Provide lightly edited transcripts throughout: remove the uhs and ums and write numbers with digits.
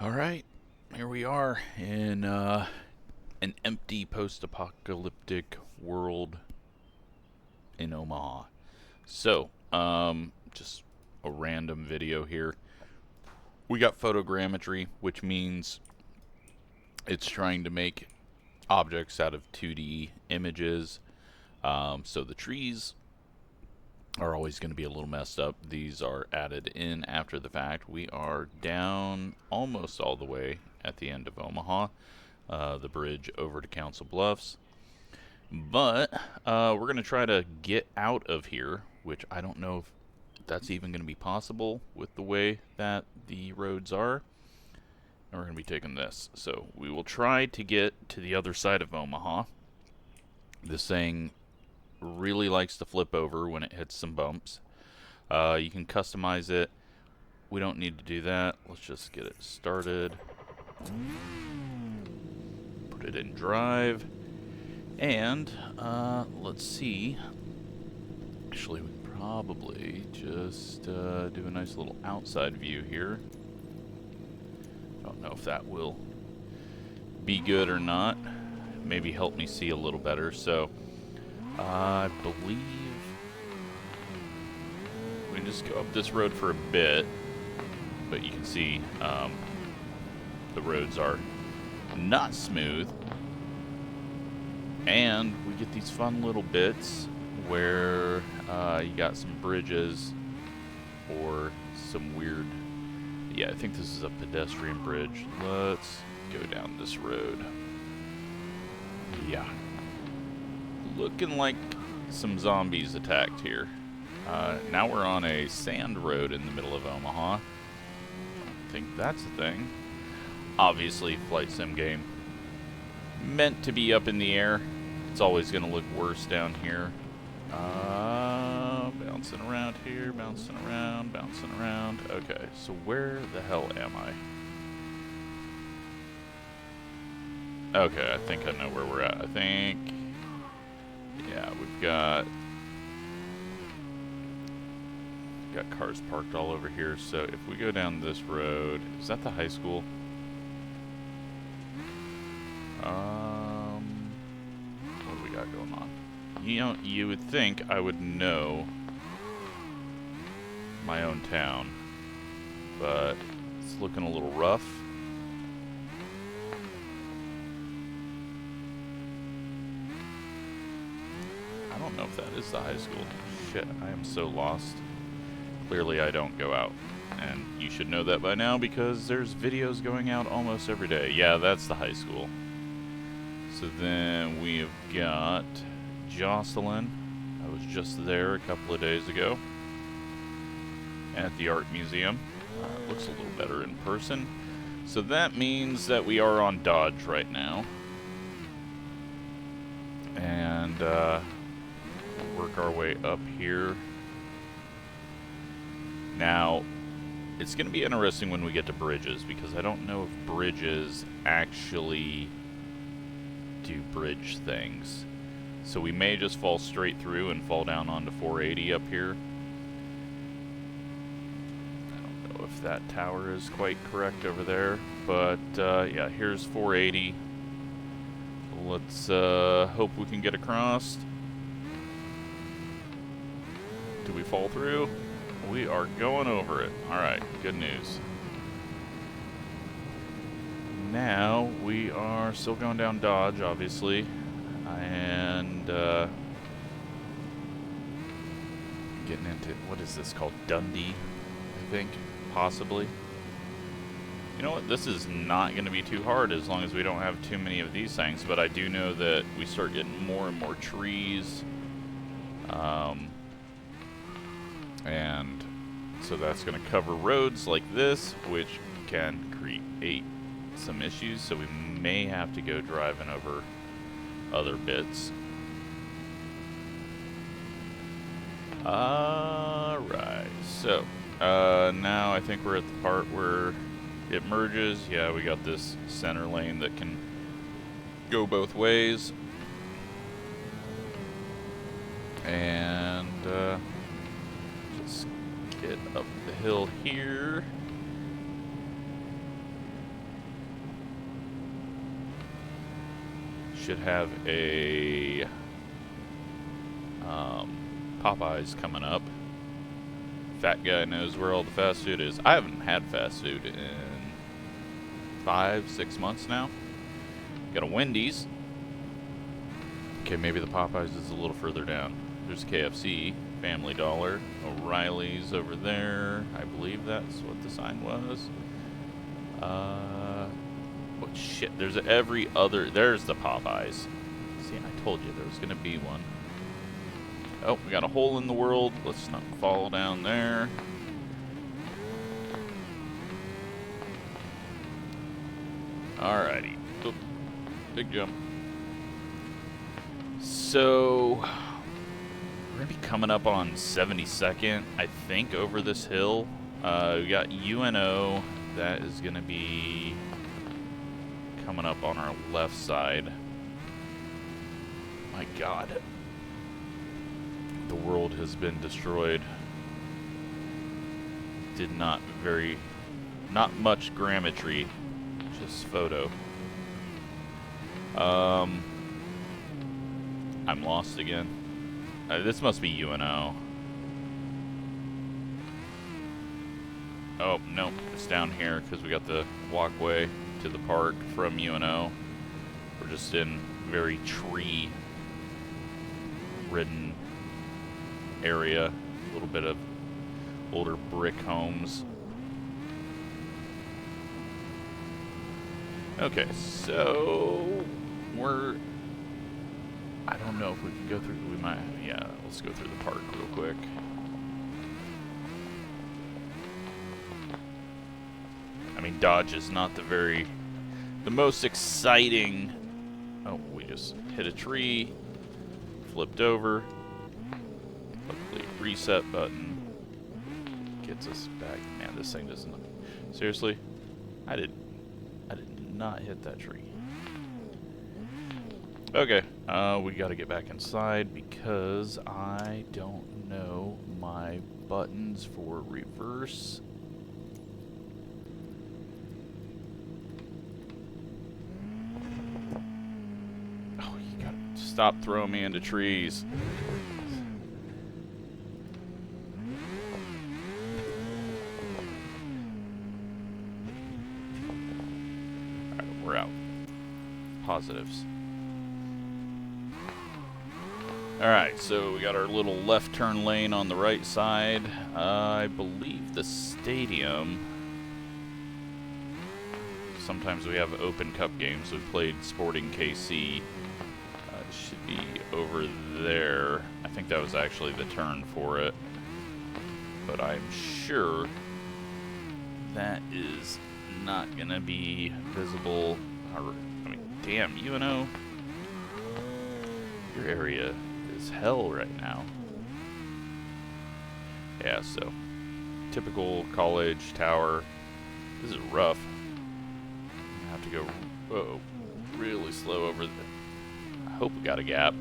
Alright, here we are in an empty post-apocalyptic world in Omaha. So, just a random video here. We got photogrammetry, which means it's trying to make objects out of 2D images. So the trees are always going to be a little messed up. These are added in after the fact. We are down almost all the way at the end of Omaha, the bridge over to Council Bluffs. But we're going to try to get out of here, which I don't know if that's even going to be possible with the way that the roads are. And we're going to be taking this. So we will try to get to the other side of Omaha. This thing really likes to flip over when it hits some bumps. You can customize it. We don't need to do that. Let's just get it started. Put it in drive. And let's see. Actually, we can probably just do a nice little outside view here. Don't know if that will be good or not. Maybe help me see a little better. So I believe we can just go up this road for a bit, but you can see the roads are not smooth, and we get these fun little bits where you got some bridges or some weird, yeah, I think this is a pedestrian bridge. Let's go down this road. Yeah. Looking like some zombies attacked here. Now we're on a sand road in the middle of Omaha. I think that's a thing. Obviously, flight sim game. Meant to be up in the air. It's always going to look worse down here. Bouncing around here, bouncing around, bouncing around. Okay, so where the hell am I? Okay, I think I know where we're at. I think... yeah, we've got cars parked all over here. So if we go down this road, is that the high school? What do we got going on? You know, you would think I would know my own town, but it's looking a little rough. I don't know if that is the high school. Shit, I am so lost. Clearly I don't go out. And you should know that by now because there's videos going out almost every day. Yeah, that's the high school. So then we have got Jocelyn. I was just there a couple of days ago at the art museum. Looks a little better in person. So that means that we are on Dodge right now. And work our way up here. Now, it's going to be interesting when we get to bridges, because I don't know if bridges actually do bridge things. So we may just fall straight through and fall down onto 480 up here. I don't know if that tower is quite correct over there, but yeah, here's 480. Let's hope we can get across. Do we fall through? We are going over it. Alright, good news. Now, we are still going down Dodge, obviously. And, getting into, what is this called? Dundee, I think, possibly. You know what? This is not going to be too hard as long as we don't have too many of these things. But I do know that we start getting more and more trees. And so that's going to cover roads like this, which can create some issues. So we may have to go driving over other bits. Alright, so now I think we're at the part where it merges. Yeah, we got this center lane that can go both ways. And just get up the hill here. should have a Popeyes coming up. Fat guy knows where all the fast food is. I haven't had fast food in 5-6 months now. Got a Wendy's. Okay, maybe the Popeyes is a little further down. There's KFC, Family Dollar, O'Reilly's over there. I believe that's what the sign was. Oh shit, there's every other, there's the Popeyes. See, I told you there was gonna be one. Oh, we got a hole in the world. Let's not fall down there. Alrighty. Oop. Big jump. So, we're going to be coming up on 72nd, I think, over this hill. We got UNO. That is going to be coming up on our left side. My God. The world has been destroyed. Did not much grammetry, just photo. I'm lost again. This must be UNO. Oh, no, it's down here because we got the walkway to the park from UNO. We're just in very tree-ridden area. A little bit of older brick homes. Okay, so I don't know if we can go through. We might. Yeah, let's go through the park real quick. I mean, Dodge is not the most exciting. Oh, we just hit a tree, flipped over. Luckily, reset button gets us back. Man, this thing doesn't. Seriously, I did not hit that tree. Okay, we gotta get back inside because I don't know my buttons for reverse. Oh, you gotta stop throwing me into trees. Alright, we're out. Positives. Alright, so we got our little left turn lane on the right side. I believe the stadium. Sometimes we have open cup games. We've played Sporting KC. It should be over there. I think that was actually the turn for it. But I'm sure that is not going to be visible. I mean, damn, UNO. Your area is hell right now. Yeah, so typical college tower. This is rough. I have to go really slow over the. I hope we got a gap.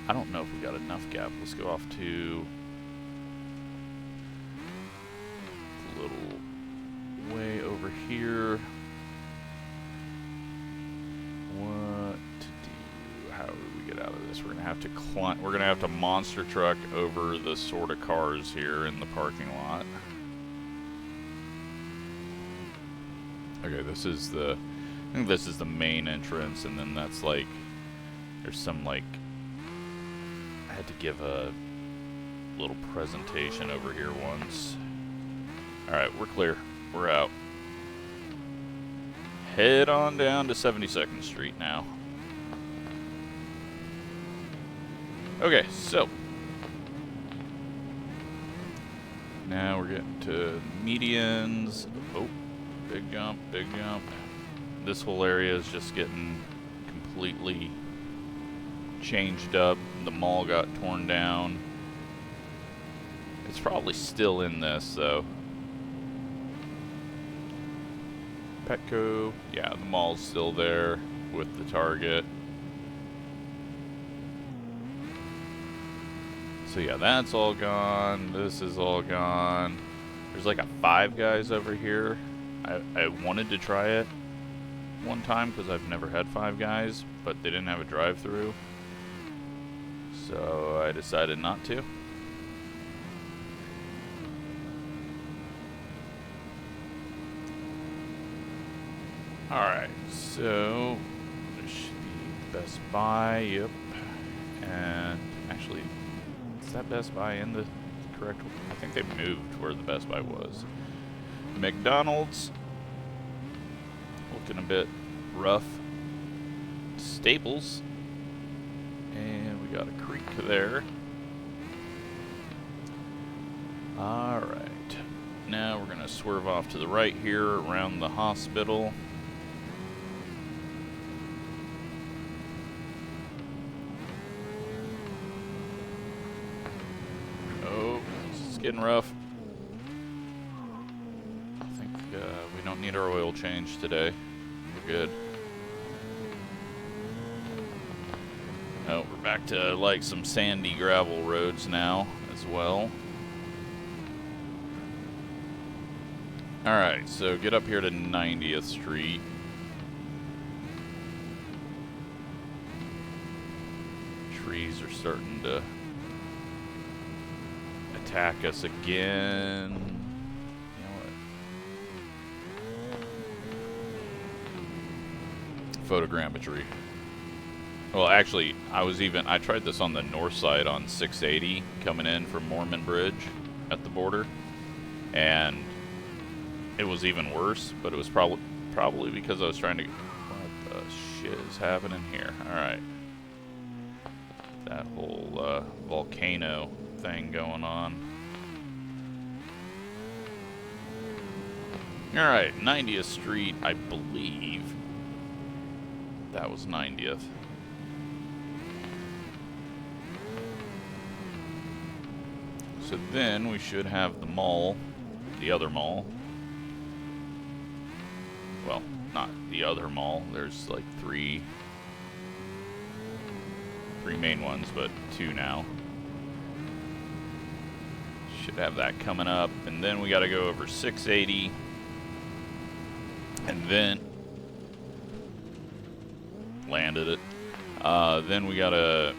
I don't know if we got enough gap. Let's go off to a little way over here. What to do? How do we get out of this? We're gonna have to climb. We're gonna have to monster truck over the sort of cars here in the parking lot. Okay, this is the. I think this is the main entrance, and then that's like. There's some like. I had to give a little presentation over here once. All right, we're clear. We're out. Head on down to 72nd Street now. Okay, so now we're getting to medians. Oh, big jump, big jump. This whole area is just getting completely changed up. The mall got torn down. It's probably still in this, though. Petco, yeah, the mall's still there with the Target. So yeah, that's all gone. This is all gone. There's like a Five Guys over here. I wanted to try it. one time because I've never had Five Guys, but they didn't have a drive-through, so I decided not to. Alright, so there should be Best Buy, yep. And actually, is that Best Buy in the correct one? I think they moved where the Best Buy was. McDonald's, looking a bit rough. Staples, and we got a creek there. Alright, now we're going to swerve off to the right here around the hospital. Oh, it's getting rough. I think we don't need our oil change today. We're good. Oh, we're back to like some sandy gravel roads now as well. Alright, so get up here to 90th Street. Trees are starting to attack us again. You know what? Photogrammetry. Well, actually, I tried this on the north side on 680 coming in from Mormon Bridge at the border, and it was even worse, but it was probably because I was trying to... What the shit is happening here? Alright. That whole volcano thing going on. Alright, 90th Street, I believe. That was 90th. So then we should have the mall, the other mall. Well, not the other mall. There's like three main ones, but two now. Should have that coming up. And then we got to go over 680. And then landed it. Then we got to...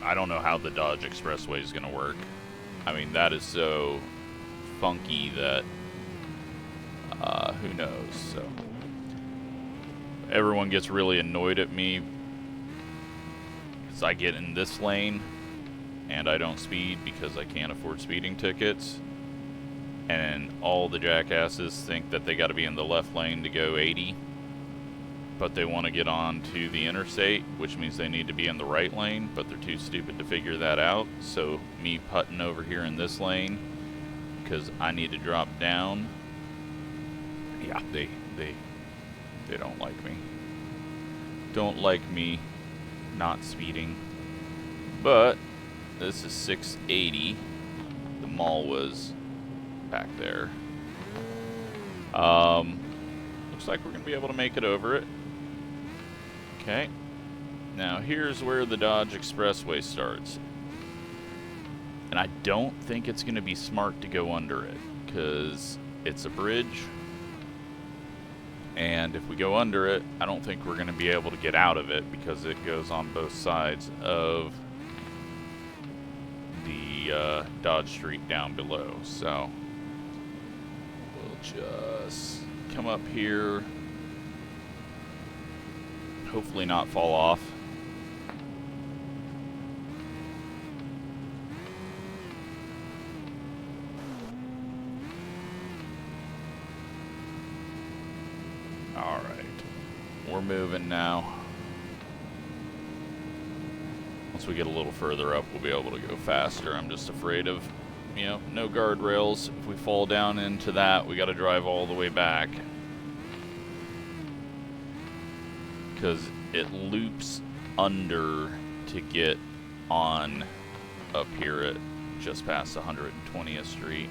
I don't know how the Dodge Expressway is going to work. I mean, that is so funky that who knows. So everyone gets really annoyed at me because I get in this lane and I don't speed because I can't afford speeding tickets, and all the jackasses think that they got to be in the left lane to go 80, but they want to get on to the interstate, which means they need to be in the right lane, but they're too stupid to figure that out. So me putting over here in this lane because I need to drop down. Yeah, they don't like me. Don't like me not speeding. But this is 680. The mall was back there. Looks like we're gonna be able to make it over it. Okay. Now here's where the Dodge Expressway starts. And I don't think it's gonna be smart to go under it, because it's a bridge. And if we go under it, I don't think we're going to be able to get out of it because it goes on both sides of the Dodge Street down below. So we'll just come up here, hopefully not fall off. We're moving now. Once we get a little further up, we'll be able to go faster. I'm just afraid of, you know, no guardrails. If we fall down into that, we got to drive all the way back, because it loops under to get on up here at just past 120th Street.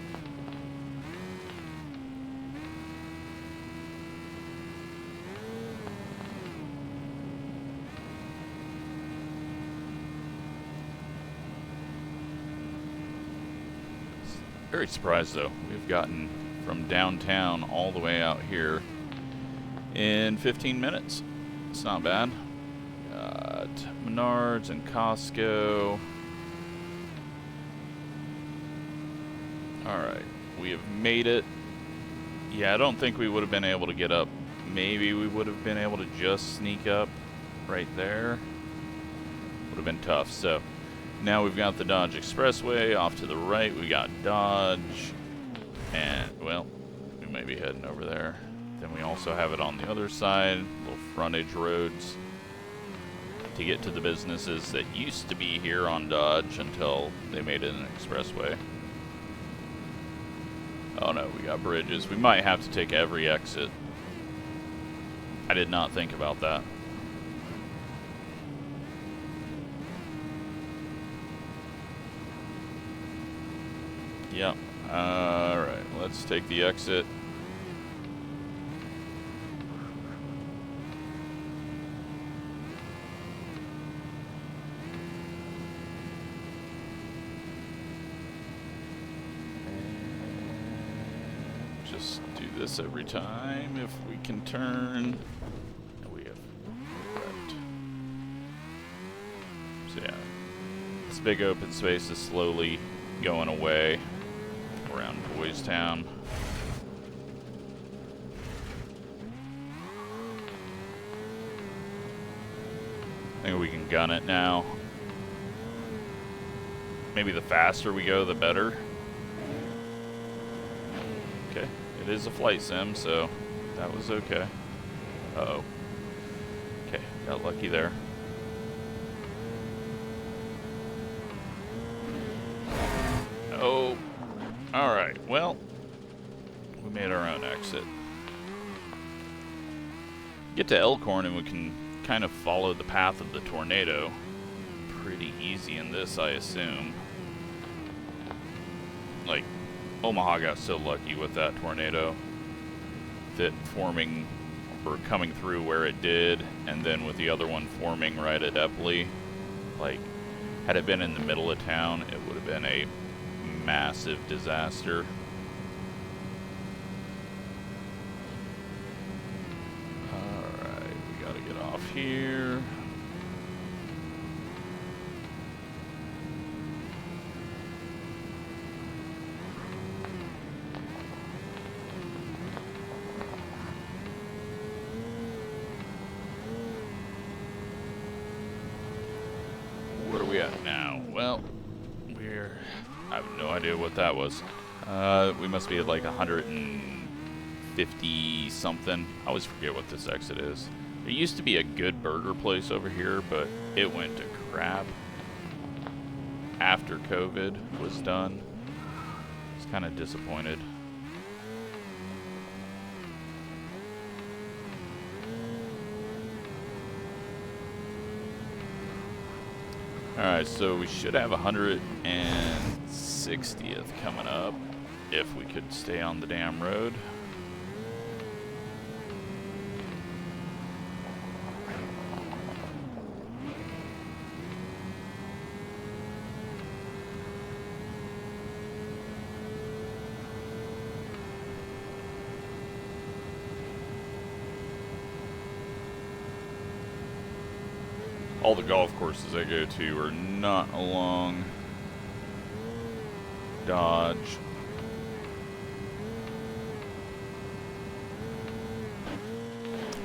Very surprised though. We've gotten from downtown all the way out here in 15 minutes. It's not bad. Got Menards and Costco. Alright, we have made it. Yeah, I don't think we would have been able to get up. Maybe we would have been able to just sneak up right there. Would have been tough. So now we've got the Dodge Expressway. Off to the right, we got Dodge. And, well, we may be heading over there. Then we also have it on the other side, little frontage roads to get to the businesses that used to be here on Dodge until they made it an expressway. Oh no, we got bridges. We might have to take every exit. I did not think about that. Yep. Alright, let's take the exit. Just do this every time if we can turn. We have left. So yeah, this big open space is slowly going away around Boys Town. I think we can gun it now. Maybe the faster we go, the better. Okay, it is a flight sim, so that was okay. Uh-oh. Okay, got lucky there. Oh, alright, well, we made our own exit. Get to Elkhorn and we can kind of follow the path of the tornado. Pretty easy in this, I assume. Like, Omaha got so lucky with that tornado that forming or coming through where it did, and then with the other one forming right at Epley. Like, had it been in the middle of town, it would have been a massive disaster. Alright, we gotta get off here. What are we at now? Well, I have no idea what that was. We must be at like 150 something. I always forget what this exit is. There used to be a good burger place over here, but it went to crap after COVID was done. I was kind of disappointed. Alright, so we should have 160th coming up if we could stay on the damn road. All the golf courses I go to are not along Dodge.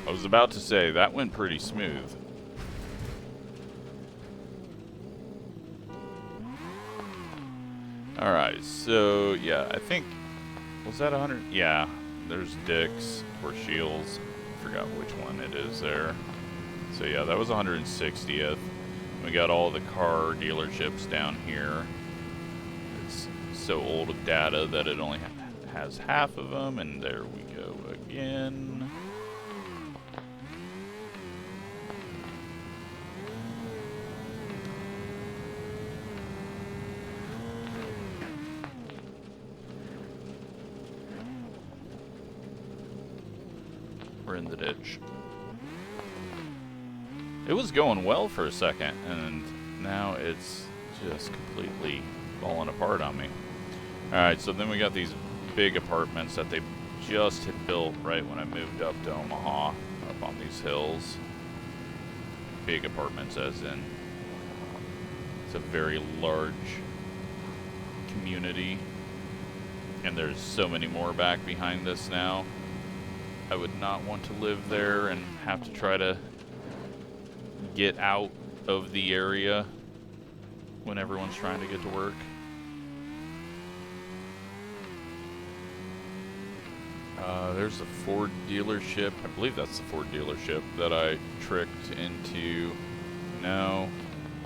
I was about to say, that went pretty smooth. Alright, so yeah, I think, was that 100? Yeah, there's Dick's or Shields. I forgot which one it is there. So yeah, that was 160th. We got all the car dealerships down here. It's so old of data that it only has half of them, and there we go again. We're in the ditch. It was going well for a second, and now it's just completely falling apart on me. Alright, so then we got these big apartments that they just had built right when I moved up to Omaha, up on these hills. Big apartments, as in, it's a very large community, and there's so many more back behind this now. I would not want to live there and have to try to get out of the area when everyone's trying to get to work. There's a Ford dealership. I believe that's the Ford dealership that I tricked into. No,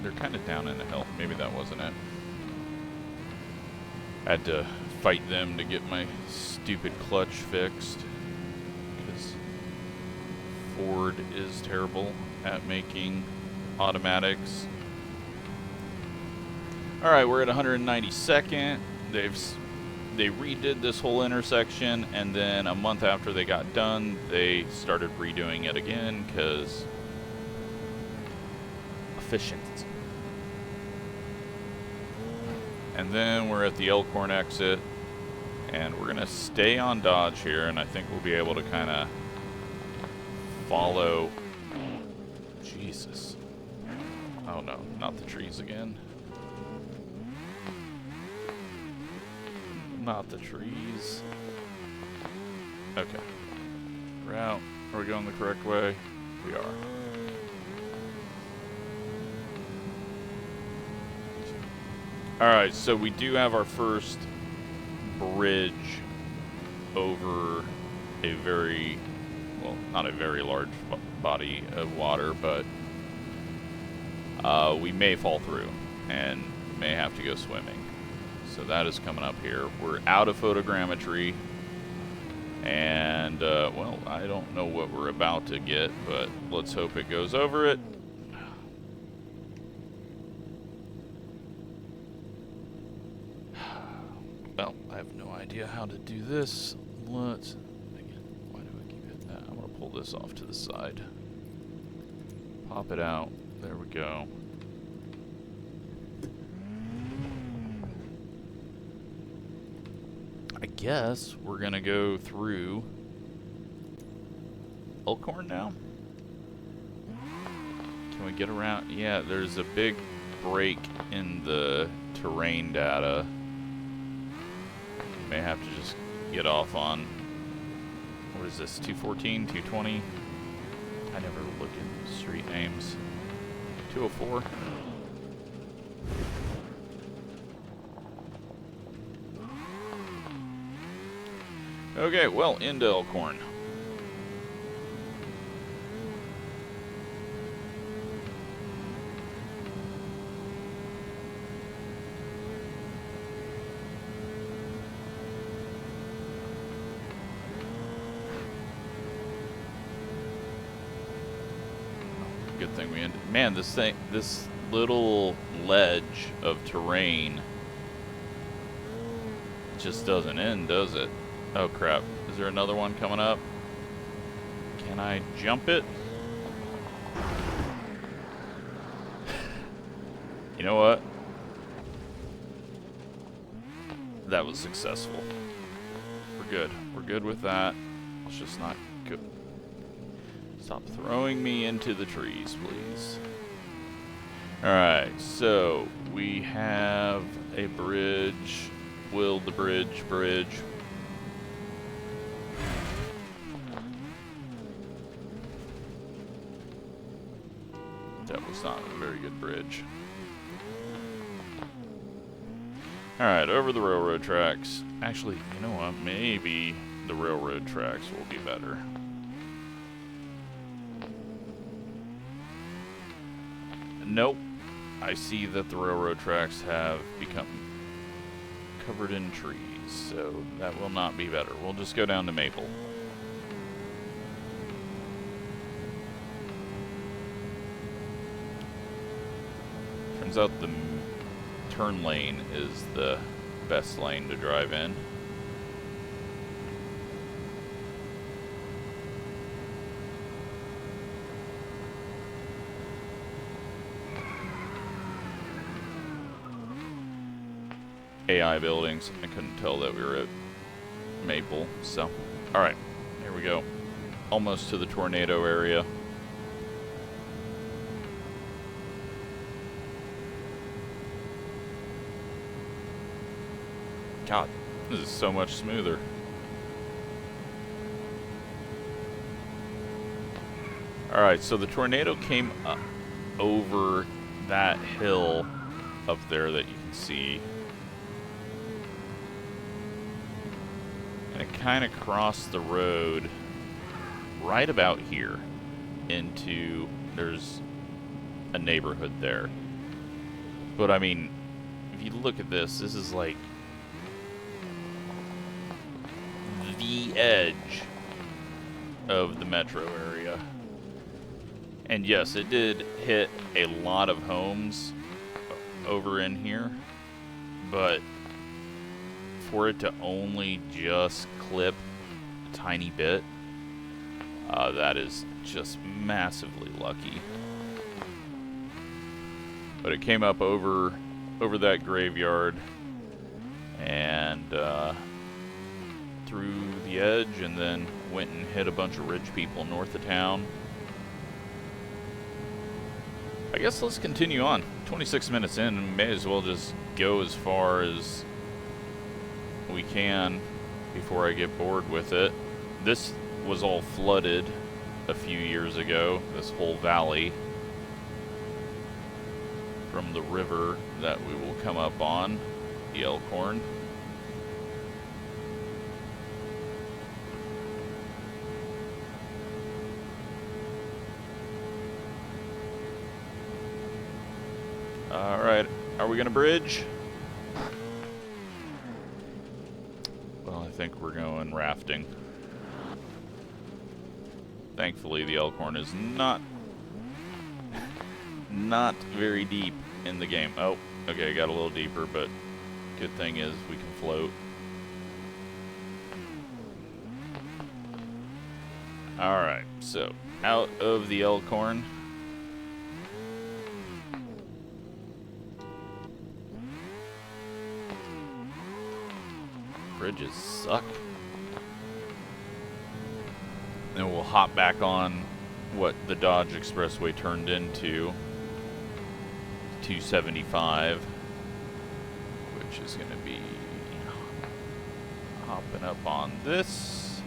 they're kind of down in the hill. Maybe that wasn't it. I had to fight them to get my stupid clutch fixed, because Ford is terrible at making automatics. Alright, we're at 192nd. They redid this whole intersection, and then a month after they got done, they started redoing it again, because efficient. And then we're at the Elkhorn exit, and we're going to stay on Dodge here, and I think we'll be able to kind of follow... Jesus. Oh no, not the trees again. Not the trees. Okay. Route. Are we going the correct way? We are. Alright, so we do have our first bridge over a very, well, not a very large body of water, but we may fall through and may have to go swimming. So that is coming up here. We're out of photogrammetry, and well, I don't know what we're about to get, but let's hope it goes over it. Well, I have no idea how to do this. Let's, again, why do I keep hitting that? I'm gonna pull this off to the side. Pop it out. There we go. I guess we're gonna go through Elkhorn now. Can we get around? Yeah, there's a big break in the terrain data. May have to just get off on, what is this, 214, 220? I never look at street names. 204. Okay, well, into Elkhorn. Good thing we ended. Man, this little ledge of terrain just doesn't end, does it? Oh crap, is there another one coming up? Can I jump it? You know what? That was successful. We're good. We're good with that. Let's just not go. Stop throwing me into the trees, please. Alright, so we have a bridge. Will the bridge. That was not a very good bridge. Alright, over the railroad tracks. Actually, you know what? Maybe the railroad tracks will be better. Nope. I see that the railroad tracks have become covered in trees, so that will not be better. We'll just go down to Maple. Turns out the turn lane is the best lane to drive in. AI buildings. I couldn't tell that we were at Maple, so Alright, here we go. Almost to the tornado area. God, this is so much smoother. Alright, so the tornado came up over that hill up there that you can see. And it kind of crossed the road right about here into, there's a neighborhood there. But I mean, if you look at this, this is like the edge of the metro area. And yes, it did hit a lot of homes over in here, but for it to only just clip a tiny bit, that is just massively lucky. But it came up over that graveyard and through the edge, and then went and hit a bunch of rich people north of town. I guess let's continue on. 26 minutes in, and may as well just go as far as we can before I get bored with it. This was all flooded a few years ago, this whole valley from the river that we will come up on, the Elkhorn. Alright, are we gonna bridge? Well, I think we're going rafting. Thankfully, the Elkhorn is not very deep in the game. Oh, okay, got a little deeper, but good thing is we can float. Alright, so out of the Elkhorn. Bridges suck. Then we'll hop back on what the Dodge Expressway turned into, 275, which is going to be hopping up on this.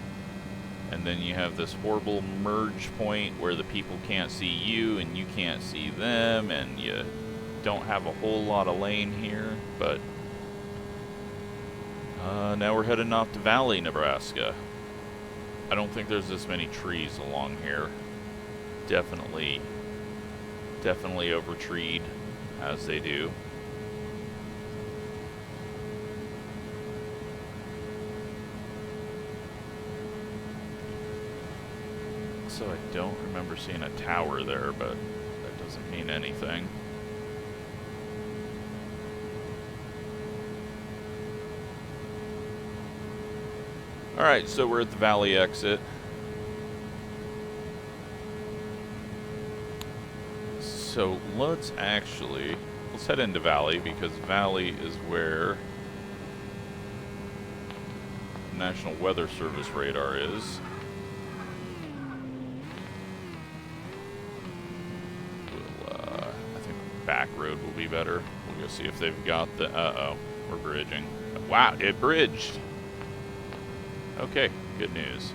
And then you have this horrible merge point where the people can't see you and you can't see them, and you don't have a whole lot of lane here, but now we're heading off to Valley, Nebraska. I don't think there's this many trees along here. Definitely over-treed, as they do. So I don't remember seeing a tower there, but that doesn't mean anything. Alright, so we're at the Valley exit. So let's head into Valley, because Valley is where National Weather Service radar is. I think back road will be better. We'll go see if they've got the, we're bridging. Wow, it bridged! Okay, good news.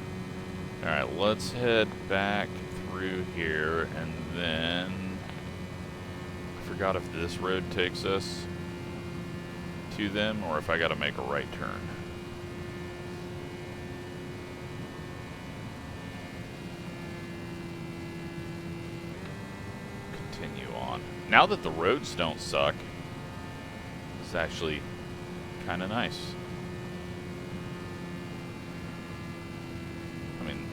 Alright, let's head back through here, and then I forgot if this road takes us to them or if I gotta make a right turn. Continue on. Now that the roads don't suck, it's actually kinda nice.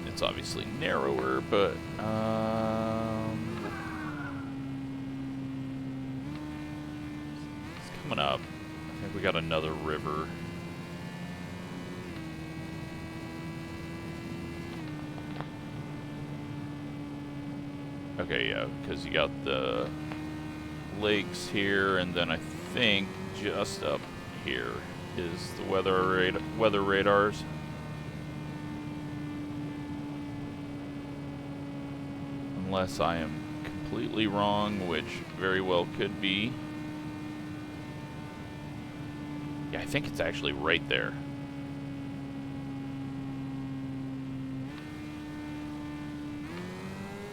It's obviously narrower, but it's coming up. I think we got another river. Okay, yeah, because you got the lakes here, and then I think just up here is the weather radars. unless I am completely wrong, which very well could be. Yeah, I think it's actually right there.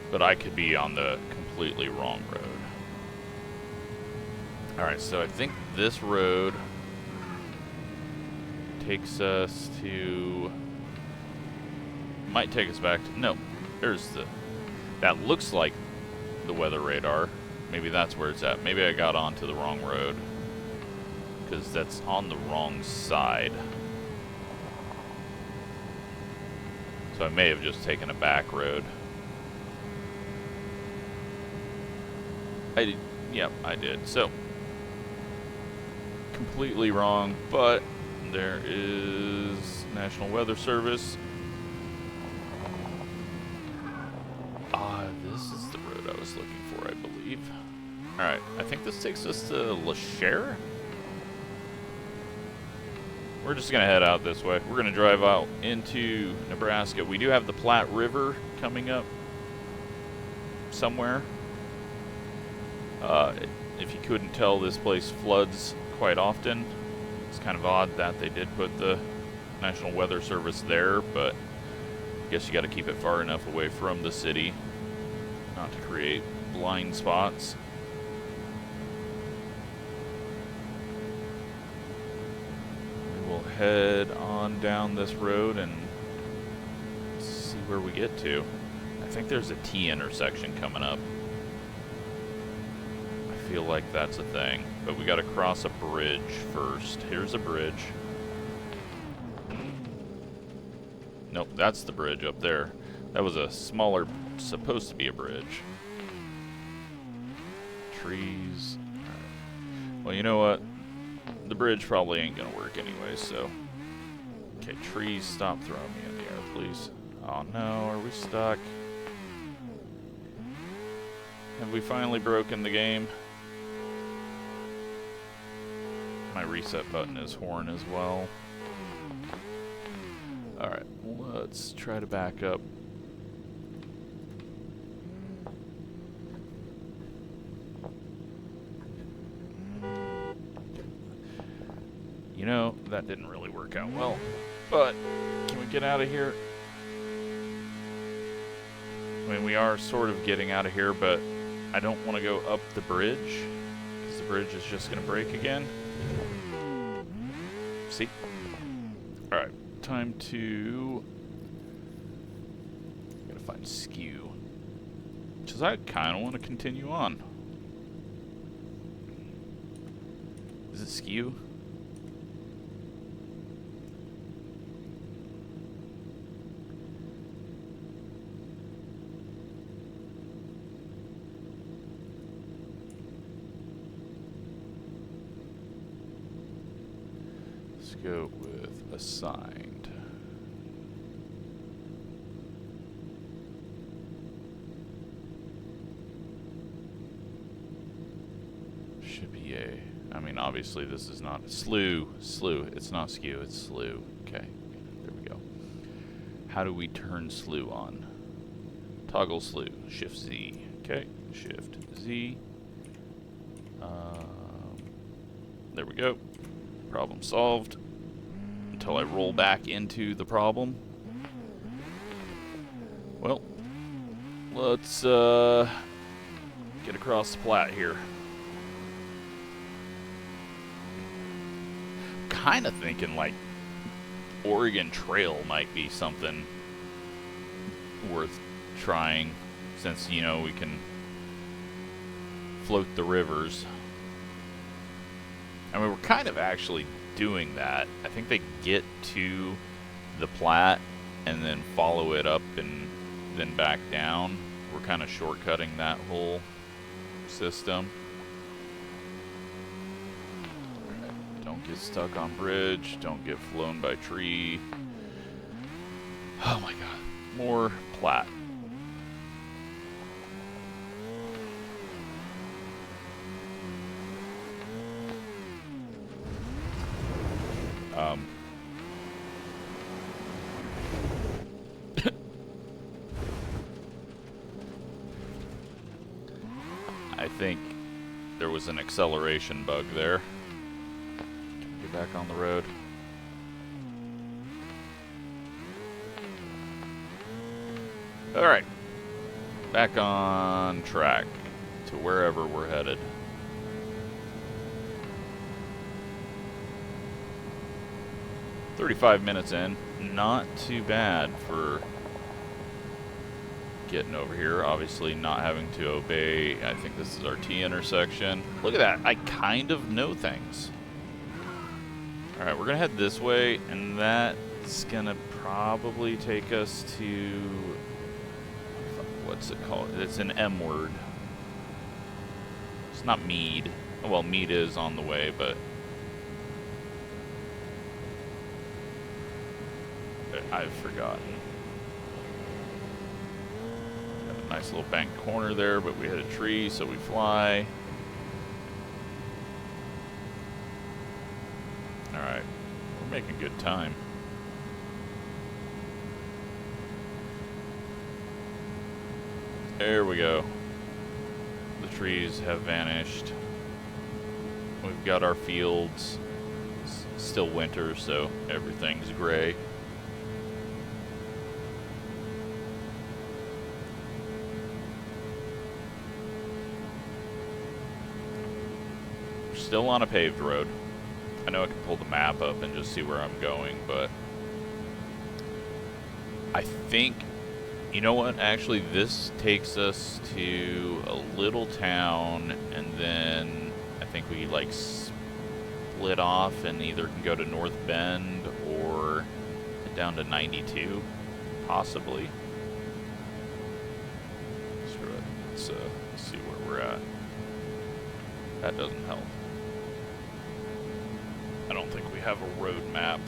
But I could be on the completely wrong road. Alright, so I think this road takes us to... might take us back to... no, there's the... that looks like the weather radar. Maybe that's where it's at. Maybe I got onto the wrong road, because that's on the wrong side. So I may have just taken a back road. I did, yep, I did. So, completely wrong, but there is National Weather Service. This is the road I was looking for, I believe. Alright, I think this takes us to LaShare. We're just going to head out this way. We're going to drive out into Nebraska. We do have the Platte River coming up somewhere. If you couldn't tell, this place floods quite often. It's kind of odd that they did put the National Weather Service there, but I guess you got to keep it far enough away from the city not to create blind spots. We will head on down this road and see where we get to. I think there's a T intersection coming up. I feel like that's a thing, but we got to cross a bridge first. Here's a bridge. Nope, that's the bridge up there. That was a smaller, supposed to be a bridge. Trees. Right. Well, you know what? The bridge probably ain't gonna work anyway, so. Okay, trees, stop throwing me in the air, please. Oh no, are we stuck? Have we finally broken the game? My reset button is horn as well. Alright, let's try to back up. You know, that didn't really work out well. But, can we get out of here? I mean, we are sort of getting out of here, but I don't want to go up the bridge, because the bridge is just going to break again. See? Alright, time to... gotta find skew. Because I kind of want to continue on. Is it skew? Let's go with assigned. Should be a... I mean, obviously this is not... Slew. It's not skew, it's slew. Okay, there we go. How do we turn slew on? Toggle slew. Shift Z. Okay, Shift Z. There we go. Problem solved. Until I roll back into the problem. Well, let's get across the Platte here. Kind of thinking like Oregon Trail might be something worth trying, since, you know, we can float the rivers. I mean, we're kind of actually doing that. I think they get to the Platte and then follow it up and then back down. We're kind of shortcutting that whole system. Alright, don't get stuck on bridge. Don't get flown by tree. Oh my god. More Platte. I think there was an acceleration bug there. Get back on the road. Alright. Back on track to wherever we're headed. "35 minutes in, not too bad for getting over here. Obviously not having to obey, I think this is our T intersection. Look at that, I kind of know things. Alright, we're gonna head this way, and that's gonna probably take us to, what's it called? It's an M word. It's not Mead. Well, Mead is on the way, but I've forgotten. Got a nice little bank corner there, but we hit a tree, so we fly. Alright, we're making good time. There we go. The trees have vanished. We've got our fields. It's still winter, so everything's gray. Still on a paved road. I know I can pull the map up and just see where I'm going, but I think, you know what, actually this takes us to a little town, and then I think we like split off and either can go to North Bend or head down to 92, possibly. Screw it. Let's see where we're at. That doesn't help. I don't think we have a road map.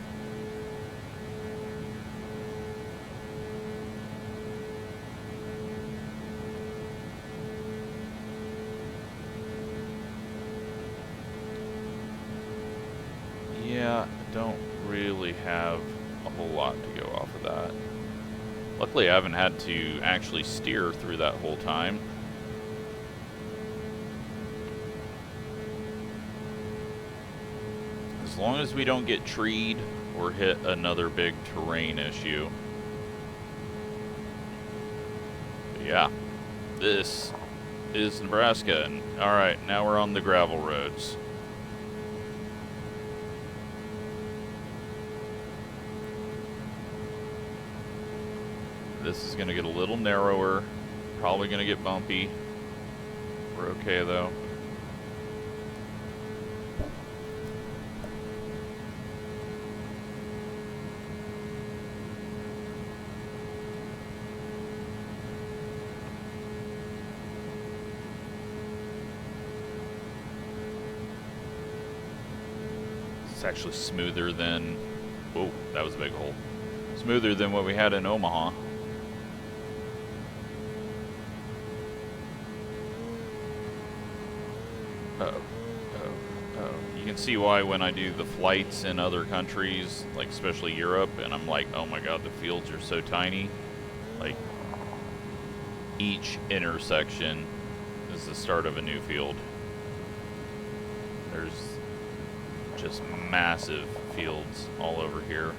Yeah, I don't really have a whole lot to go off of that. Luckily, I haven't had to actually steer through that whole time. As long as we don't get treed or hit another big terrain issue. But yeah, this is Nebraska. And alright, now we're on the gravel roads. This is going to get a little narrower, probably going to get bumpy. We're okay though. It's actually smoother than, whoa, that was a big hole. Smoother than what we had in Omaha. You can see why when I do the flights in other countries, like especially Europe, and I'm like, oh my god, the fields are so tiny. Like, each intersection is the start of a new field. There's just massive fields all over here.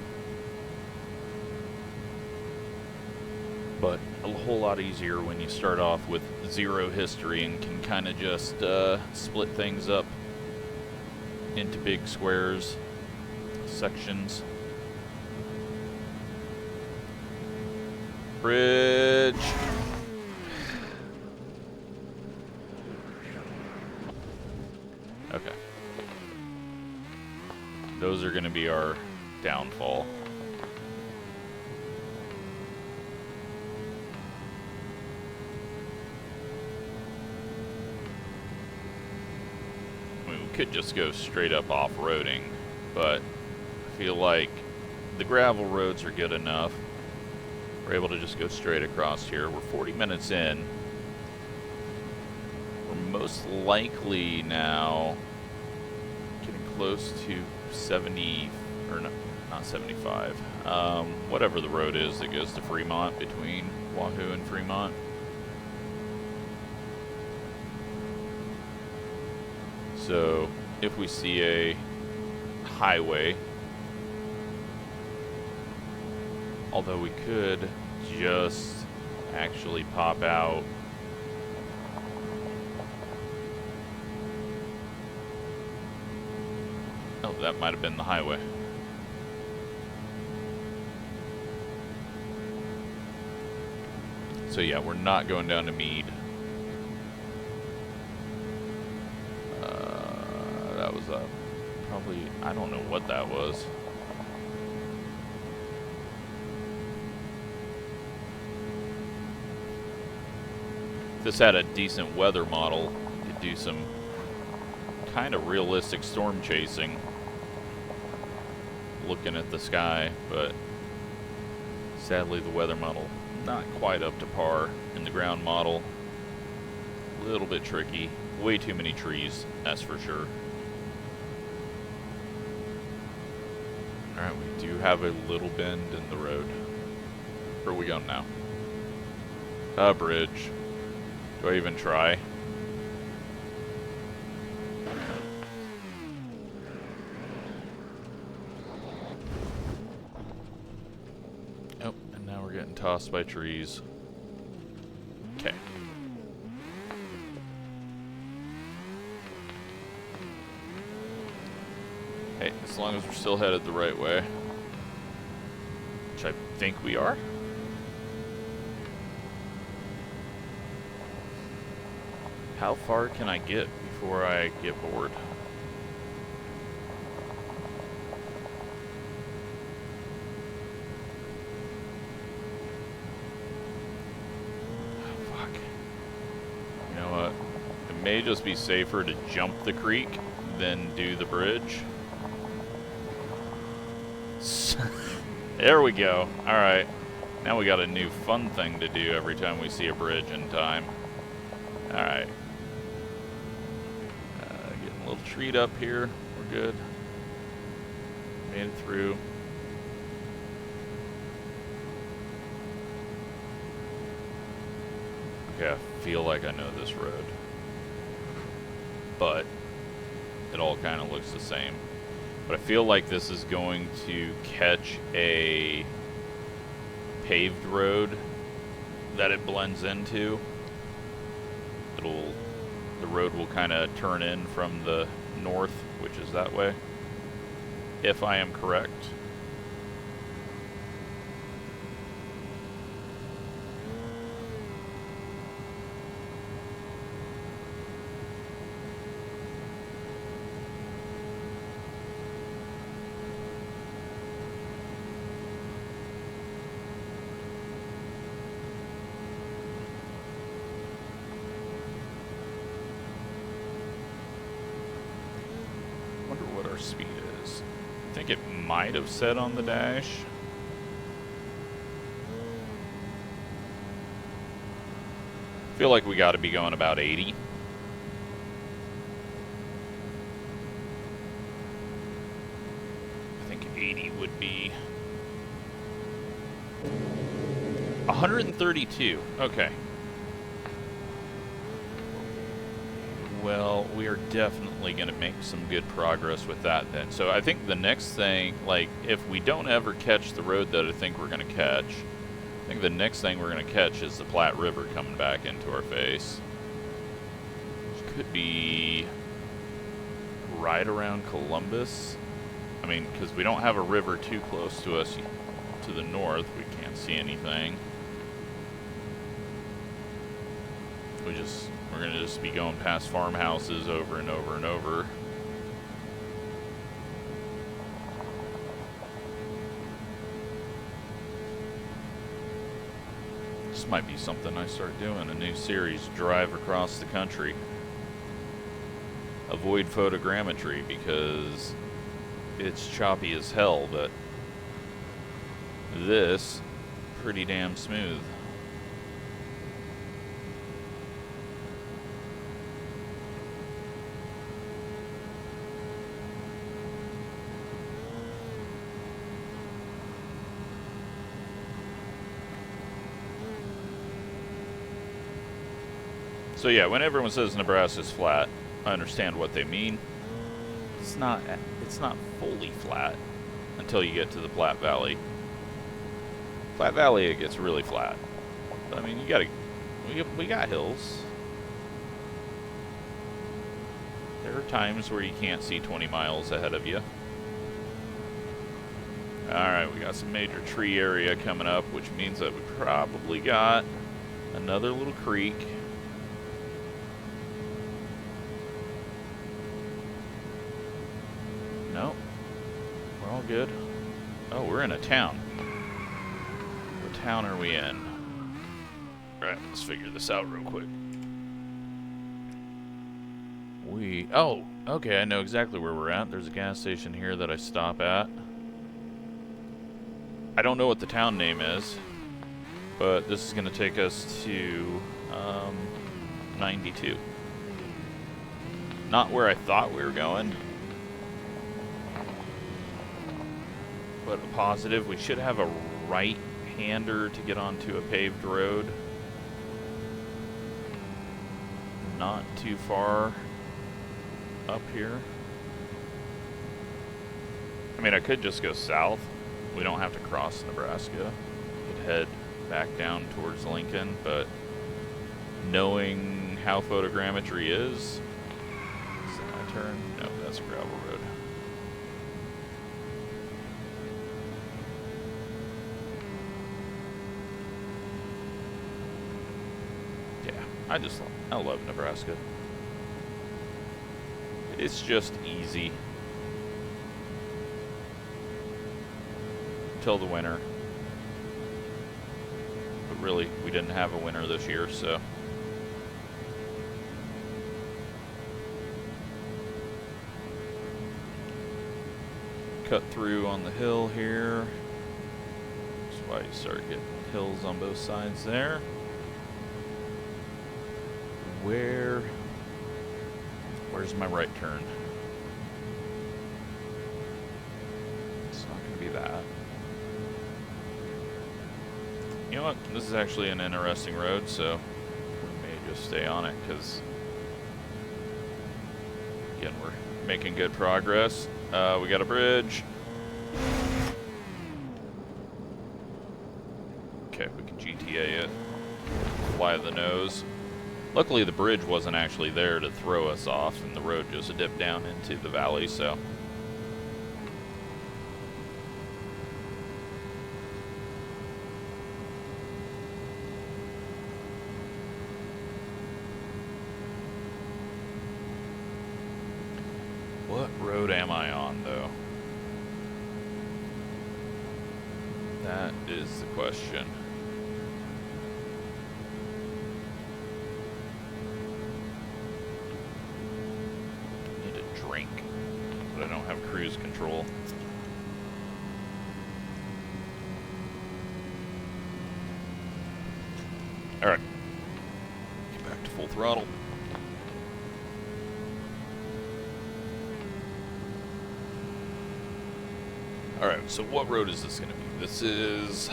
But a whole lot easier when you start off with zero history and can kind of just split things up into big squares, sections. Bridge. Okay. Those are going to be our downfall. Could just go straight up off-roading, but I feel like the gravel roads are good enough. We're able to just go straight across here. We're 40 minutes in. We're most likely now getting close to 70, or not 75, whatever the road is that goes to Fremont, between Wahoo and Fremont. So if we see a highway, although we could just actually pop out. Oh, that might have been the highway. So yeah, we're not going down to Meade. That was probably, I don't know what that was. If this had a decent weather model, you could do some kind of realistic storm chasing, looking at the sky, but sadly the weather model not quite up to par, and the ground model a little bit tricky. Way too many trees, that's for sure. Alright, we do have a little bend in the road. Where are we going now? A bridge. Do I even try? Oh, and now we're getting tossed by trees. Okay. Hey, as long as we're still headed the right way, which I think we are. How far can I get before I get bored? Oh, fuck. You know what? It may just be safer to jump the creek than do the bridge. There we go. Alright. Now we got a new fun thing to do every time we see a bridge in time. Alright. Getting a little treat up here. We're good. Made it through. Okay, I feel like I know this road. But it all kind of looks the same. But I feel like this is going to catch a paved road that it blends into. The road will kind of turn in from the north, which is that way, if I am correct. Speed is. I think it might have said on the dash. I feel like we got to be going about 80. I think 80 would be 132. Okay. Well, we are definitely going to make some good progress with that then. So I think the next thing, like, if we don't ever catch the road that I think we're going to catch, I think the next thing we're going to catch is the Platte River coming back into our face. Which could be right around Columbus. I mean, because we don't have a river too close to us to the north. We can't see anything. We're going to just be going past farmhouses over and over and over. This might be something I start doing, a new series, drive across the country. Avoid photogrammetry because it's choppy as hell, but this, pretty damn smooth. So yeah, when everyone says Nebraska's flat, I understand what they mean. It's not fully flat until you get to the Platte Valley. Platte Valley, it gets really flat. But, I mean, we got hills. There are times where you can't see 20 miles ahead of you. Alright, we got some major tree area coming up, which means that we probably got another little creek. Nope. We're all good. Oh, we're in a town. What town are we in? Alright, let's figure this out real quick. Oh, okay, I know exactly where we're at. There's a gas station here that I stop at. I don't know what the town name is, but this is going to take us to 92. Not where I thought we were going, but a positive. We should have a right-hander to get onto a paved road. Not too far up here. I mean, I could just go south. We don't have to cross Nebraska. We could head back down towards Lincoln, but knowing how photogrammetry is that my turn? No, that's a gravel road. Yeah, I love Nebraska. It's just easy. Till the winter. But really, we didn't have a winter this year, so. Cut through on the hill here. That's why you start getting hills on both sides there. Where's my right turn? It's not going to be that. You know what? This is actually an interesting road, so we may just stay on it because, again, we're making good progress. We got a bridge. Okay, we can GTA it. Fly the nose. Luckily, the bridge wasn't actually there to throw us off, and the road just dipped down into the valley, so. What road am I on, though? That is the question. But I don't have cruise control. Alright. Get back to full throttle. Alright, so what road is this going to be? This is...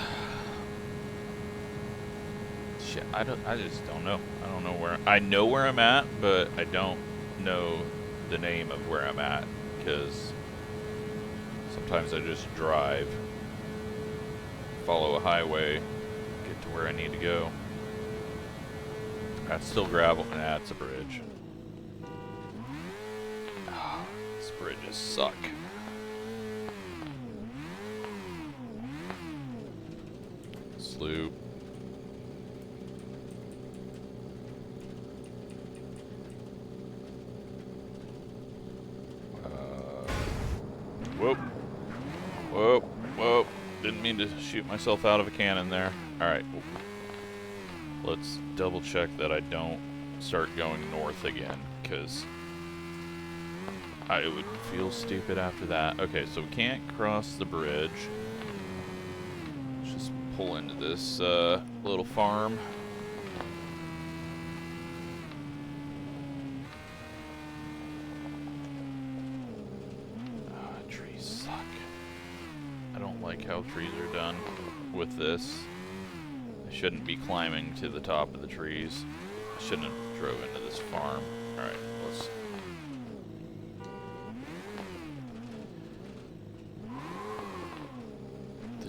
Shit, I just don't know. I don't know where... I know where I'm at, but I don't know the name of where I'm at, because sometimes I just drive, follow a highway, get to where I need to go. That's still gravel. Nah, it's a bridge. Oh, these bridges suck. Sloop. Whoop. Whoop. Whoop. Didn't mean to shoot myself out of a cannon there. Alright. Let's double check that I don't start going north again, because I would feel stupid after that. Okay, so we can't cross the bridge. Let's just pull into this little farm. Trees suck. I don't like how trees are done with this. I shouldn't be climbing to the top of the trees. I shouldn't have drove into this farm. Alright, let's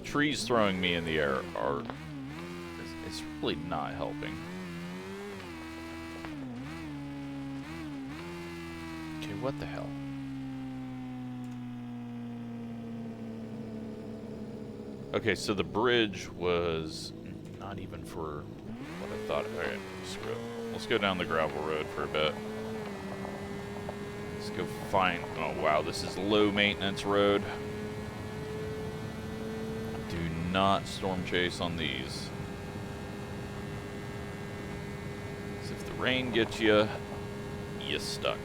trees throwing me in the air are... It's really not helping. Okay, what the hell? Okay, so the bridge was not even for what I thought. Alright, screw it. Let's go down the gravel road for a bit. Let's go find... Oh, wow, this is low maintenance road. Do not storm chase on these. So if the rain gets you, you're stuck.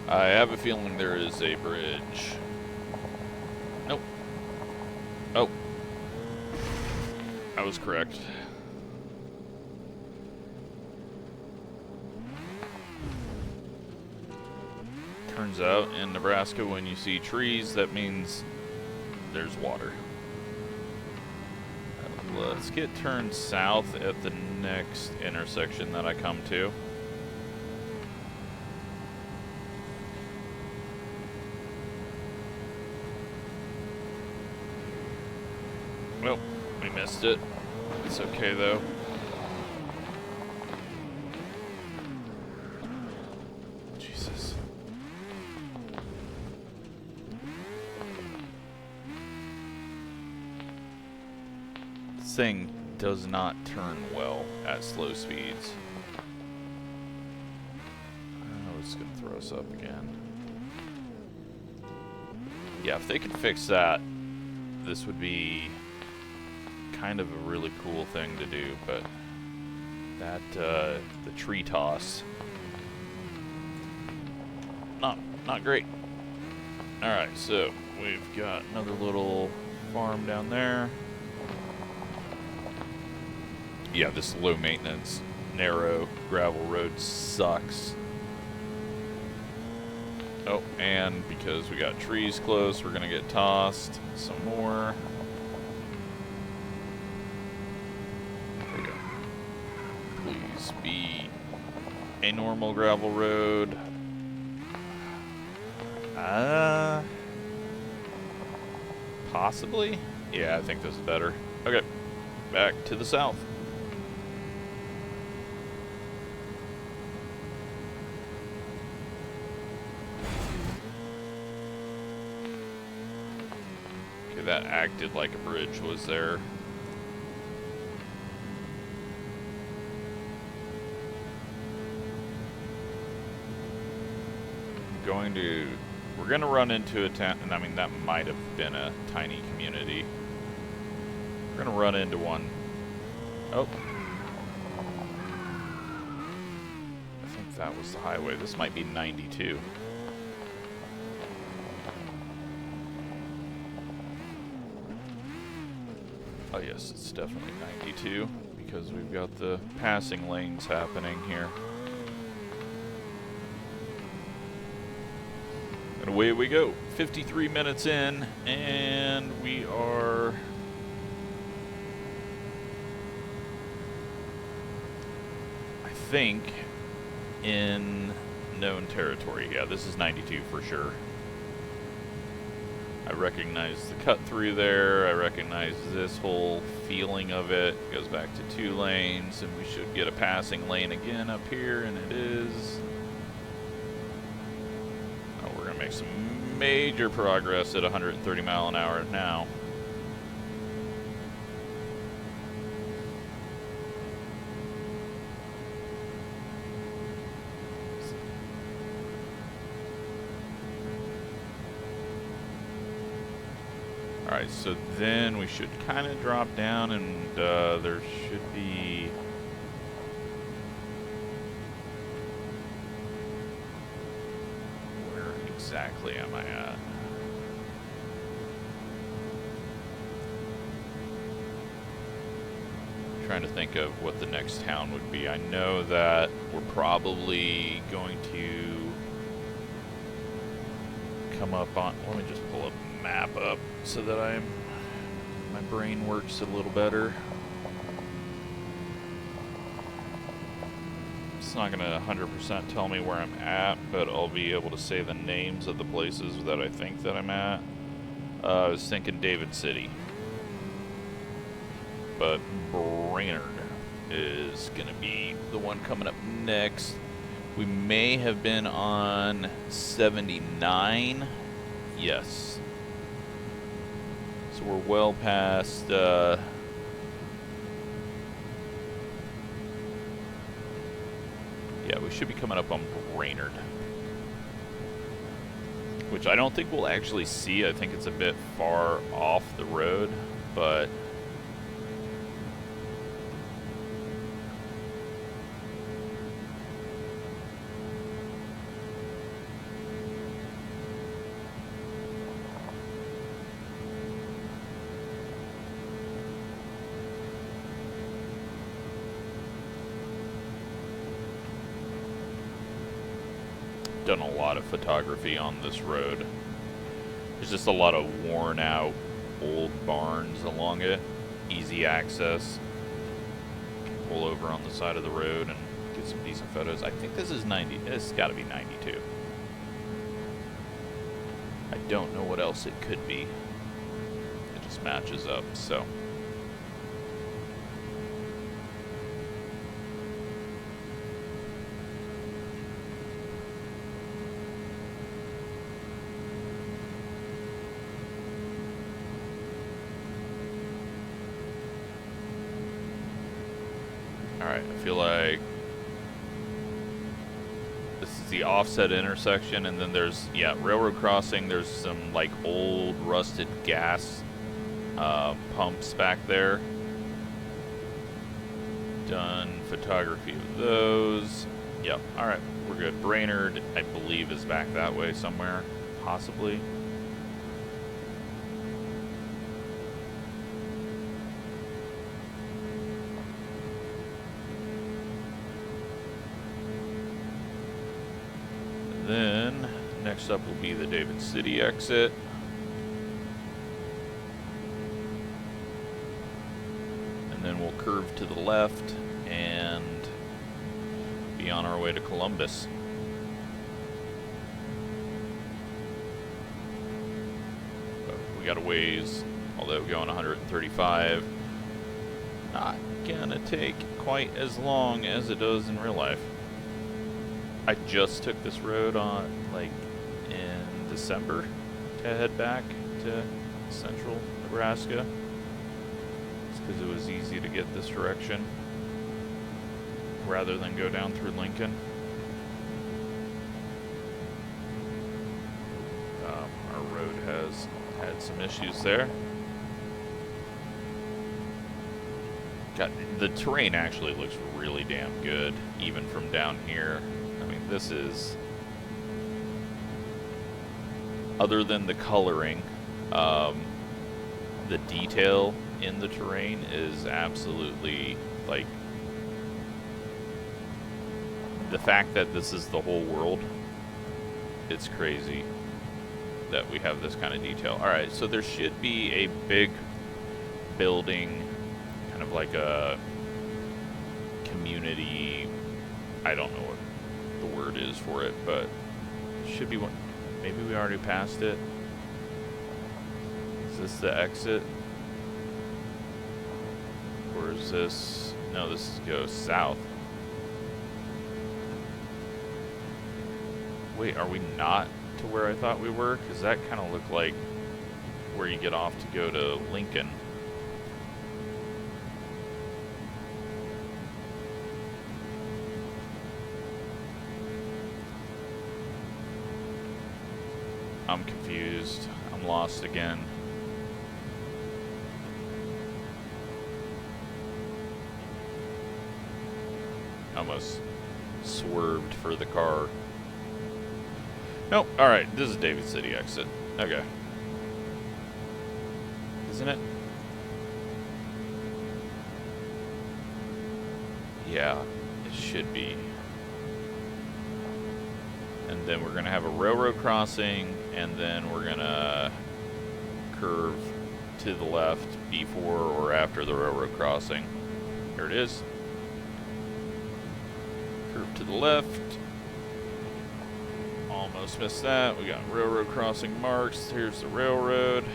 I have a feeling there is a bridge. Nope. Oh. I was correct. Turns out in Nebraska, when you see trees, that means there's water. Let's get turned south at the next intersection that I come to. Well, we missed it. It's okay though. Jesus. This thing does not turn well at slow speeds. Oh, it's gonna throw us up again. Yeah, if they could fix that, this would be kind of a really cool thing to do, but that the tree toss, not great. All right, so we've got another little farm down there. Yeah, this low maintenance, narrow gravel road sucks. Oh, and because we got trees close, we're gonna get tossed some more. Be a normal gravel road. Possibly? Yeah, I think this is better. Okay, back to the south. Okay, that acted like a bridge was there. We're gonna run into a town, and I mean that might have been a tiny community. We're gonna run into one. Oh. I think that was the highway. This might be 92. Oh yes, it's definitely 92 because we've got the passing lanes happening here. And away we go. 53 minutes in, and we are... I think in known territory. Yeah, this is 92 for sure. I recognize the cut through there. I recognize this whole feeling of it. It goes back to 2 lanes, and we should get a passing lane again up here, and it is. Oh, we're gonna make some major progress at 130 mile an hour now. Alright, so then we should kind of drop down, and there should be... Where exactly am I at? I'm trying to think of what the next town would be. I know that we're probably going to come up on... Let me just pull a map up so that my brain works a little better. it's not going to 100% tell me where I'm at, but I'll be able to say the names of the places that I think that I'm at. I was thinking David City, but Brainerd is going to be the one coming up next. We may have been on 79. Yes. So we're well past... yeah, we should be coming up on Brainerd, which I don't think we'll actually see. I think it's a bit far off the road, but done a lot of photography on this road. There's just a lot of worn out old barns along it. Easy access. Pull over on the side of the road and get some decent photos. I think this is 90. It's got to be 92. I don't know what else it could be. It just matches up, so. Alright, I feel like this is the offset intersection, and then there's, yeah, railroad crossing. There's some, like, old rusted gas pumps back there. Done photography of those. Yep, alright, we're good. Brainerd, I believe, is back that way somewhere, possibly. Then, next up will be the David City exit. And then we'll curve to the left and be on our way to Columbus. But we got a ways, although going 135. Not gonna take quite as long as it does in real life. I just took this road on, like, in December to head back to central Nebraska. It's because it was easy to get this direction rather than go down through Lincoln. Our road has had some issues there. The terrain actually looks really damn good, even from down here. This is, other than the coloring, the detail in the terrain is absolutely, like, the fact that this is the whole world, it's crazy that we have this kind of detail. Alright, so there should be a big building, kind of like a community, I don't know what the word is for it, but should be one. Maybe we already passed it. Is this the exit? Or is this, no, this goes south. Wait, are we not to where I thought we were? Because that kind of looked like where you get off to go to Lincoln. I'm confused. I'm lost again. Almost swerved for the car. Nope. Alright, this is David City exit. Okay. Isn't it? Yeah, it should be. And then we're going to have a railroad crossing, and then we're going to curve to the left before or after the railroad crossing. Here it is. Curve to the left. Almost missed that. We got railroad crossing marks. Here's the railroad.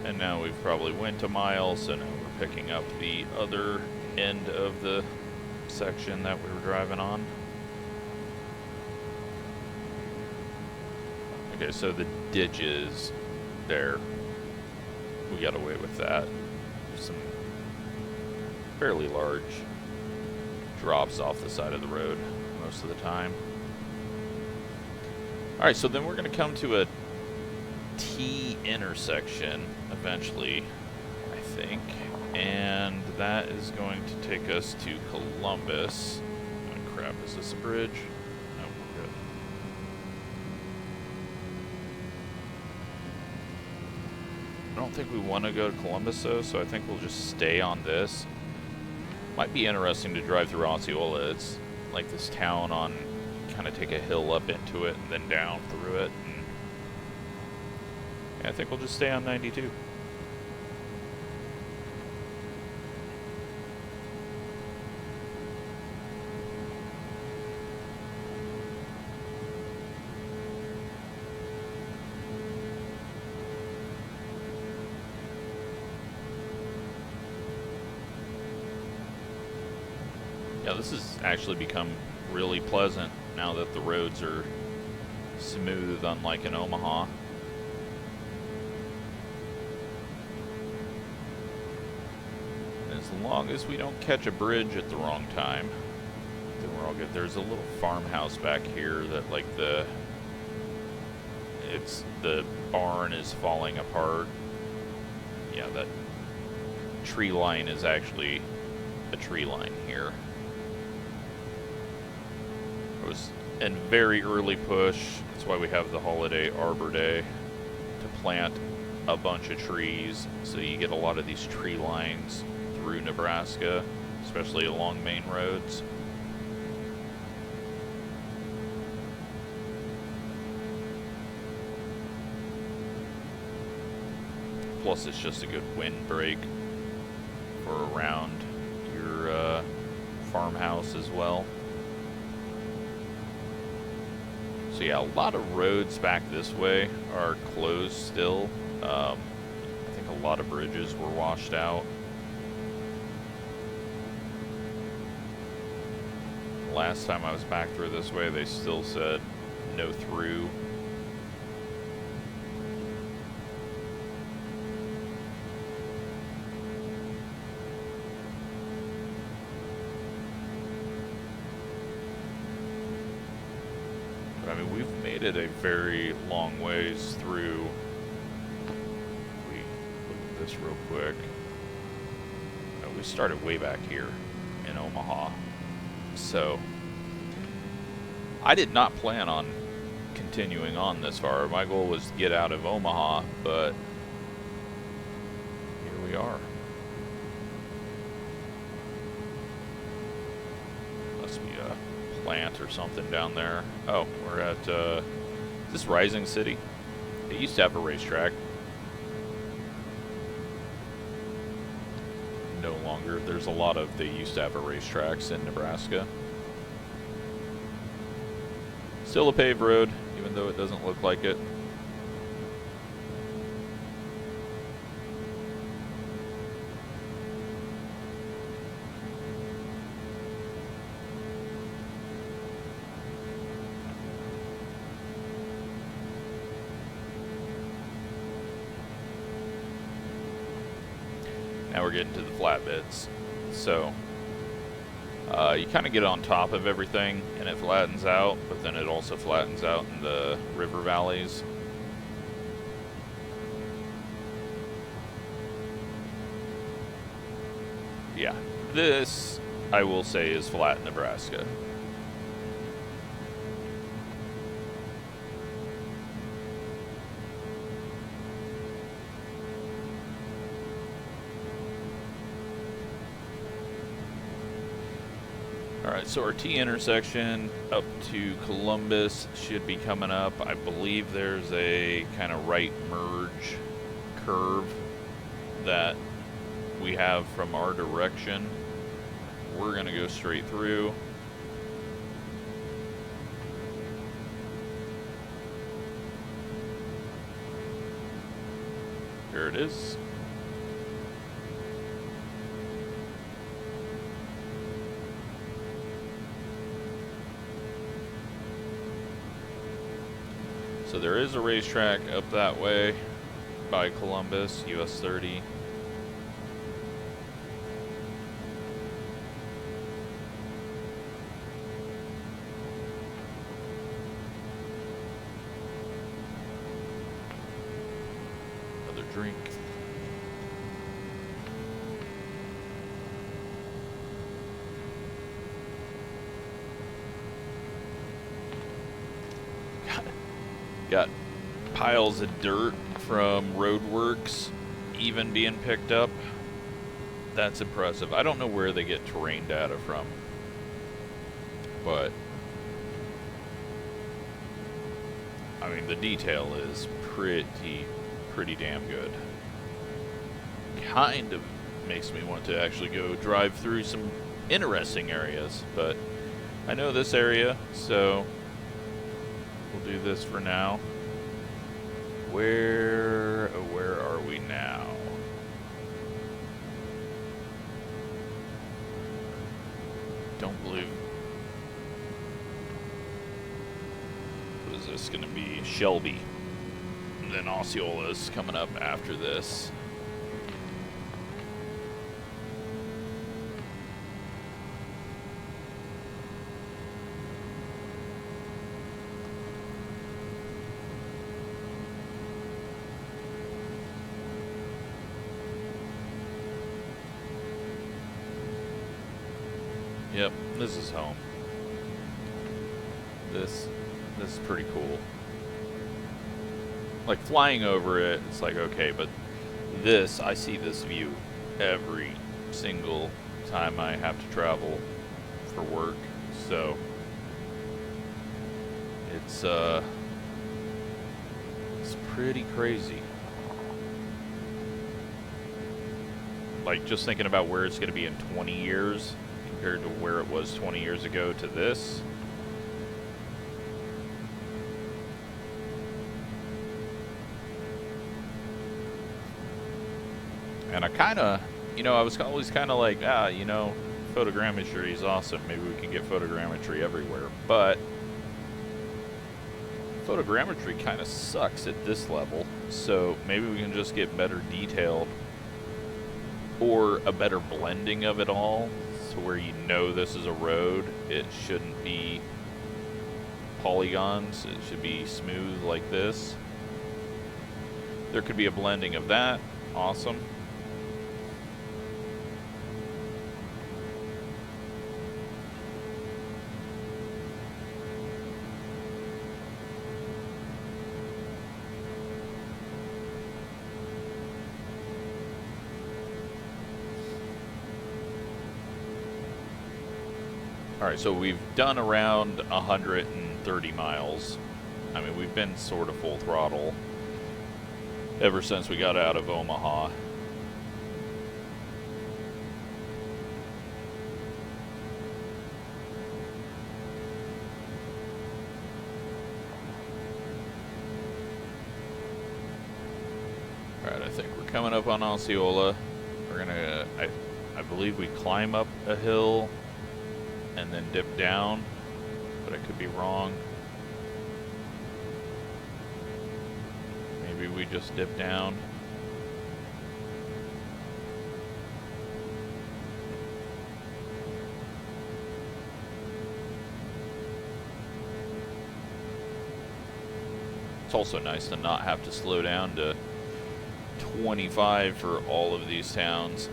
And now we've probably went a mile, so now we're picking up the other end of the section that we were driving on. Okay, so the ditches there, we got away with that. Some fairly large drops off the side of the road most of the time. Alright, so then we're going to come to a T intersection eventually, I think, and that is going to take us to Columbus. Oh crap, is this a bridge? No, we're good. I don't think we want to go to Columbus though, so I think we'll just stay on this. Might be interesting to drive through Osceola. It's like this town on, kind of take a hill up into it and then down through it. I think we'll just stay on 92. Yeah, this has actually become really pleasant now that the roads are smooth, unlike in Omaha. As long as we don't catch a bridge at the wrong time, then we're all good. There's a little farmhouse back here that, like, the barn is falling apart. Yeah, that tree line is actually a tree line here. It was a very early push. That's why we have the holiday Arbor Day, to plant a bunch of trees, so you get a lot of these tree lines through Nebraska, especially along main roads. Plus, it's just a good windbreak for around your farmhouse as well. So yeah, a lot of roads back this way are closed still. I think a lot of bridges were washed out. Last time I was back through this way, they still said no through. But I mean, we've made it a very long ways through. We look at this real quick. We started way back here in Omaha. So, I did not plan on continuing on this far. My goal was to get out of Omaha, but here we are. Must be a plant or something down there. Oh, we're at, is this Rising City? It used to have a racetrack. No longer. There's a lot of, they used to have a racetracks in Nebraska. Still a paved road, even though it doesn't look like it. Now we're getting to the flatbeds. So, you kind of get on top of everything and it flattens out, but then it also flattens out in the river valleys. Yeah, this, I will say, is flat Nebraska. Alright, so our T intersection up to Columbus should be coming up. I believe there's a kind of right merge curve that we have from our direction. We're going to go straight through. There it is. So there is a racetrack up that way by Columbus, US 30. Another drink. Got piles of dirt from roadworks even being picked up. That's impressive. I don't know where they get terrain data from, but I mean the detail is pretty damn good. Kind of makes me want to actually go drive through some interesting areas, but I know this area, so we'll do this for now. Where are we now? Don't believe. What is this gonna be? Shelby. And then Osceola's coming up after this. Yep, this is home. This is pretty cool. Like flying over it, it's like okay, but this, I see this view every single time I have to travel for work. So it's pretty crazy. Like just thinking about where it's going to be in 20 years compared to where it was 20 years ago to this. And I kind of, I was always kind of like, photogrammetry is awesome. Maybe we can get photogrammetry everywhere. But photogrammetry kind of sucks at this level. So maybe we can just get better detail or a better blending of it all. To where this is a road. It shouldn't be polygons. It should be smooth like this. There could be a blending of that. Awesome. Alright, so we've done around 130 miles. I mean, we've been sort of full throttle ever since we got out of Omaha. Alright, I think we're coming up on Osceola. We're gonna, I believe we climb up a hill and then dip down, but I could be wrong. Maybe we just dip down. It's also nice to not have to slow down to 25 for all of these towns.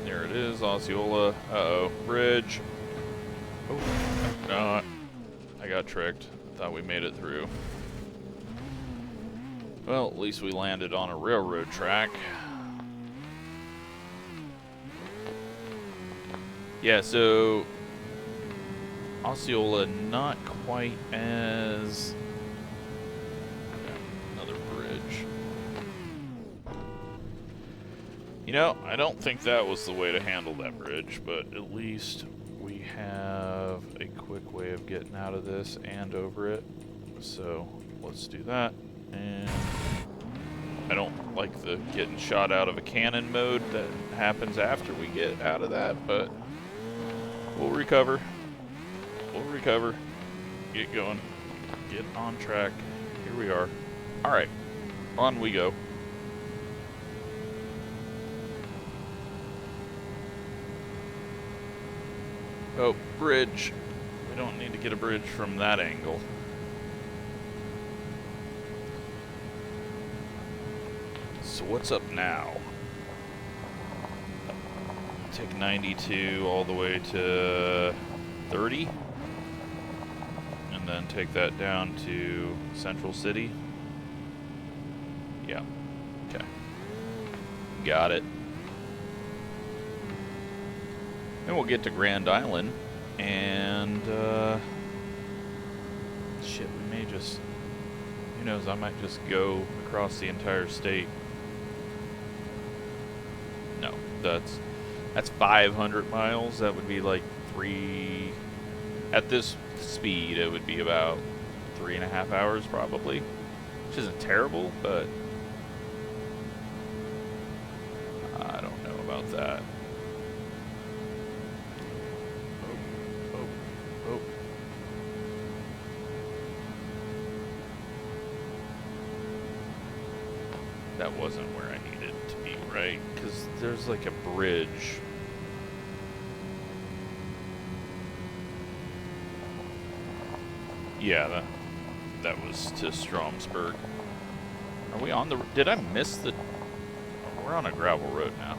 There it is, Osceola. Uh-oh, bridge. Oh, no, I got tricked. Thought we made it through. Well, at least we landed on a railroad track. Yeah, so Osceola not quite as another bridge. You know, I don't think that was the way to handle that bridge, but at least we have a quick way of getting out of this and over it. So let's do that. And I don't like the getting shot out of a cannon mode that happens after we get out of that, but we'll recover. We'll recover. Get going. Get on track. Here we are. Alright. On we go. Oh, bridge. We don't need to get a bridge from that angle. So what's up now? Take 92 all the way to 30. And then take that down to Central City. Yeah. Okay. Got it. Then we'll get to Grand Island, and shit, we may just, who knows, I might just go across the entire state. No, that's 500 miles. That would be like at this speed, it would be about 3.5 hours probably, which isn't terrible, but I don't know about that. That wasn't where I needed to be, right? Because there's like a bridge. Yeah, that was to Stromsburg. Are we on the... Did I miss the... We're on a gravel road now.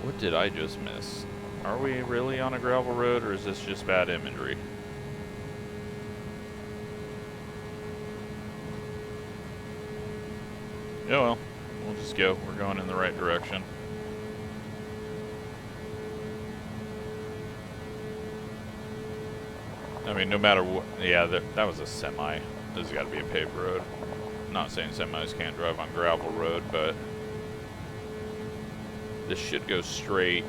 What did I just miss? Are we really on a gravel road, or is this just bad imagery? Oh well, we'll just go. We're going in the right direction. I mean, no matter what... Yeah, that was a semi. This has got to be a paved road. I'm not saying semis can't drive on gravel road, but this should go straight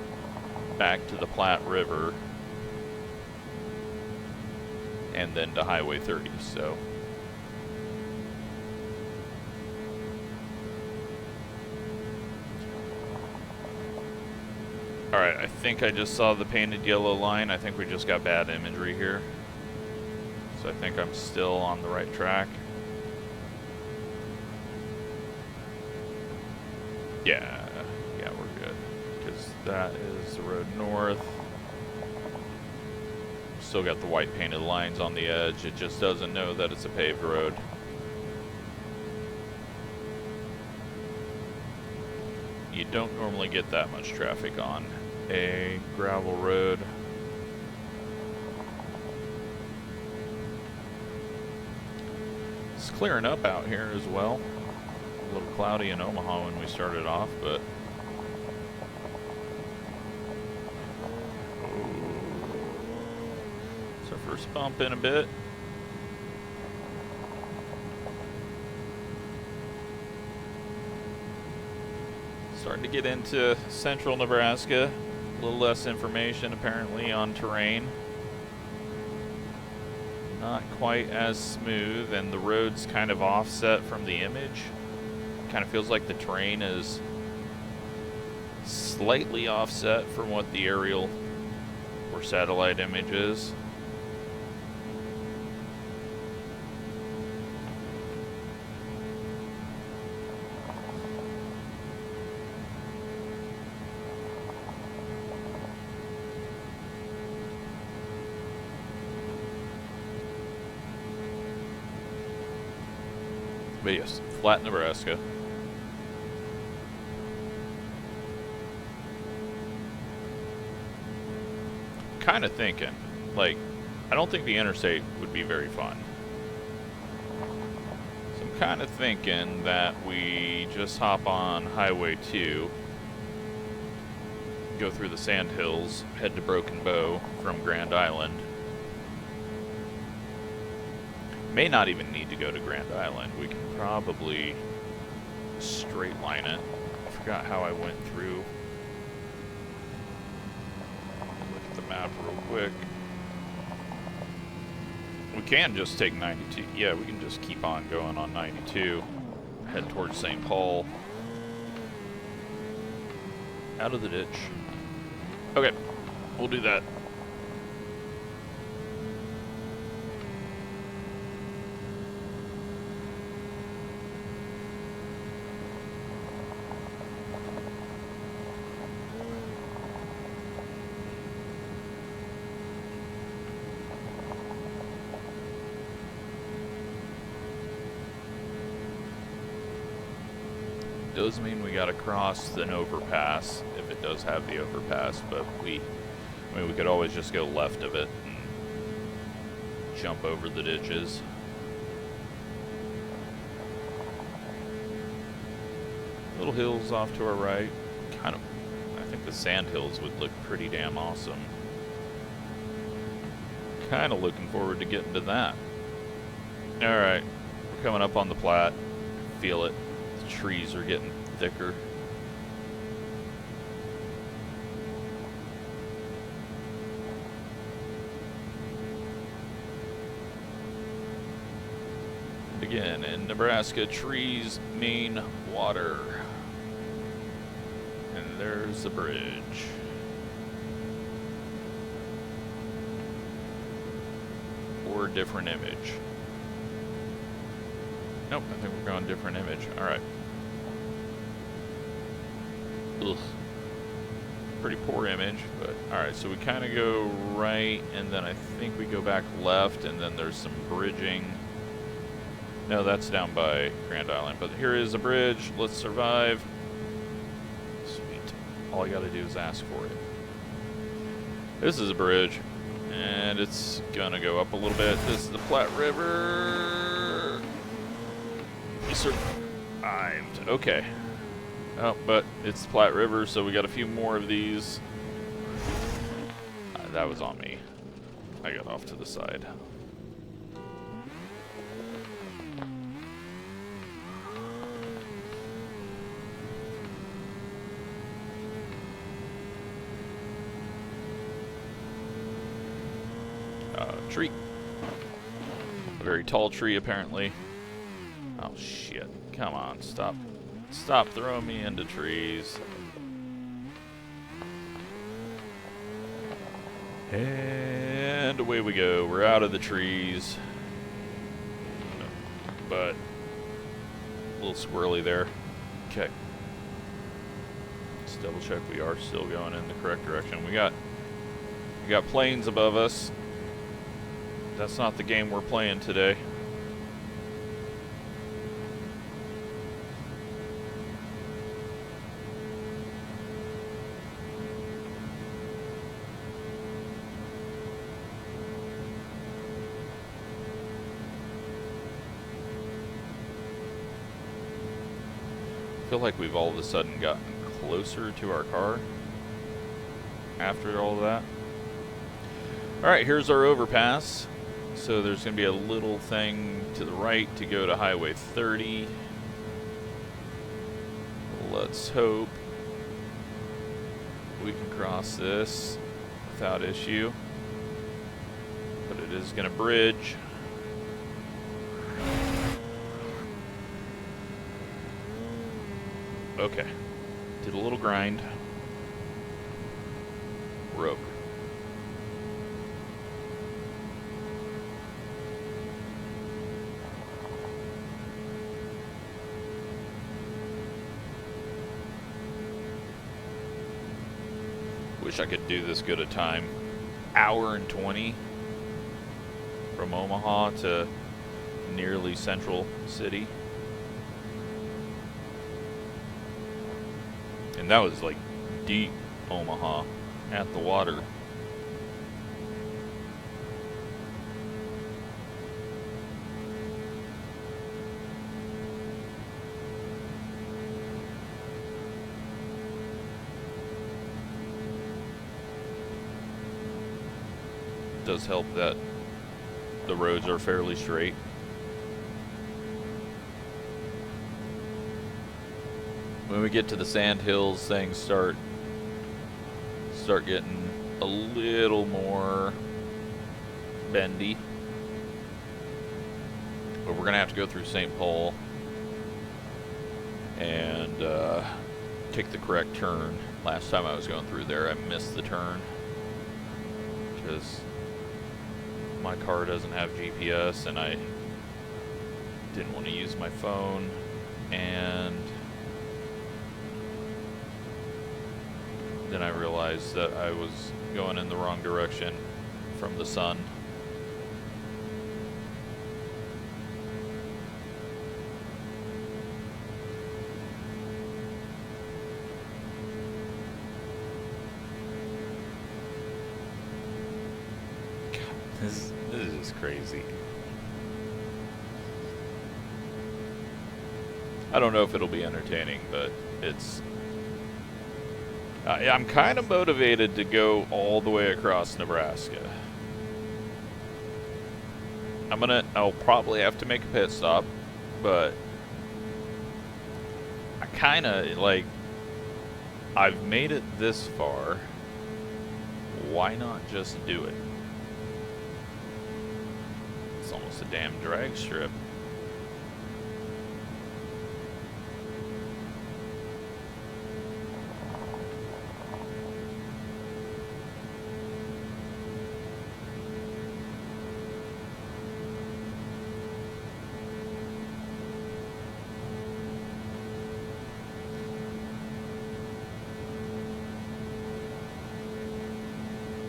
back to the Platte River and then to Highway 30, so... Alright, I think I just saw the painted yellow line. I think we just got bad imagery here. So I think I'm still on the right track. Yeah, we're good. Because that is the road north. Still got the white painted lines on the edge. It just doesn't know that it's a paved road. You don't normally get that much traffic on a gravel road. It's clearing up out here as well. A little cloudy in Omaha when we started off, but it's our first bump in a bit. Starting to get into central Nebraska. A little less information apparently on terrain. Not quite as smooth, and the road's kind of offset from the image. Kind of feels like the terrain is slightly offset from what the aerial or satellite image is. But yes, Platte, Nebraska. Kind of thinking, like, I don't think the interstate would be very fun. So I'm kind of thinking that we just hop on Highway 2, go through the sand hills, head to Broken Bow from Grand Island. May not even need to go to Grand Island. We can probably straight line it. I forgot how I went through. Look at the map real quick. We can just take 92. Yeah, we can just keep on going on 92. Head towards St. Paul. Out of the ditch. Okay, we'll do that. Does mean we gotta cross an overpass if it does have the overpass, but I mean, we could always just go left of it and jump over the ditches. Little hills off to our right. I think the sand hills would look pretty damn awesome. Kind of looking forward to getting to that. Alright, we're coming up on the Platte. Feel it. The trees are getting thicker. And again, in Nebraska, trees mean water. And there's the bridge. Or different image. Nope, I think we're going different image. Alright. Ugh. Pretty poor image, but alright, so we kind of go right, and then I think we go back left, and then there's some bridging. No, that's down by Grand Island, but here is a bridge. Let's survive. Sweet. All I gotta do is ask for it. This is a bridge, and it's gonna go up a little bit. This is the Platte River. We survived. Okay. Oh, but it's the Platte River, so we got a few more of these. That was on me. I got off to the side. Tree. A very tall tree, apparently. Oh, shit. Come on, stop. Stop throwing me into trees. And away we go. We're out of the trees. But a little squirrely there. Okay. Let's double check we are still going in the correct direction. We got planes above us. That's not the game we're playing today. I feel like we've all of a sudden gotten closer to our car after all that. Alright, here's our overpass. So there's going to be a little thing to the right to go to Highway 30. Let's hope we can cross this without issue. But it is going to bridge. Okay. Did a little grind. We're over. Wish I could do this good a time. Hour and 20 from Omaha to nearly Central City. And that was like deep Omaha at the water. does help that the roads are fairly straight. When we get to the sand hills, things start getting a little more bendy. But we're gonna have to go through St. Paul and take the correct turn. Last time I was going through there, I missed the turn because my car doesn't have GPS and I didn't want to use my phone, and then I realized that I was going in the wrong direction from the sun. This is just crazy. I don't know if it'll be entertaining, but it's... I'm kind of motivated to go all the way across Nebraska. I'll probably have to make a pit stop, but I kind of, like, I've made it this far. Why not just do it? It's almost a damn drag strip.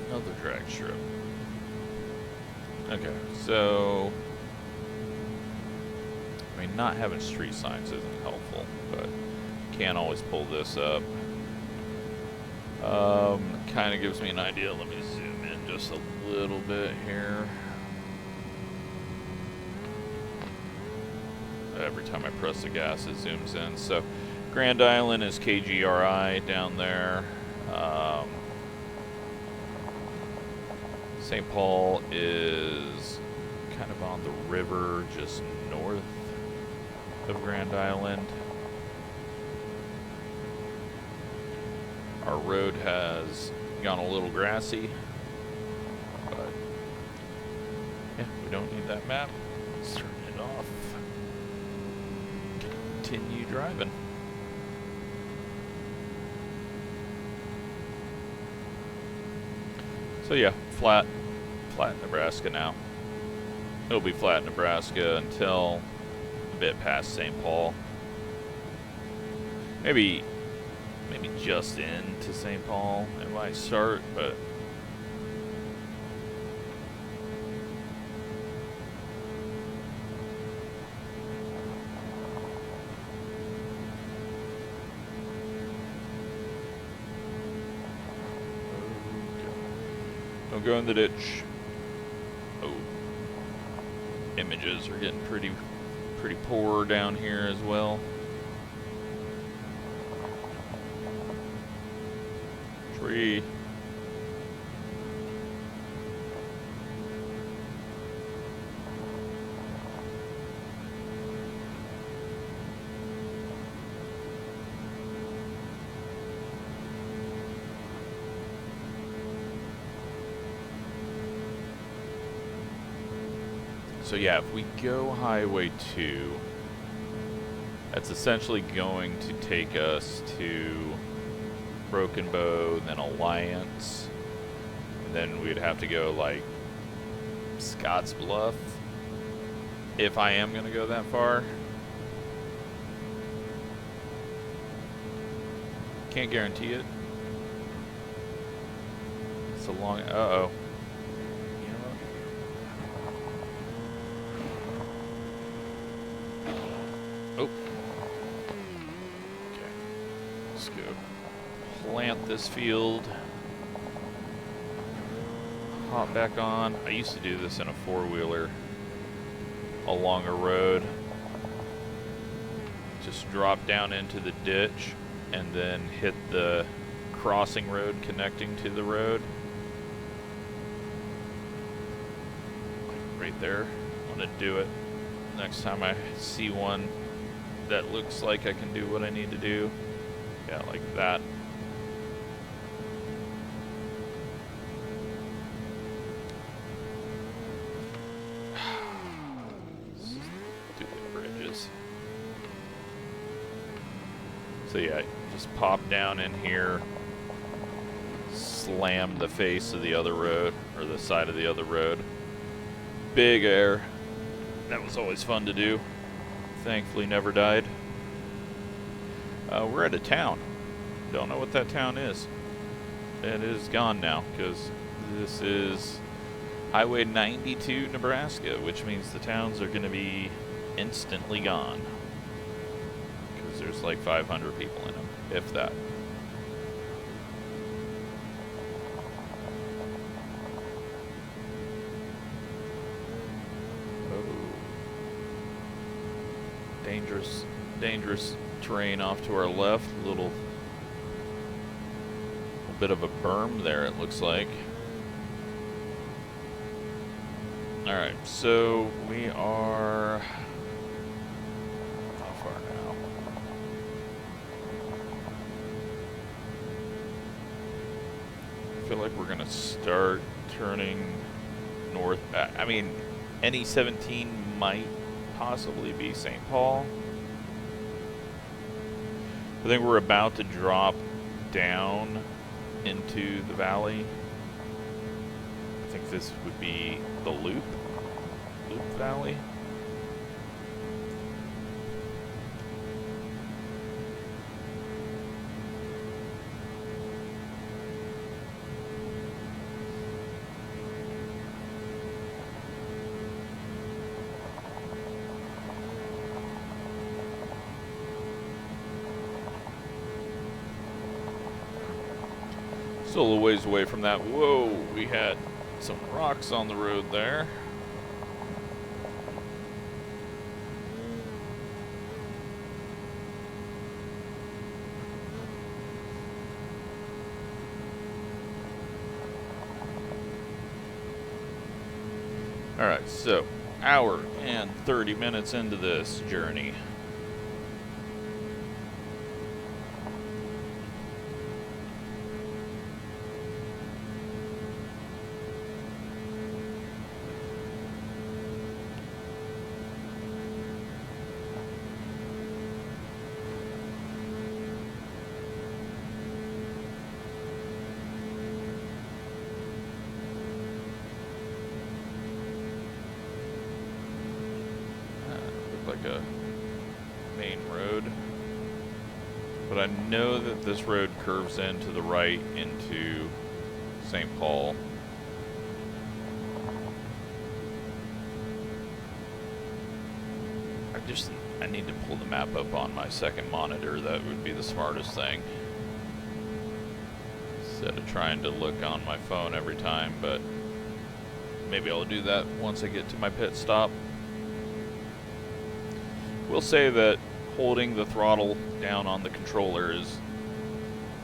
Another drag strip. Okay, so I mean, not having street signs isn't helpful, but can't always pull this up. Kind of gives me an idea. Let me zoom in just a little bit here. Every time I press the gas, it zooms in. So Grand Island is KGRI down there. St. Paul is kind of on the river just north of Grand Island. Our road has gone a little grassy, but yeah, we don't need that map. Let's turn it off. Continue driving. So yeah, Platte, Nebraska now. It'll be Platte, Nebraska until a bit past St. Paul. Maybe just into St. Paul it might start, but don't go in the ditch. Oh, images are getting pretty poor down here as well. Tree. So yeah, if we go Highway 2, that's essentially going to take us to Broken Bow, then Alliance, and then we'd have to go like Scotts Bluff, if I am going to go that far. Can't guarantee it. It's a long... Uh-oh. Oh. Okay. Let's go plant this field. Hop back on. I used to do this in a four-wheeler along a road. Just drop down into the ditch and then hit the crossing road connecting to the road. right there. I'm gonna do it next time I see one that looks like I can do what I need to do. Yeah, like that. Stupid bridges. So yeah, just pop down in here, slam the face of the other road, or the side of the other road. Big air. That was always fun to do. Thankfully never died. We're at a town. Don't know what that town is. It is gone now, because this is Highway 92 Nebraska, which means the towns are going to be instantly gone. Because there's like 500 people in them, if that. Dangerous terrain off to our left. A little bit of a berm there, it looks like. Alright, so we are... how far now? I feel like we're gonna start turning north. I mean, NE17 might possibly be St. Paul. I think we're about to drop down into the valley. I think this would be the Loup Valley. Still a little ways away from that. Whoa, we had some rocks on the road there. Alright, so hour and 30 minutes into this journey. A main road, but I know that this road curves in to the right into St. Paul. I need to pull the map up on my second monitor. That would be the smartest thing, instead of trying to look on my phone every time, but maybe I'll do that once I get to my pit stop. We'll say that holding the throttle down on the controller is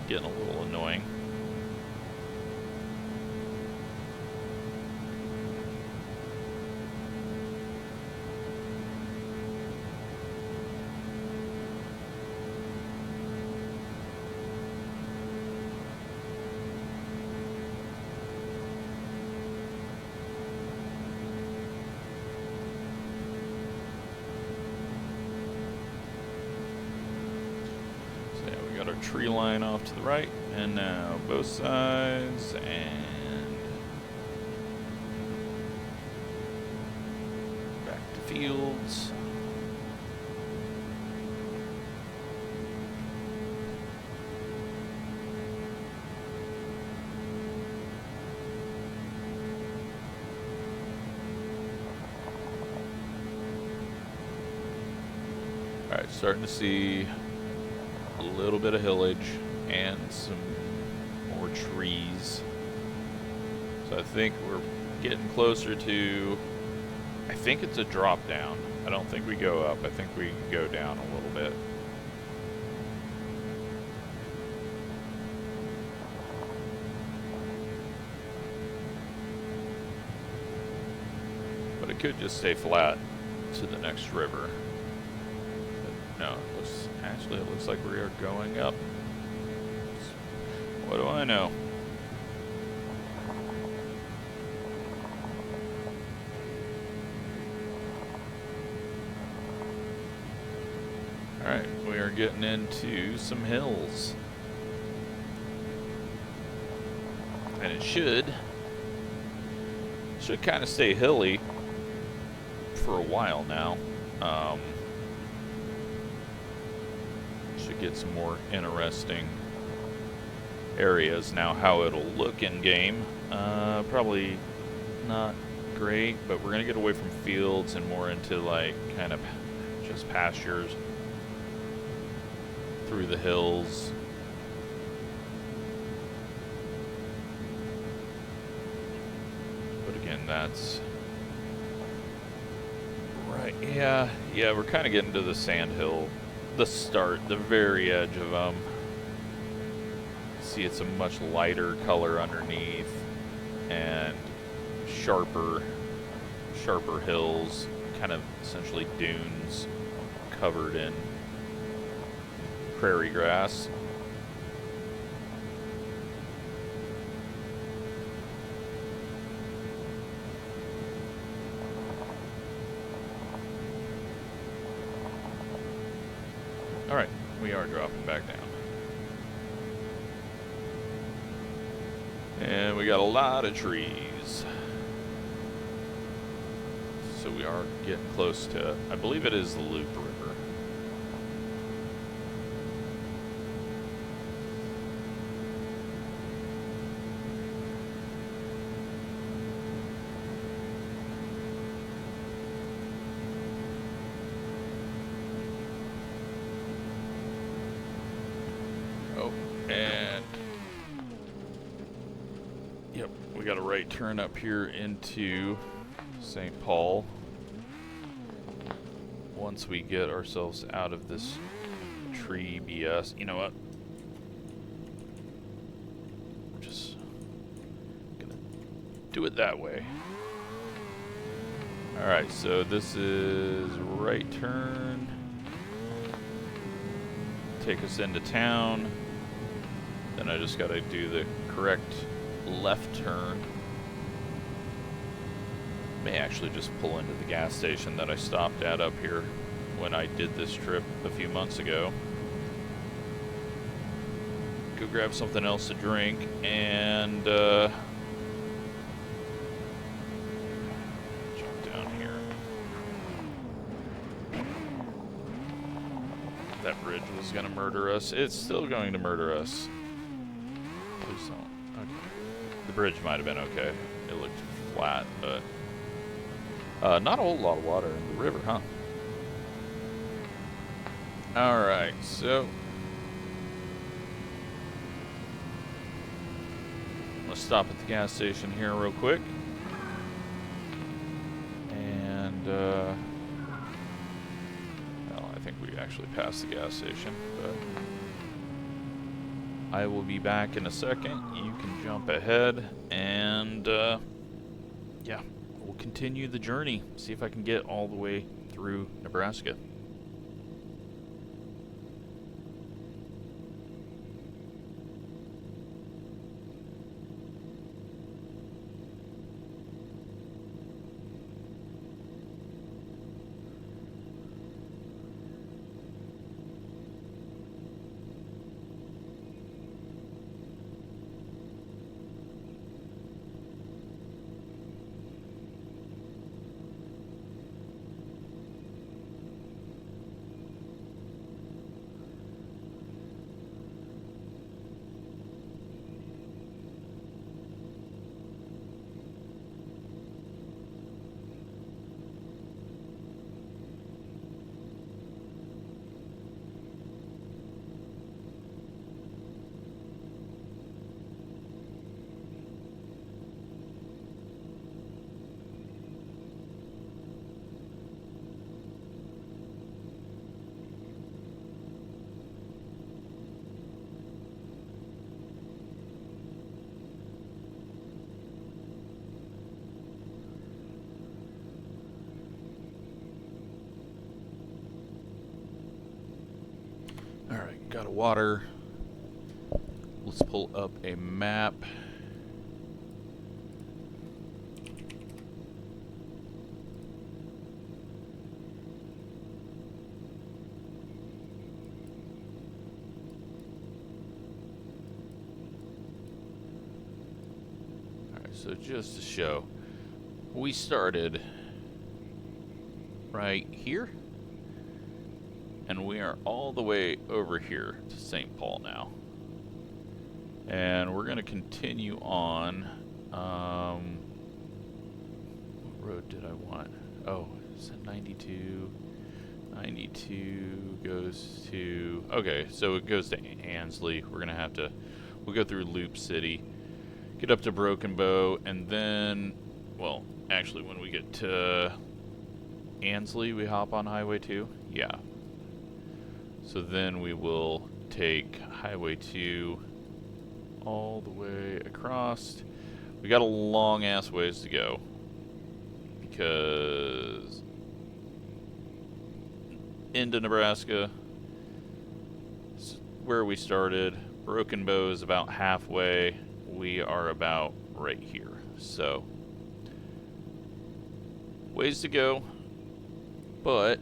getting a little annoying. Tree line off to the right, and now both sides, and back to fields. All right, starting to see a little bit of hillage and some more trees. So I think we're getting closer to, I think it's a drop down. I don't think we go up. I think we go down a little bit. But could just stay flat to the next river. But no, it looks like we are going up. What do I know? Alright, we are getting into some hills. And it should kind of stay hilly for a while now. Should get some more interesting areas. Now, how it'll look in game, probably not great, but we're gonna get away from fields and more into like kind of just pastures through the hills. But again, that's right. Yeah, we're kind of getting to the sand hill, the very edge of them. See, it's a much lighter color underneath and sharper hills, kind of essentially dunes covered in prairie grass. All right, we are dropping back down. And we got a lot of trees. So we are getting close to, I believe it is the Loup River. Oh, and yep, we got a right turn up here into St. Paul. Once we get ourselves out of this tree BS, you know what? We're just gonna do it that way. Alright, so this is right turn. Take us into town. Then I just gotta do the correct left turn. May actually just pull into the gas station that I stopped at up here when I did this trip a few months ago. Go grab something else to drink and jump down here. That bridge was gonna murder us. It's still going to murder us. Please don't. Okay. The bridge might have been okay. It looked flat, but not a whole lot of water in the river, huh? Alright, so let's stop at the gas station here real quick. And, well, I think we actually passed the gas station, but I will be back in a second. You can jump ahead and, yeah. We'll continue the journey, see if I can get all the way through Nebraska. got a water. Let's pull up a map. Alright, so just to show, we started right here, and we are all the way over here to St. Paul now. And we're going to continue on. What road did I want? Oh, is it 92? 92 goes to... Okay, so it goes to Ansley. We're going to have to... We'll go through Loup City, get up to Broken Bow, and then... Well, actually, when we get to Ansley, we hop on Highway 2? Yeah. So then we will take Highway 2... all the way across. We got a long ass ways to go because into Nebraska is where we started. Broken Bow is about halfway. We are about right here. So ways to go, but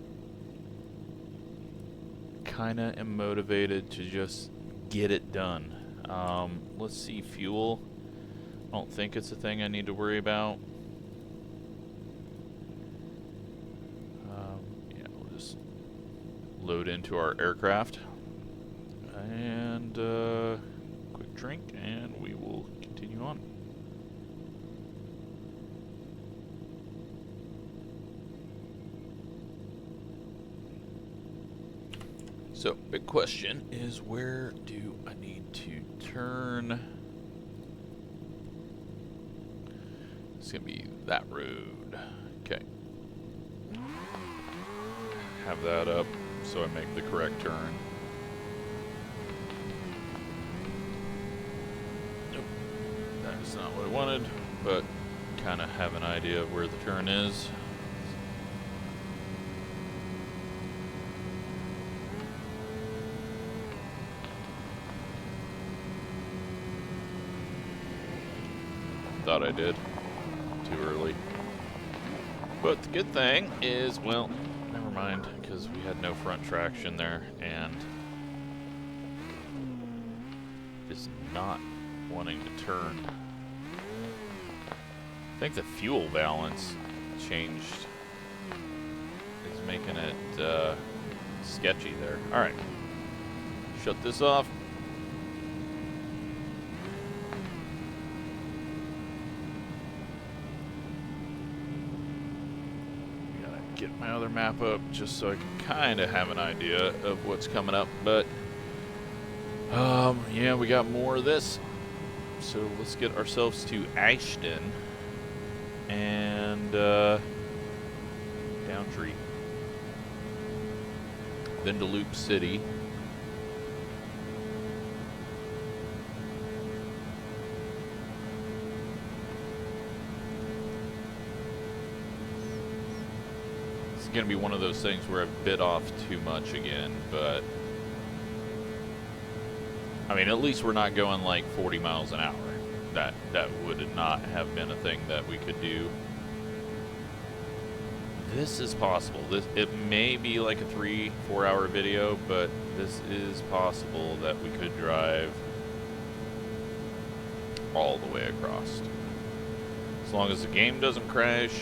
kinda am motivated to just get it done. Let's see, fuel. I don't think it's a thing I need to worry about. Yeah, we'll just load into our aircraft. And, quick drink, and we will continue on. So, big question is, where do I need to turn? It's gonna be that road. Okay. Have that up so I make the correct turn. Nope. That's not what I wanted, but kind of have an idea of where the turn is. Thought I did. Too early. But the good thing is, well, never mind, because we had no front traction there, and is not wanting to turn. I think the fuel balance changed. It's making it sketchy there. Alright. Shut this off. Get my other map up just so I can kind of have an idea of what's coming up, but yeah, we got more of this, so let's get ourselves to Ashton and Downtree, then to Loup City. Going to be one of those things where I've bit off too much again, but I mean, at least we're not going like 40 miles an hour. That would not have been a thing that we could do. This is possible. It may be like a 3-4 hour video, but this is possible that we could drive all the way across, as long as the game doesn't crash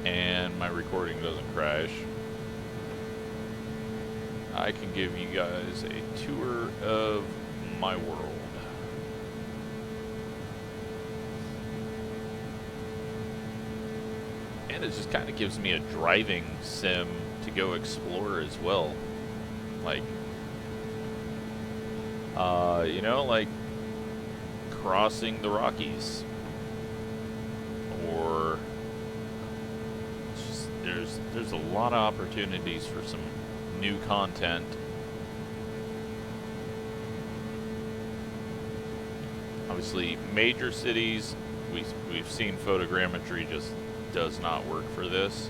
and my recording doesn't crash. I can give you guys a tour of my world. And it just kind of gives me a driving sim to go explore as well. Like, you know, like crossing the Rockies, or just there's a lot of opportunities for some new content. Obviously, major cities, we've seen photogrammetry just does not work for this.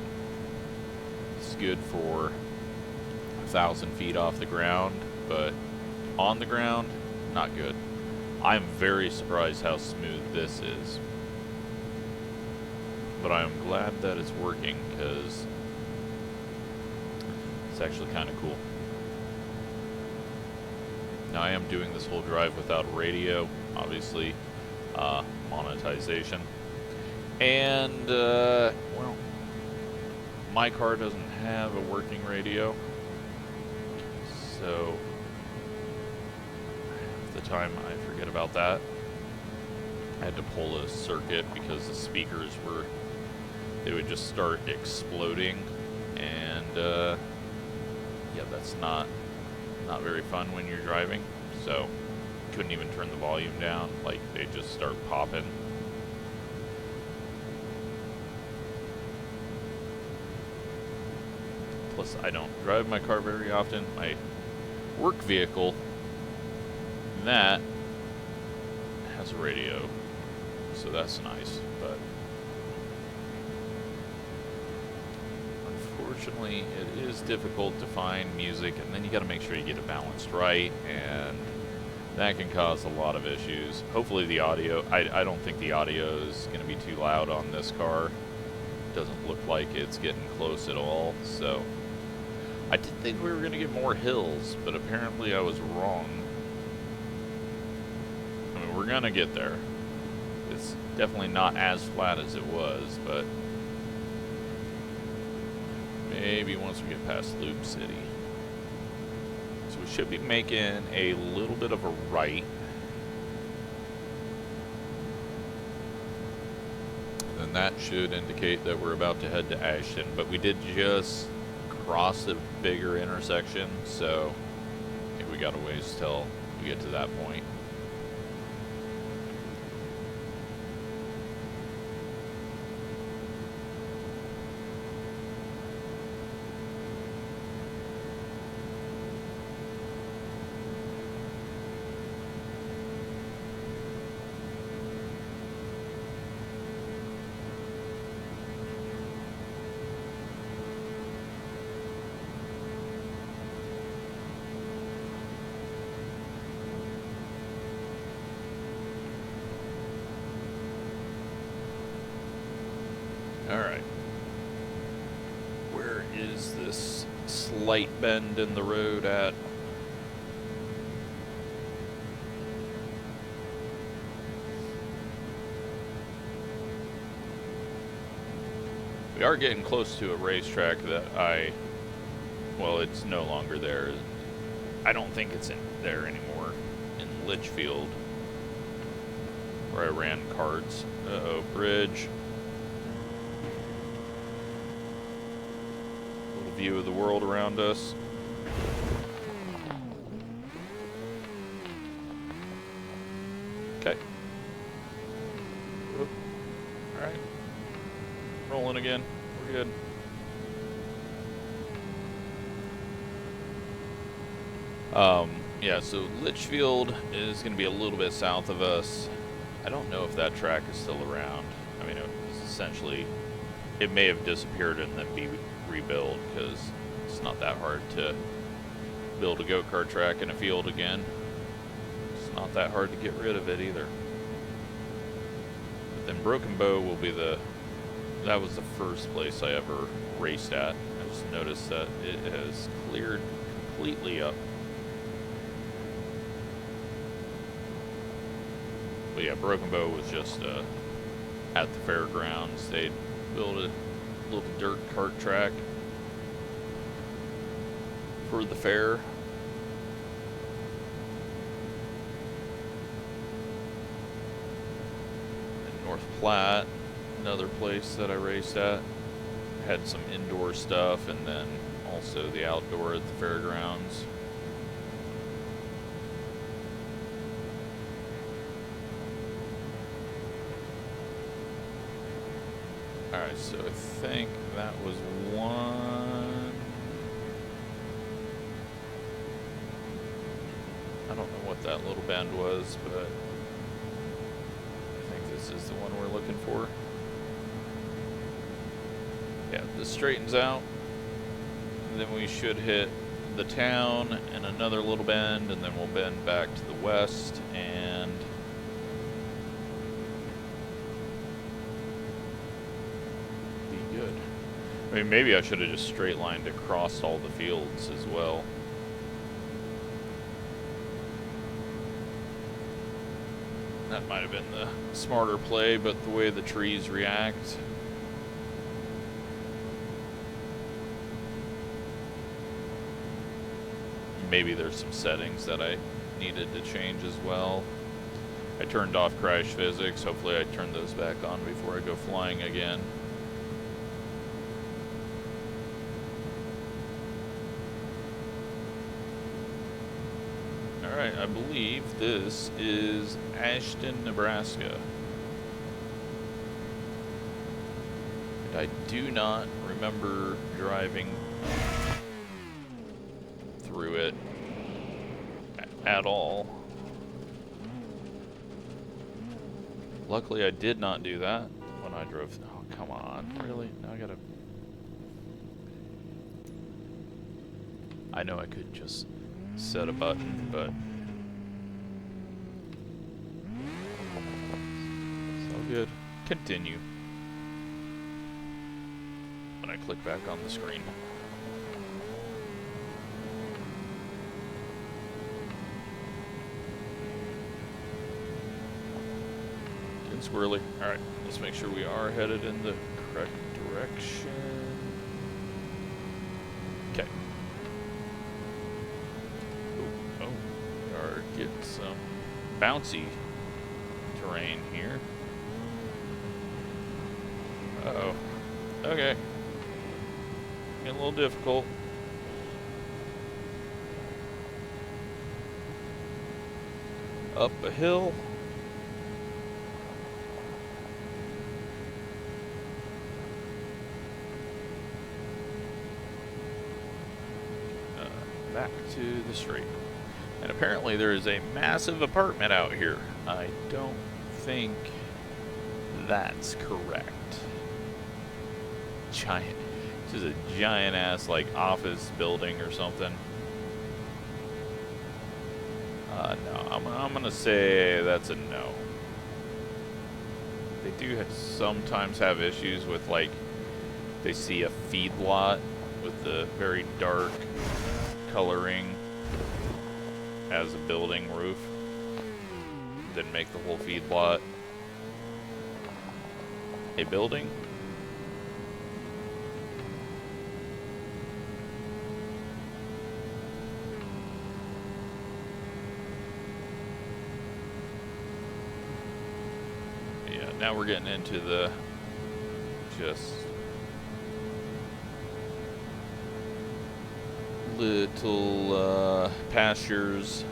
It's good for 1,000 feet off the ground, but On the ground, not good. I'm very surprised how smooth this is. But I'm glad that it's working, because it's actually kind of cool. Now I am doing this whole drive without radio, obviously, monetization. And, well, my car doesn't have a working radio, so half the time I forget about that. I had to pull a circuit because the speakers were, they would just start exploding, and yeah, that's not very fun when you're driving. So couldn't even turn the volume down, like they just start popping. Plus I don't drive my car very often. My work vehicle, that has a radio, so that's nice, but unfortunately it is difficult to find music, and then you got to make sure you get it balanced right, and that can cause a lot of issues. Hopefully the audio, I don't think the audio is going to be too loud on this car. It doesn't look like it's getting close at all, so I did think we were going to get more hills, but apparently I was wrong. I mean, we're going to get there. It's definitely not as flat as it was, but maybe once we get past Loup City. So we should be making a little bit of a right. And that should indicate that we're about to head to Ashton, but we did just cross a bigger intersection, so I think we got a ways till we get to that point. Alright. Where is this slight bend in the road at? We are getting close to a racetrack that well, it's no longer there. I don't think it's in there anymore. In Litchfield, where I ran carts. Uh-oh, bridge. View of the world around us. Okay. Alright. Rolling again. We're good. Yeah, so Litchfield is going to be a little bit south of us. I don't know if that track is still around. I mean, it's essentially, it may have disappeared and then be rebuild, because it's not that hard to build a go-kart track in a field again. It's not that hard to get rid of it either. But then Broken Bow will be that was the first place I ever raced at. I just noticed that it has cleared completely up. But yeah, Broken Bow was just at the fairgrounds. They built a little dirt kart track for the fair. And North Platte, another place that I raced at, had some indoor stuff, and then also the outdoor at the fairgrounds. Alright, so I think that was one. I don't know what that little bend was, but I think this is the one we're looking for. Yeah, this straightens out, and then we should hit the town and another little bend, and then we'll bend back to the west and be good. I mean, maybe I should have just straight lined across all the fields as well. That might have been the smarter play, but the way the trees react. Maybe there's some settings that I needed to change as well. I turned off crash physics. Hopefully I turn those back on before I go flying again. Alright, I believe this is Ashton, Nebraska. And I do not remember driving through it at all. Luckily I did not do that when I drove. Oh, come on. Really? Now I gotta... I know I could just set a button, but... it's all good. Continue. When I click back on the screen. Squirrely. Alright, let's make sure we are headed in the correct direction. Okay. Oh, we are getting some bouncy terrain here. Uh-oh. Okay. Getting a little difficult. Up a hill. Back to the straight. And apparently there is a massive apartment out here. I don't think that's correct. Giant. This is a giant ass like office building or something. No, I'm gonna say that's a no. They do sometimes have issues with like they see a feedlot with the very dark coloring as a building roof, then make the whole feedlot a building. Yeah, now we're getting into the just little pastures,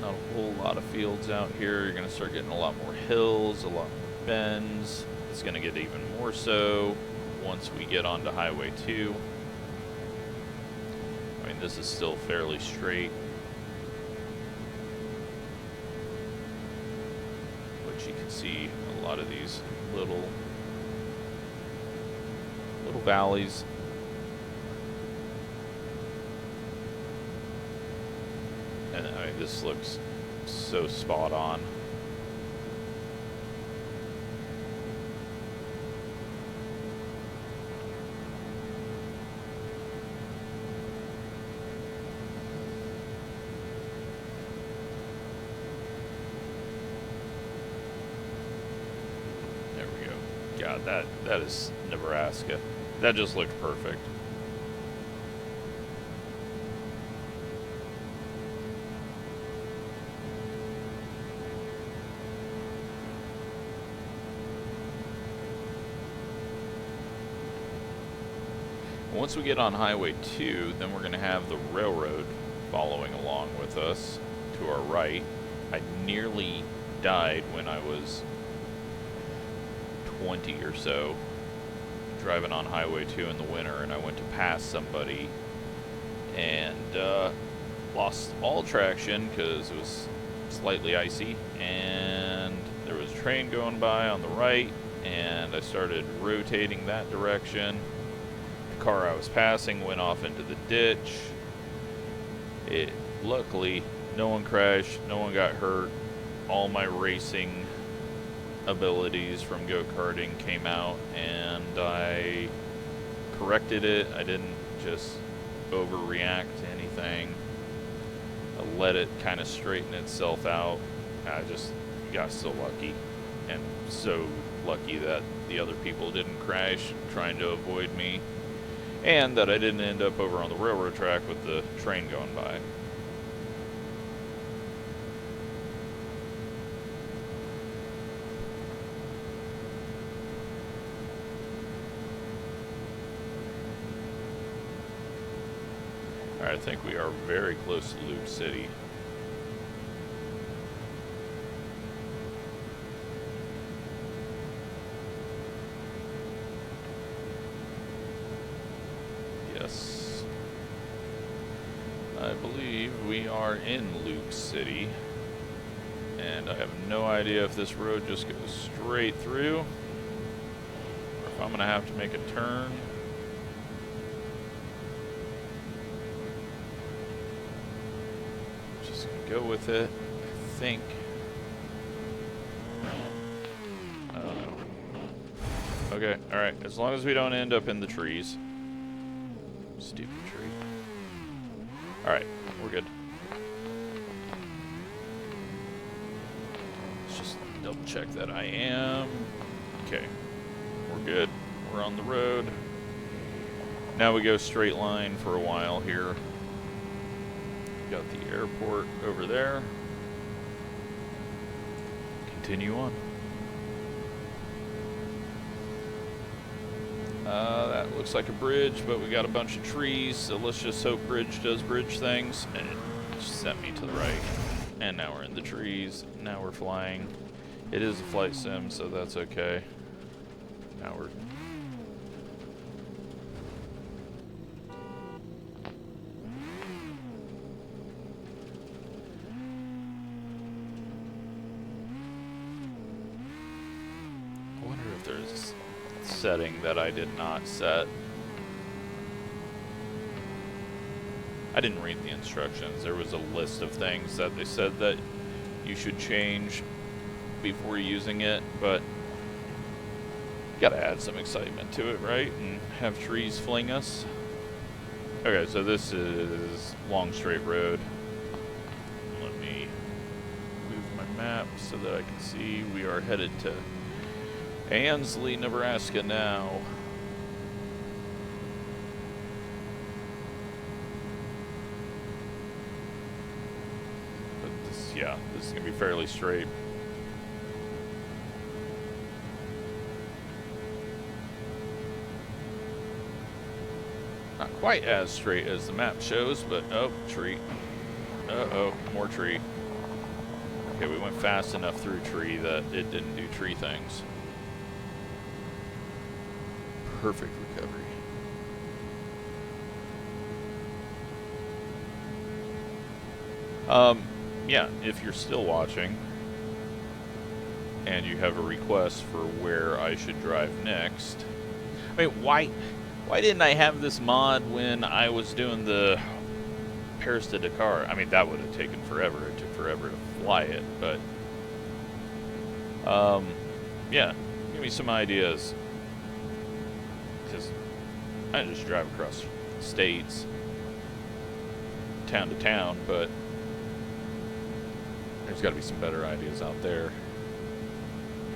not a whole lot of fields out here. You're going to start getting a lot more hills, a lot more bends. It's going to get even more so once we get onto Highway 2. I mean, this is still fairly straight, but you can see a lot of these little valleys. And I mean, this looks so spot on. There we go. God, that is Nebraska. That just looked perfect. Once we get on Highway 2, then we're going to have the railroad following along with us to our right. I nearly died when I was 20 or so driving on Highway 2 in the winter, and I went to pass somebody and lost all traction because it was slightly icy, and there was a train going by on the right, and I started rotating that direction. Car I was passing went off into the ditch, Luckily, no one crashed, no one got hurt. All my racing abilities from go-karting came out, and I corrected it. I didn't just overreact to anything. I let it kind of straighten itself out. I just got so lucky, and so lucky that the other people didn't crash trying to avoid me, and that I didn't end up over on the railroad track with the train going by. Alright, I think we are very close to Loup City. Yes. I believe we are in Loup City. And I have no idea if this road just goes straight through, or if I'm going to have to make a turn. Go with it, I think. I don't know. Okay, alright, as long as we don't end up in the trees. Stupid tree. Alright, we're good. Let's just double check that I am. Okay, we're good. We're on the road. Now we go straight line for a while here. Got the airport over there. Continue on. That looks like a bridge, but we got a bunch of trees, so let's just hope bridge does bridge things. And it just sent me to the right. And now we're in the trees. Now we're flying. It is a flight sim, so that's okay. Now we're... there's a setting that I did not set. I didn't read the instructions. There was a list of things that they said that you should change before using it, but you gotta add some excitement to it, right? And have trees fling us. Okay, so this is long straight road. Let me move my map so that I can see we are headed to Ansley, Nebraska now. But this, yeah, this is gonna be fairly straight. Not quite as straight as the map shows, but oh, tree. Uh-oh, more tree. Okay, we went fast enough through tree that it didn't do tree things. Perfect recovery. Yeah, if you're still watching and you have a request for where I should drive next, I mean, why didn't I have this mod when I was doing the Paris to Dakar? I mean, that would have taken forever. It took forever to fly it, but yeah, give me some ideas. I just drive across states, town to town, but there's got to be some better ideas out there.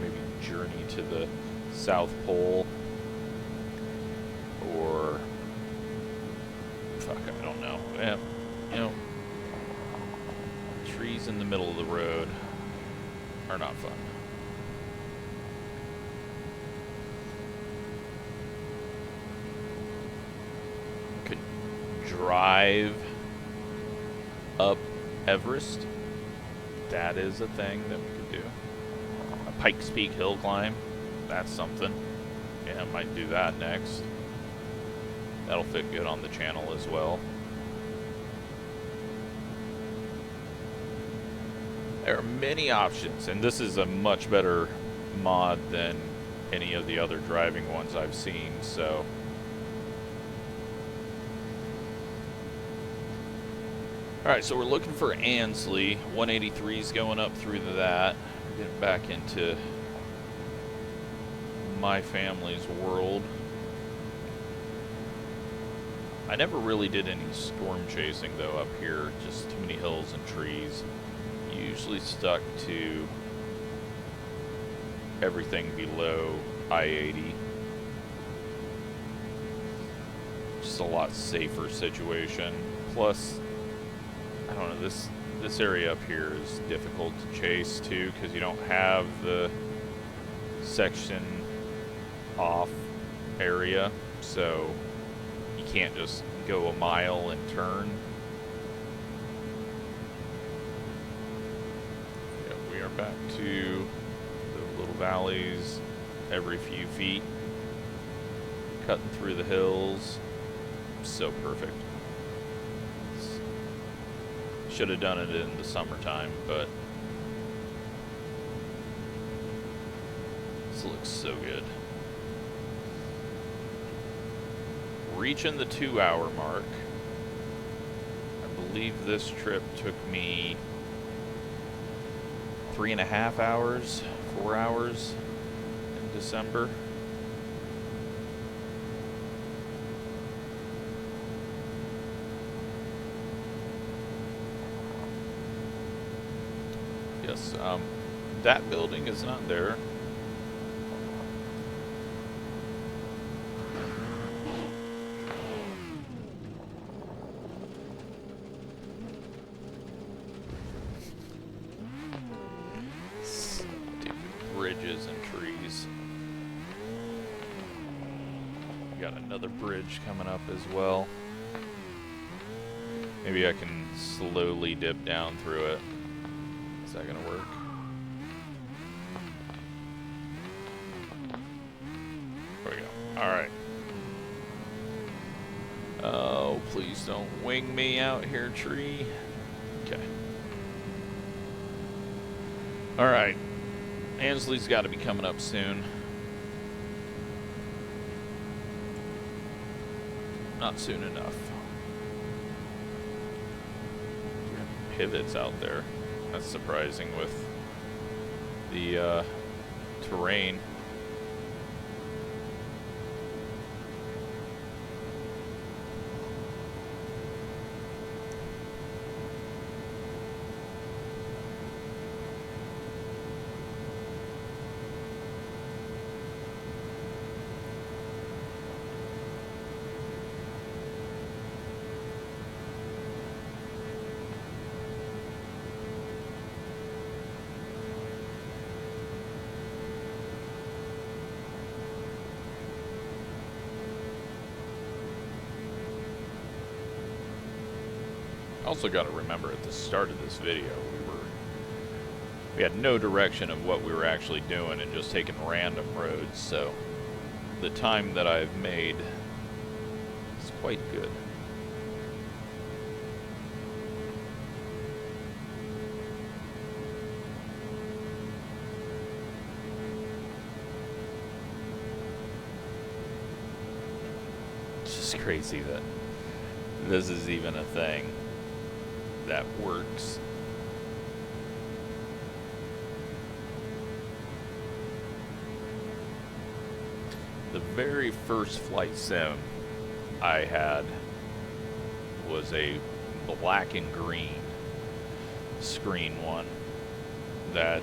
Maybe journey to the South Pole, or fuck, I don't know. Yeah, you know, trees in the middle of the road are not fun. Drive up Everest. That is a thing that we could do. A Pikes Peak hill climb. That's something. Yeah, I might do that next. That'll fit good on the channel as well. There are many options, and this is a much better mod than any of the other driving ones I've seen, so Alright, so we're looking for Ansley. 183's going up through that. We're getting back into my family's world. I never really did any storm chasing though up here, just too many hills and trees. Usually stuck to everything below I-80. Just a lot safer situation. Plus, I don't know, this area up here is difficult to chase too, because you don't have the section off area, so you can't just go a mile and turn. Yep, we are back to the little valleys every few feet, cutting through the hills. So perfect. Should have done it in the summertime, but this looks so good. Reaching the 2-hour mark. I believe this trip took me 3.5 hours, 4 hours in December. Yes, that building is not there. Stupid bridges and trees. We got another bridge coming up as well. Maybe I can slowly dip down through it. Is that gonna work? There we go. Alright. Oh, please don't wing me out here, tree. Okay. Alright. Ansley's got to be coming up soon. Not soon enough. Pivots out there. That's surprising with the terrain. Also got to remember at the start of this video, we had no direction of what we were actually doing and just taking random roads, so the time that I've made is quite good. It's just crazy that this is even a thing that works. The very first flight sim I had was a black and green screen one that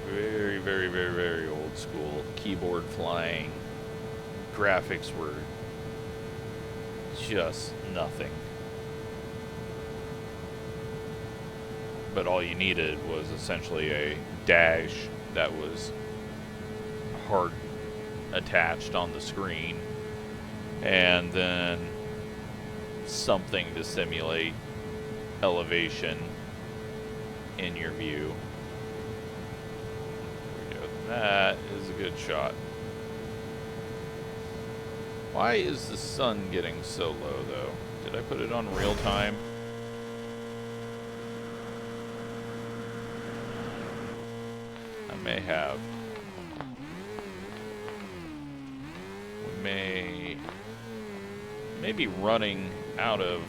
very, very, very, very old school, keyboard flying, graphics were just nothing. But all you needed was essentially a dash that was hard attached on the screen, and then something to simulate elevation in your view. There we go. That is a good shot. Why is the sun getting so low though? Did I put it on real time? I may have. We may be running out of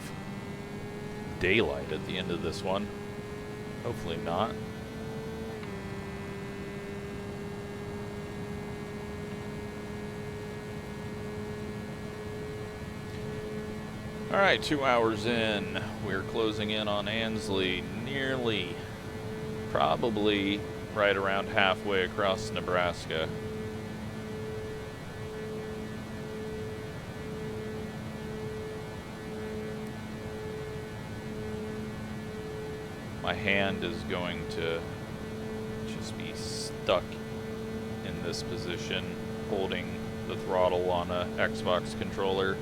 daylight at the end of this one. Hopefully not. Alright, 2 hours in. We're closing in on Ansley, nearly, probably right around halfway across Nebraska. My hand is going to just be stuck in this position, holding the throttle on a Xbox controller.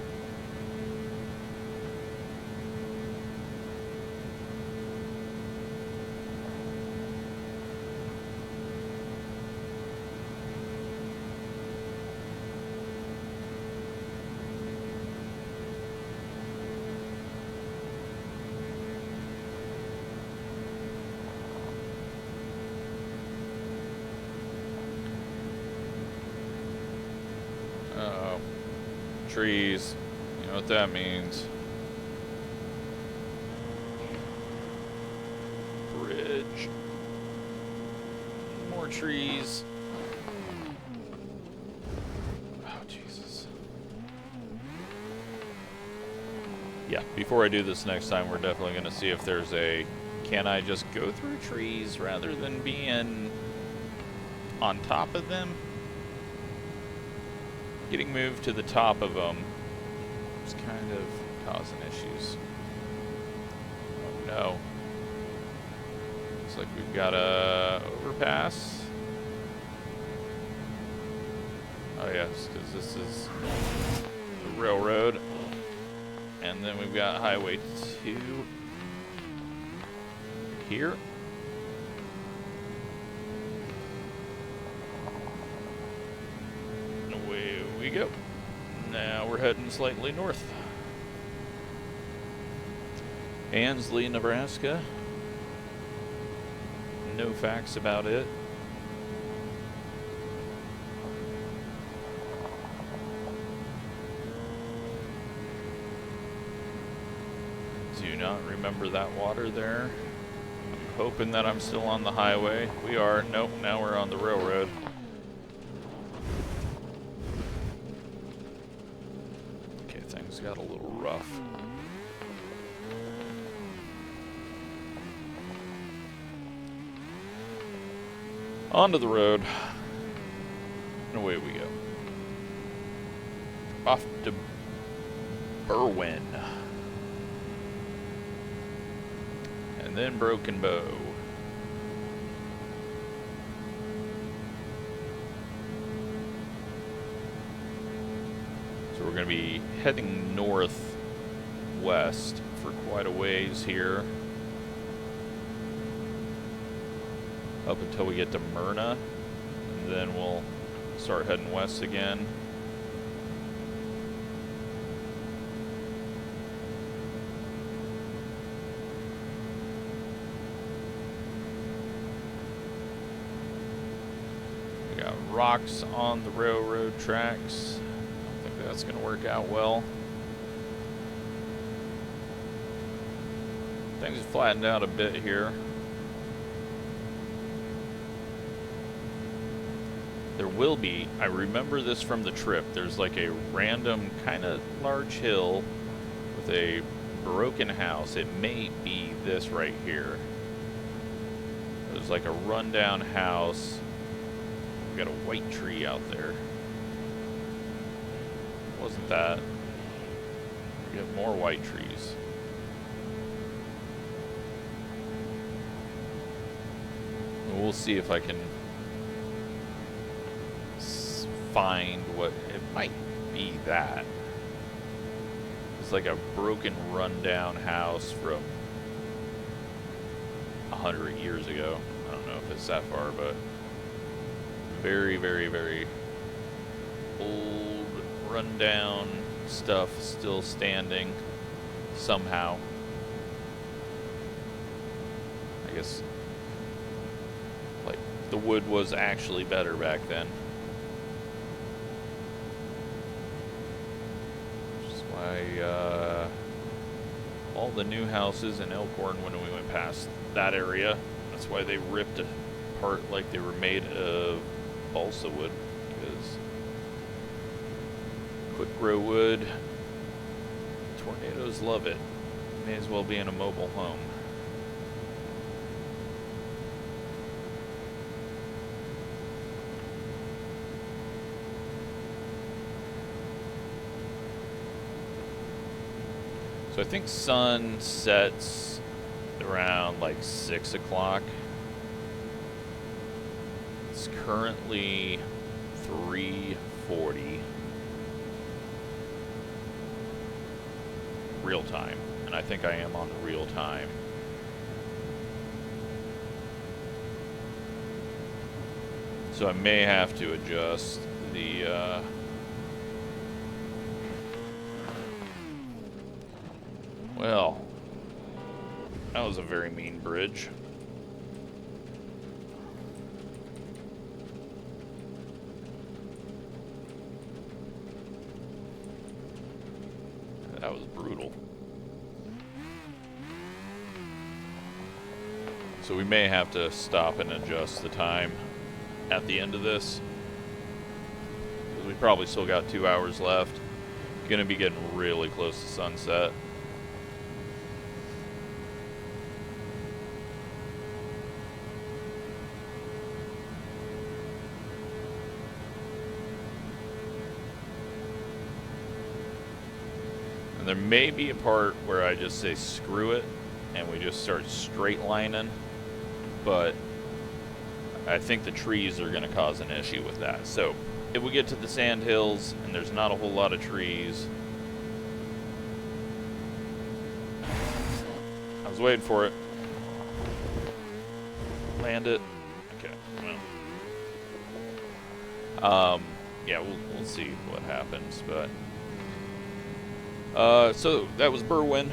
Trees, you know what that means. Bridge. More trees. Oh, Jesus. Yeah, before I do this next time, we're definitely going to see if there's a, can I just go through trees rather than being on top of them? Getting moved to the top of them is kind of causing issues. Oh no. Looks like we've got a overpass. Oh yes, because this is the railroad. And then we've got Highway 2 here. We go. Now we're heading slightly north. Ansley, Nebraska. No facts about it. Do not remember that water there. I'm hoping that I'm still on the highway. We are. Nope, now we're on the railroad. Got a little rough. Onto the road. And away we go. Off to Berwyn. And then Broken Bow. We're going to be heading northwest for quite a ways here. Up until we get to Myrna. And then we'll start heading west again. We got rocks on the railroad tracks. That's going to work out well. Things have flattened out a bit here. There will be, I remember this from the trip, there's like a random kind of large hill with a broken house. It may be this right here. There's like a rundown house. We've got a white tree out there. Wasn't that? We have more white trees. We'll see if I can find what it might be. That it's like a broken, rundown house from 100 years ago. I don't know if it's that far, but very, very, very old. Rundown stuff still standing somehow. I guess like the wood was actually better back then. Which is why all the new houses in Elkhorn when we went past that area. That's why they ripped apart like they were made of balsa wood, because quick grow wood, tornadoes love it. May as well be in a mobile home. So I think sun sets around like 6 o'clock. It's currently 3:40 real time, and I think I am on real time. So I may have to adjust the well, that was a very mean bridge. That was brutal. So we may have to stop and adjust the time at the end of this, because we probably still got 2 hours left. Gonna be getting really close to sunset. There may be a part where I just say screw it and we just start straight lining, but I think the trees are going to cause an issue with that. So if we get to the sand hills and there's not a whole lot of trees, I was waiting for it. Land it. Okay. Well. Yeah, we'll see what happens, but. So that was Berwyn.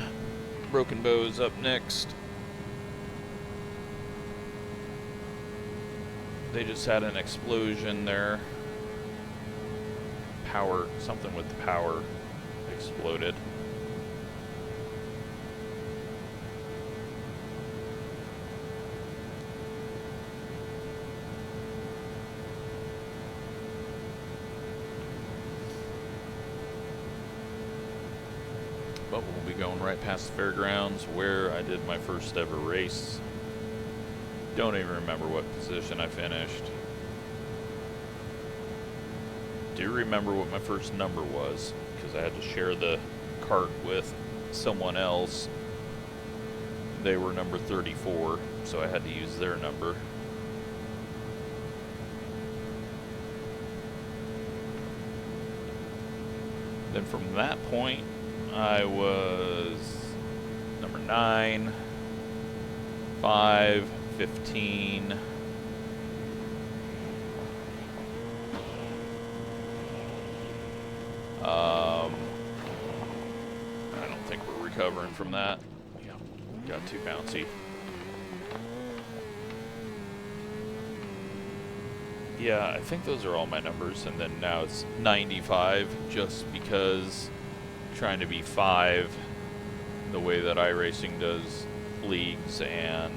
Broken Bow's up next. They just had an explosion there. Power, something with the power exploded. But we'll be going right past the fairgrounds where I did my first ever race. Don't even remember what position I finished. Do remember what my first number was, because I had to share the cart with someone else. They were number 34, so I had to use their number. Then from that point, I was number 9, 5, 15. I don't think we're recovering from that. Yeah, got too bouncy. Yeah, I think those are all my numbers, and then now it's 95, just because trying to be 5 the way that iRacing does leagues and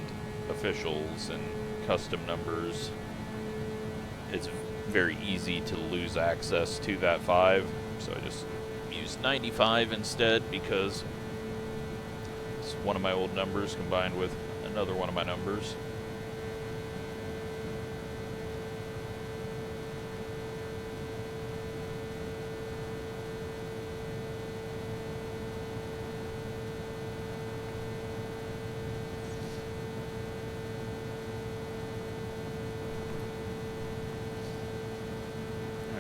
officials and custom numbers, it's very easy to lose access to that 5, so I just used 95 instead, because it's one of my old numbers combined with another one of my numbers.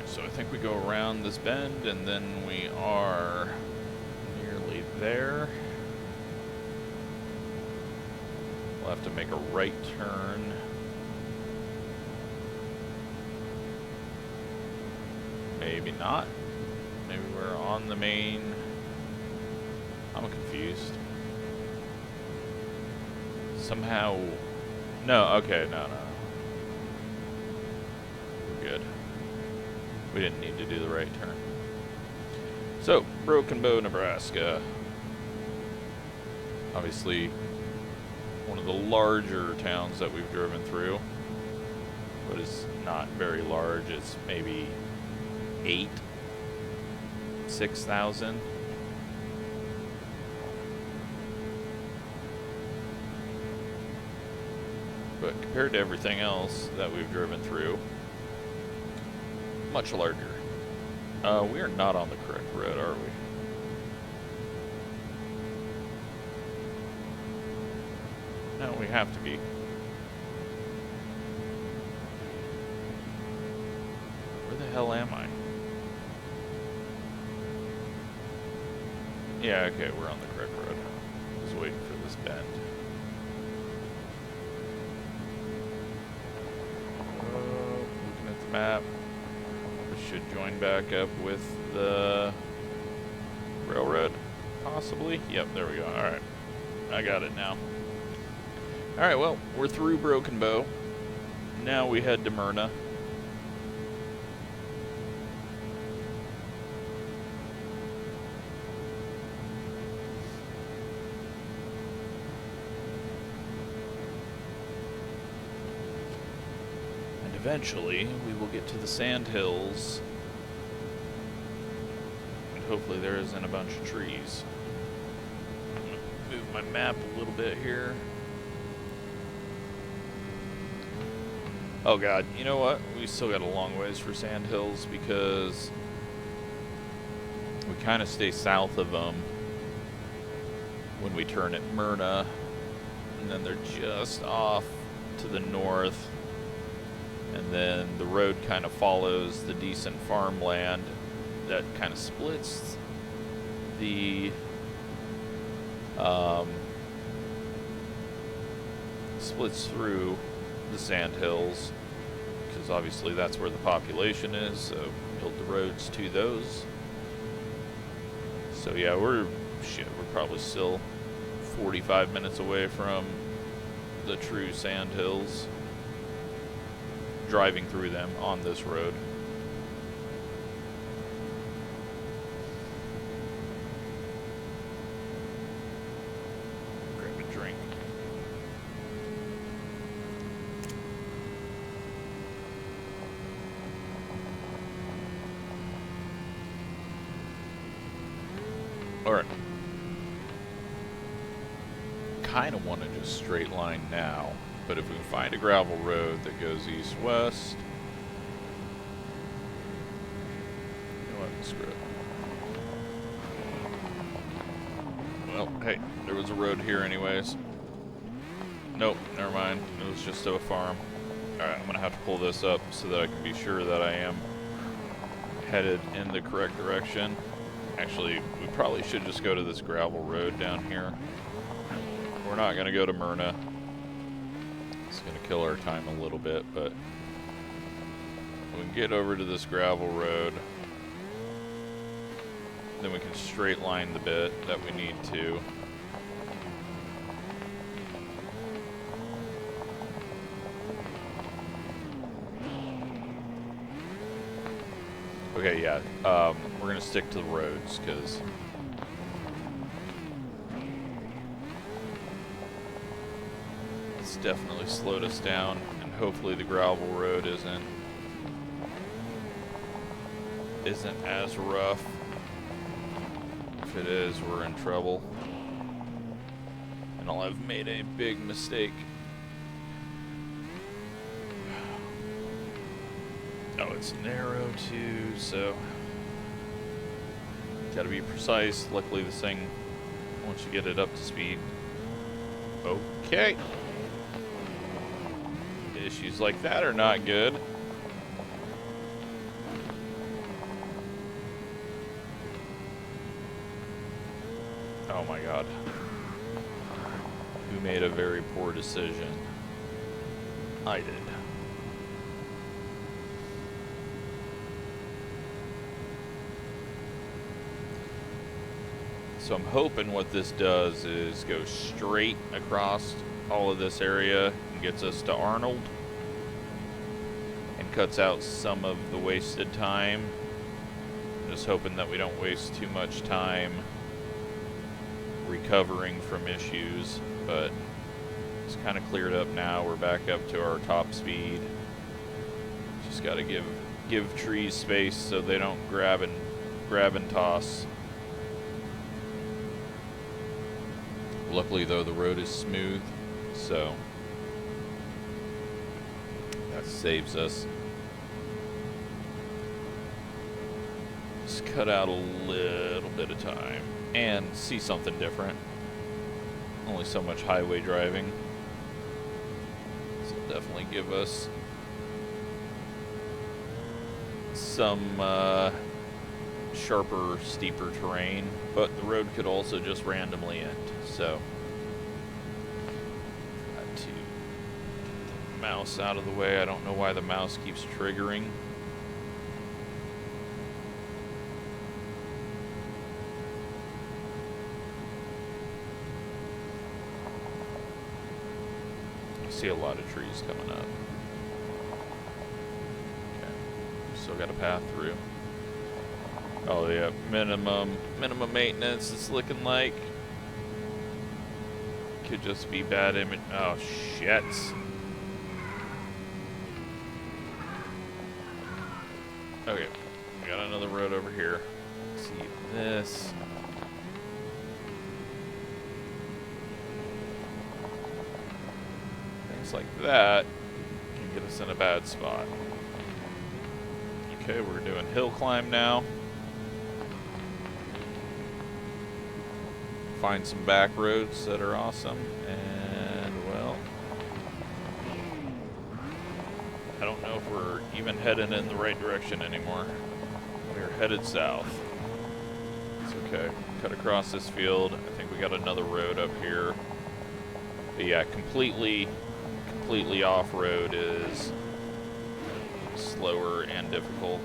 So I think we go around this bend, and then we are nearly there. We'll have to make a right turn. Maybe not. Maybe we're on the main. I'm confused. Somehow. No, okay, no. We're good. We didn't need to do the right turn. So, Broken Bow, Nebraska. Obviously, one of the larger towns that we've driven through, but it's not very large. It's maybe 6,000. But compared to everything else that we've driven through, much larger. We are not on the correct road, are we? No, we have to be. Where the hell am I? Yeah, okay, we're on the correct road. Just waiting for this bend. Looking at the map. We should join back up with the railroad, possibly. Yep, there we go. Alright. I got it now. Alright, well, we're through Broken Bow. Now we head to Myrna. And eventually, we will get to the Sand Hills. And hopefully there isn't a bunch of trees. I'm going to move my map a little bit here. Oh god, you know what? We still got a long ways for Sand Hills because we kind of stay south of them when we turn at Myrna, and then they're just off to the north, and then the road kind of follows the decent farmland that kind of splits the splits through the Sand Hills, because obviously that's where the population is, so build the roads to those. So yeah, we're probably still 45 minutes away from the true Sand Hills, driving through them on this road. Grab a drink. Alright. Kind of want to just straight line now, but if we can find a gravel road that goes east-west, you know what, screw it. Well, hey, there was a road here anyways. Nope, never mind, it was just a farm. Alright, I'm going to have to pull this up so that I can be sure that I am headed in the correct direction. Actually, we probably should just go to this gravel road down here. We're not going to go to Myrna. It's going to kill our time a little bit, but we can get over to this gravel road. Then we can straight line the bit that we need to. Okay, yeah, we're going to stick to the roads, because it's definitely slowed us down, and hopefully the gravel road isn't as rough. If it is, we're in trouble. And I'll have made a big mistake. Oh, it's narrow too, so gotta be precise. Luckily this thing, once you get it up to speed. Okay. Issues like that are not good. Oh my god. Who made a very poor decision? I did. So I'm hoping what this does is go straight across all of this area and gets us to Arnold and cuts out some of the wasted time. I'm just hoping that we don't waste too much time recovering from issues, but it's kind of cleared up now. We're back up to our top speed. Just got to give trees space so they don't grab and toss. Luckily though, the road is smooth, so that saves us. Just cut out a little bit of time and see something different. Only so much highway driving, so definitely give us some sharper, steeper terrain, but the road could also just randomly end. So, got to mouse out of the way. I don't know why the mouse keeps triggering. I see a lot of trees coming up. Okay, still got a path through. Oh yeah, minimum maintenance. It's looking like. Could just be bad image. Oh shit. Okay, we got another road over here. Let's see this. Things like that can get us in a bad spot. Okay, we're doing hill climb now. Find some back roads that are awesome, and well, I don't know if we're even heading in the right direction anymore. We're headed south. It's okay. Cut across this field. I think we got another road up here. But yeah, completely off-road is slower and difficult.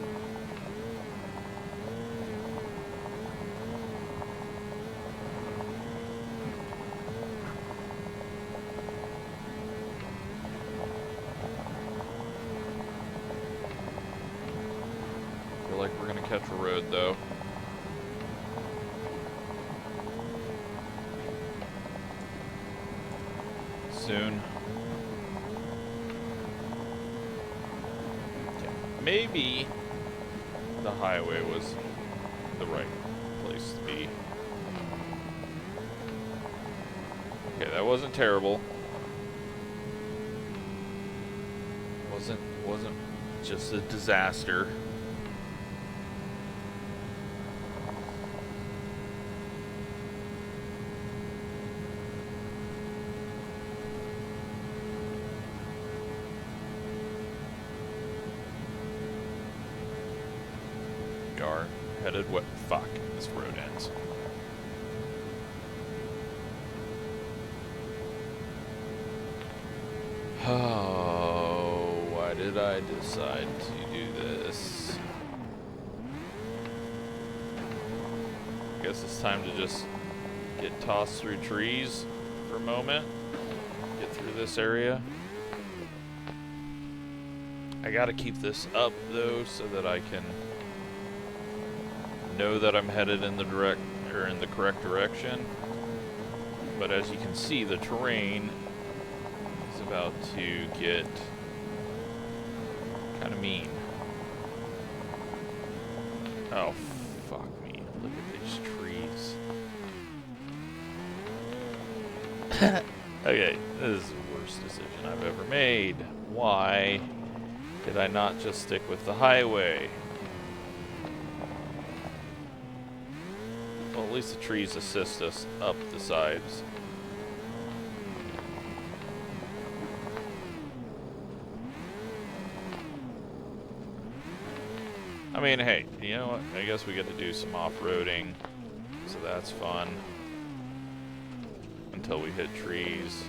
Catch a road though. Soon. Yeah. Maybe the highway was the right place to be. Okay, that wasn't terrible. Wasn't just a disaster. Headed what? Fuck, this road ends. Oh, why did I decide to do this? I guess it's time to just get tossed through trees for a moment. Get through this area. I gotta keep this up though so that I can know that I'm headed in the correct direction. But as you can see, the terrain is about to get kind of mean. Oh, fuck me. Look at these trees. Okay, this is the worst decision I've ever made. Why did I not just stick with the highway? Well, at least the trees assist us up the sides. I mean, hey, you know what? I guess we get to do some off-roading, so that's fun. Until we hit trees.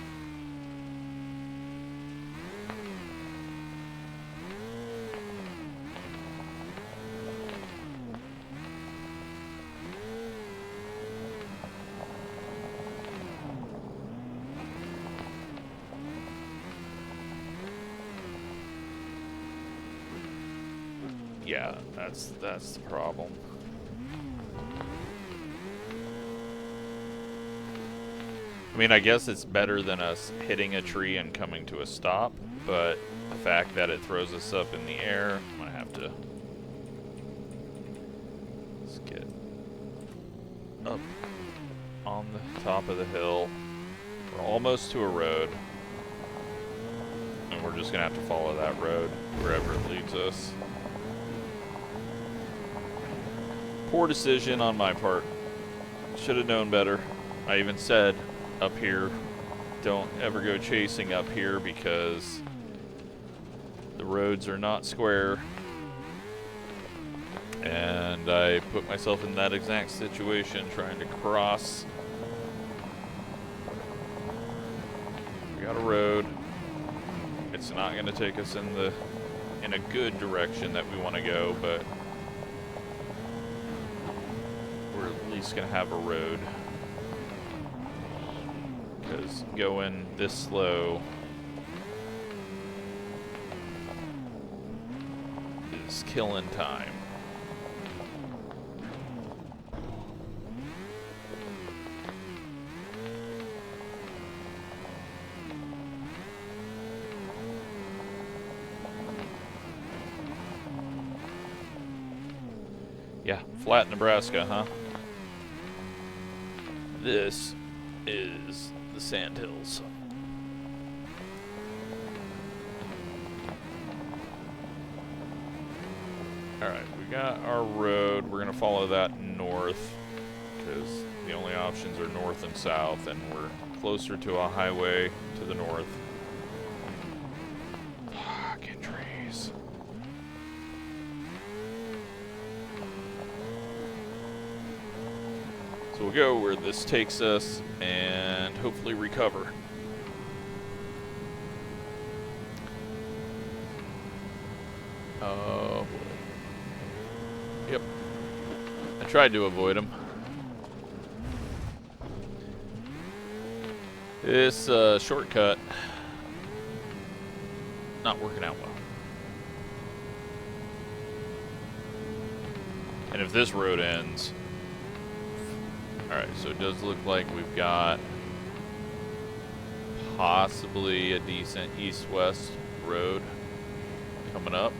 Yeah, that's the problem. I mean, I guess it's better than us hitting a tree and coming to a stop, but the fact that it throws us up in the air, I'm gonna have to... Let's get up on the top of the hill. We're almost to a road. And we're just gonna have to follow that road wherever it leads us. Poor decision on my part. Should have known better. I even said up here, don't ever go chasing up here because the roads are not square. And I put myself in that exact situation trying to cross. We got a road. It's not going to take us in a good direction that we want to go, but we're at least going to have a road. Because going this slow is killing time. Yeah, flat Nebraska, huh? This is the Sandhills. Alright, we got our road. We're going to follow that north because the only options are north and south, and we're closer to a highway to the north. Fucking trees. So we'll go where this takes us and hopefully recover. Yep. I tried to avoid him. This shortcut not working out well. And if this road ends... Alright, so it does look like we've got possibly a decent east-west road coming up.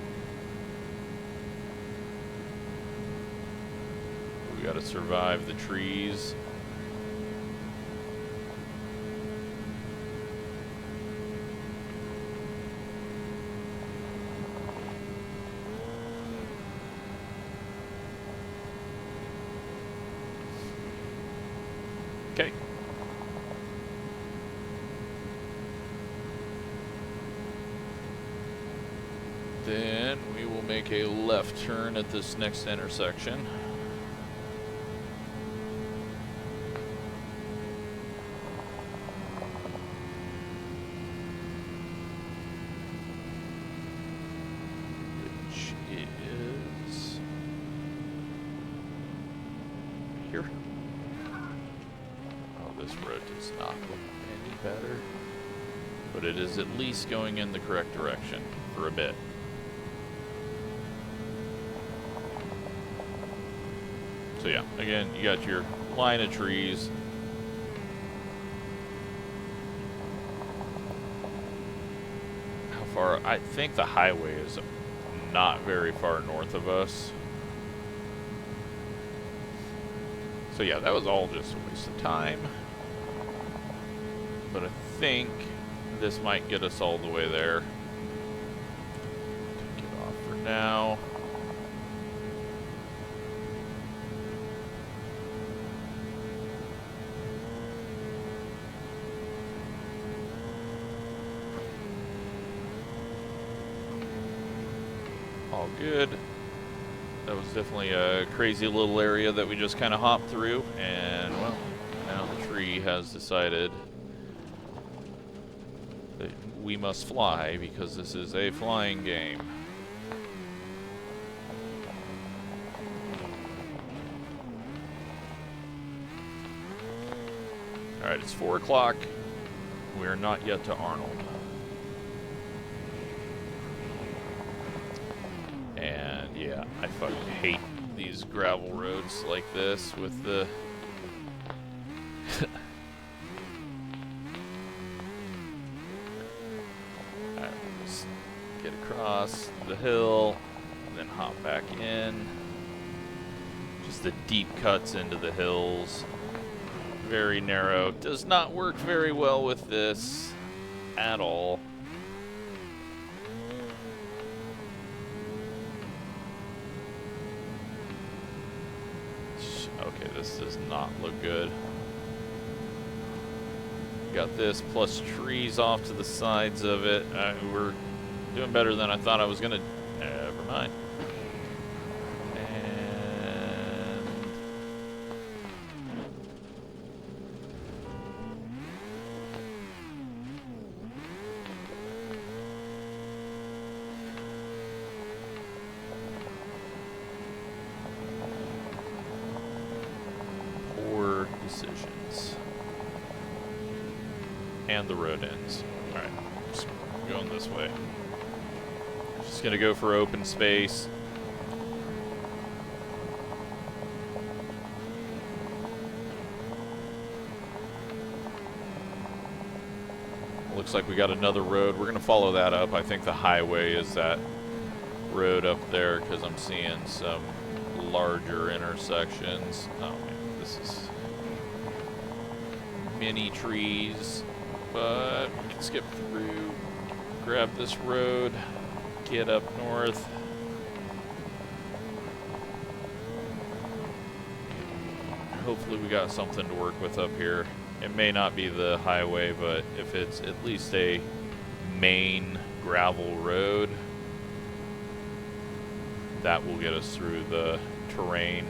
We gotta survive the trees. Okay. Then we will make a left turn at this next intersection. Which is here. This road does not look any better, but it is at least going in the correct direction for a bit. So yeah, again, you got your line of trees. How far? I think the highway is not very far north of us. So yeah, that was all just a waste of time. But I think this might get us all the way there. Take it off for now. All good. That was definitely a crazy little area that we just kind of hopped through, and well, now the tree has decided that we must fly because this is a flying game. Alright, it's 4 o'clock. We are not yet to Arnold. And yeah, I fucking hate these gravel roads like this with the across the hill, then hop back in. Just the deep cuts into the hills. Very narrow. Does not work very well with this at all. Okay, this does not look good. Got this plus trees off to the sides of it. We're doing better than I thought I was gonna. Never mind. And poor decisions. And the road ends. Alright, just going this way. Just gonna go for open space. Looks like we got another road. We're gonna follow that up. I think the highway is that road up there because I'm seeing some larger intersections. Oh man, this is mini trees. But we can skip through, grab this road, get up north. Hopefully we got something to work with up here. It may not be the highway, but if it's at least a main gravel road, that will get us through the terrain.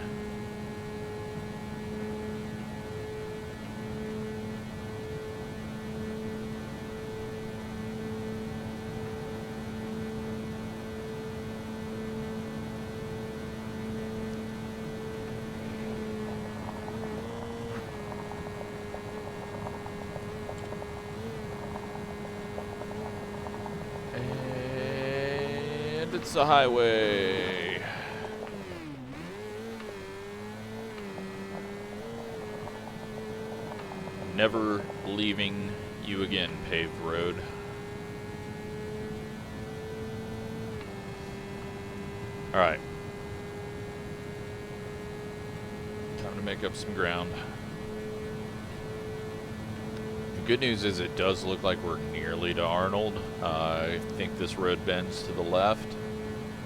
It's a highway. Never leaving you again, paved road. All right. Time to make up some ground. The good news is it does look like we're nearly to Arnold. I think this road bends to the left.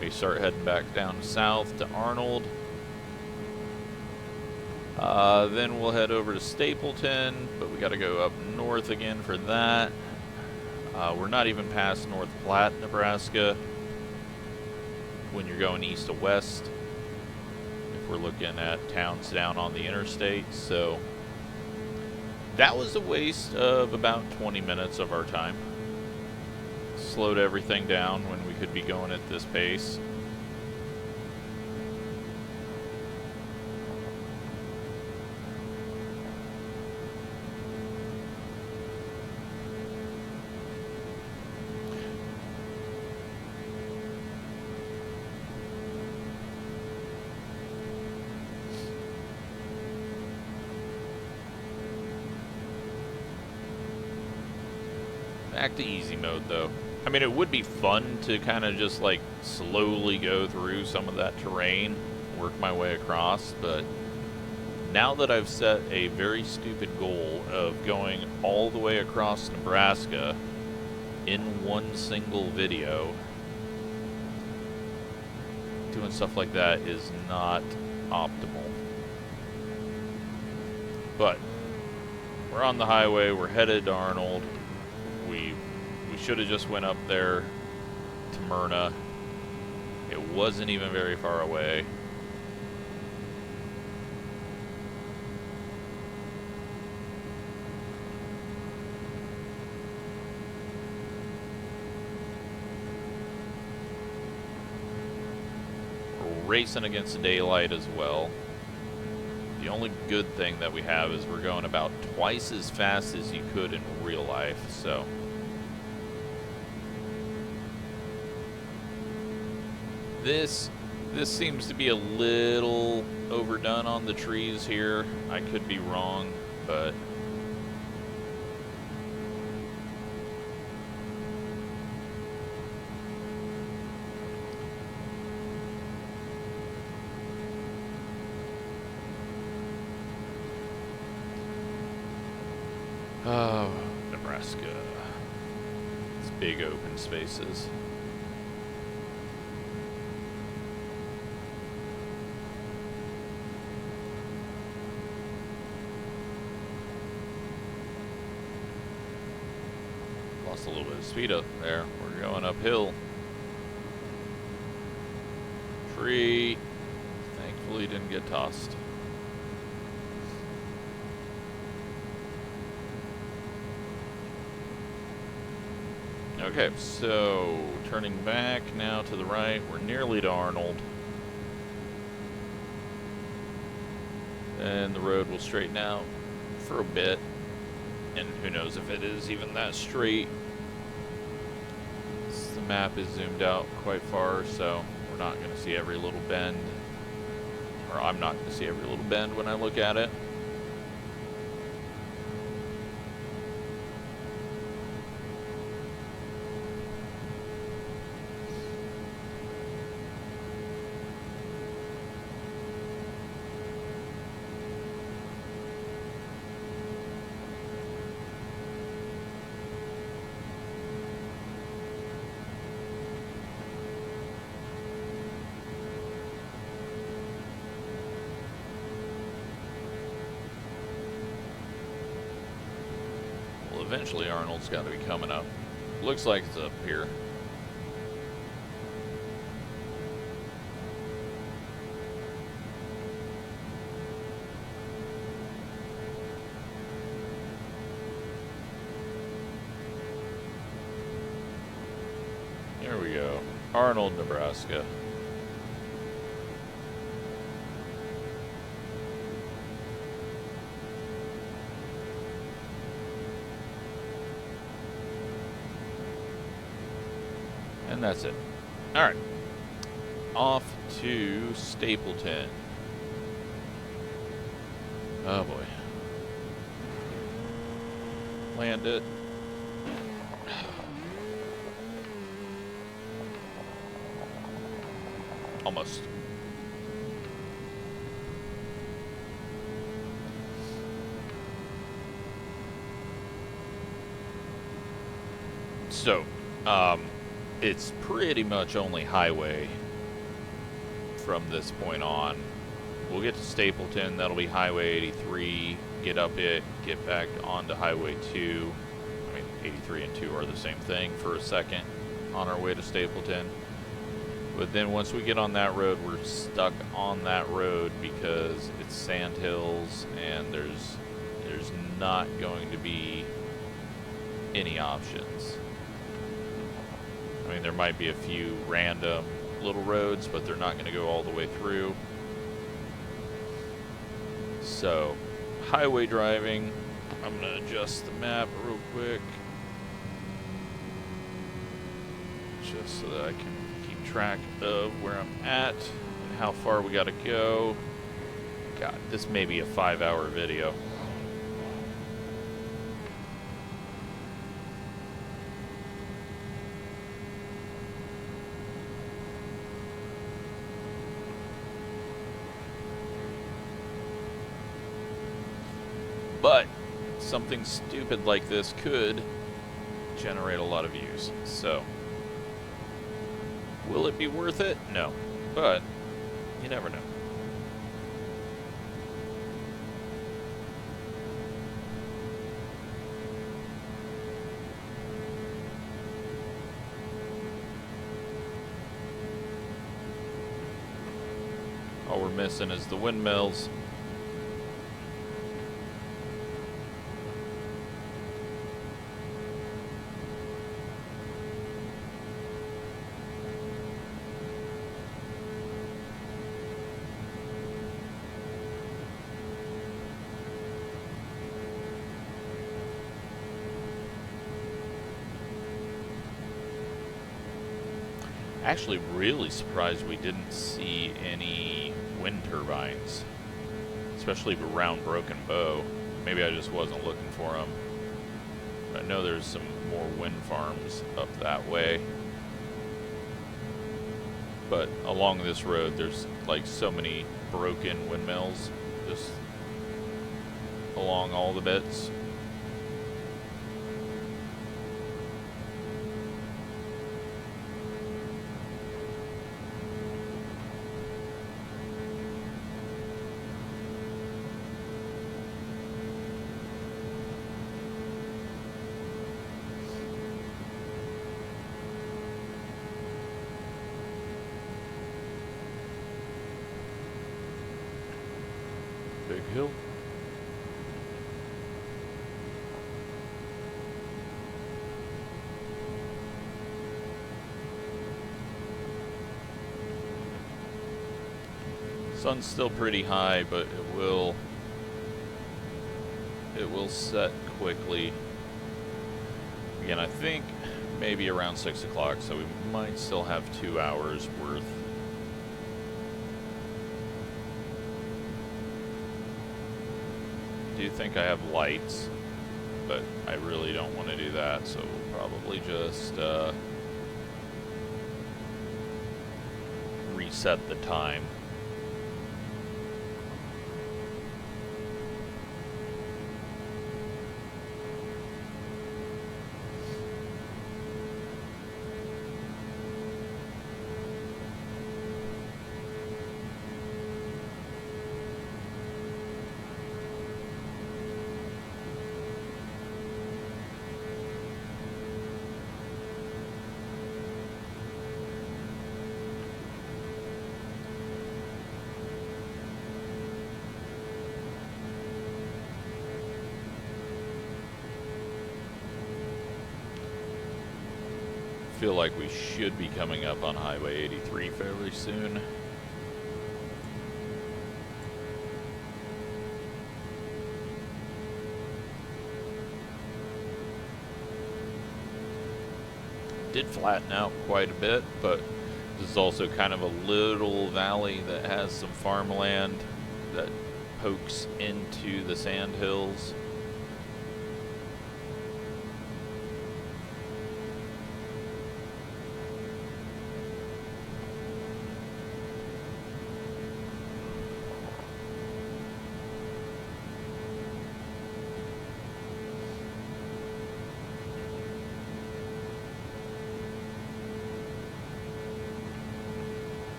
We start heading back down south to Arnold. Then we'll head over to Stapleton, but we got to go up north again for that. We're not even past North Platte, Nebraska, when you're going east to west, if we're looking at towns down on the interstate. So that was a waste of about 20 minutes of our time. Slowed everything down when we could be going at this pace. Back to easy mode though. I mean, it would be fun to kind of just like slowly go through some of that terrain, work my way across, but now that I've set a very stupid goal of going all the way across Nebraska in one single video, doing stuff like that is not optimal. But we're on the highway, we're headed to Arnold. We should have just went up there to Myrna. It wasn't even very far away. We're racing against daylight as well. The only good thing that we have is we're going about twice as fast as you could in real life, so. This seems to be a little overdone on the trees here. I could be wrong, but Oh, Nebraska. It's big open spaces. Lost a little bit of speed up there. We're going uphill. Tree. Thankfully didn't get tossed. Okay, so turning back now to the right, we're nearly to Arnold. And the road will straighten out for a bit. And who knows if it is even that straight. The map is zoomed out quite far, so we're not going to see every little bend. Or I'm not going to see every little bend when I look at it. Eventually Arnold's got to be coming up. Looks like it's up here. There we go. Arnold, Nebraska. And that's it. All right. Off to Stapleton. Oh boy. Land it. Almost. So, it's pretty much only highway from this point on. We'll get to Stapleton, that'll be Highway 83, get up it, get back onto Highway 2. I mean, 83 and 2 are the same thing for a second on our way to Stapleton. But then once we get on that road, we're stuck on that road because it's sand hills and there's not going to be any options. I mean, there might be a few random little roads, but they're not going to go all the way through. So, highway driving. I'm going to adjust the map real quick. Just so that I can keep track of where I'm at and how far we got to go. God, this may be a 5-hour video. But something stupid like this could generate a lot of views. So, will it be worth it? No. But you never know. All we're missing is the windmills. Actually really surprised we didn't see any wind turbines, especially around Broken Bow. Maybe I just wasn't looking for them. But I know there's some more wind farms up that way. But along this road, there's like so many broken windmills just along all the bits. hill. Sun's still pretty high, but it will set quickly. Again, I think maybe around 6 o'clock, so we might still have 2 hours worth. I do think I have lights, but I really don't want to do that, so we'll probably just reset the time. Feel like we should be coming up on Highway 83 fairly soon. Did flatten out quite a bit, but this is also kind of a little valley that has some farmland that pokes into the sand hills.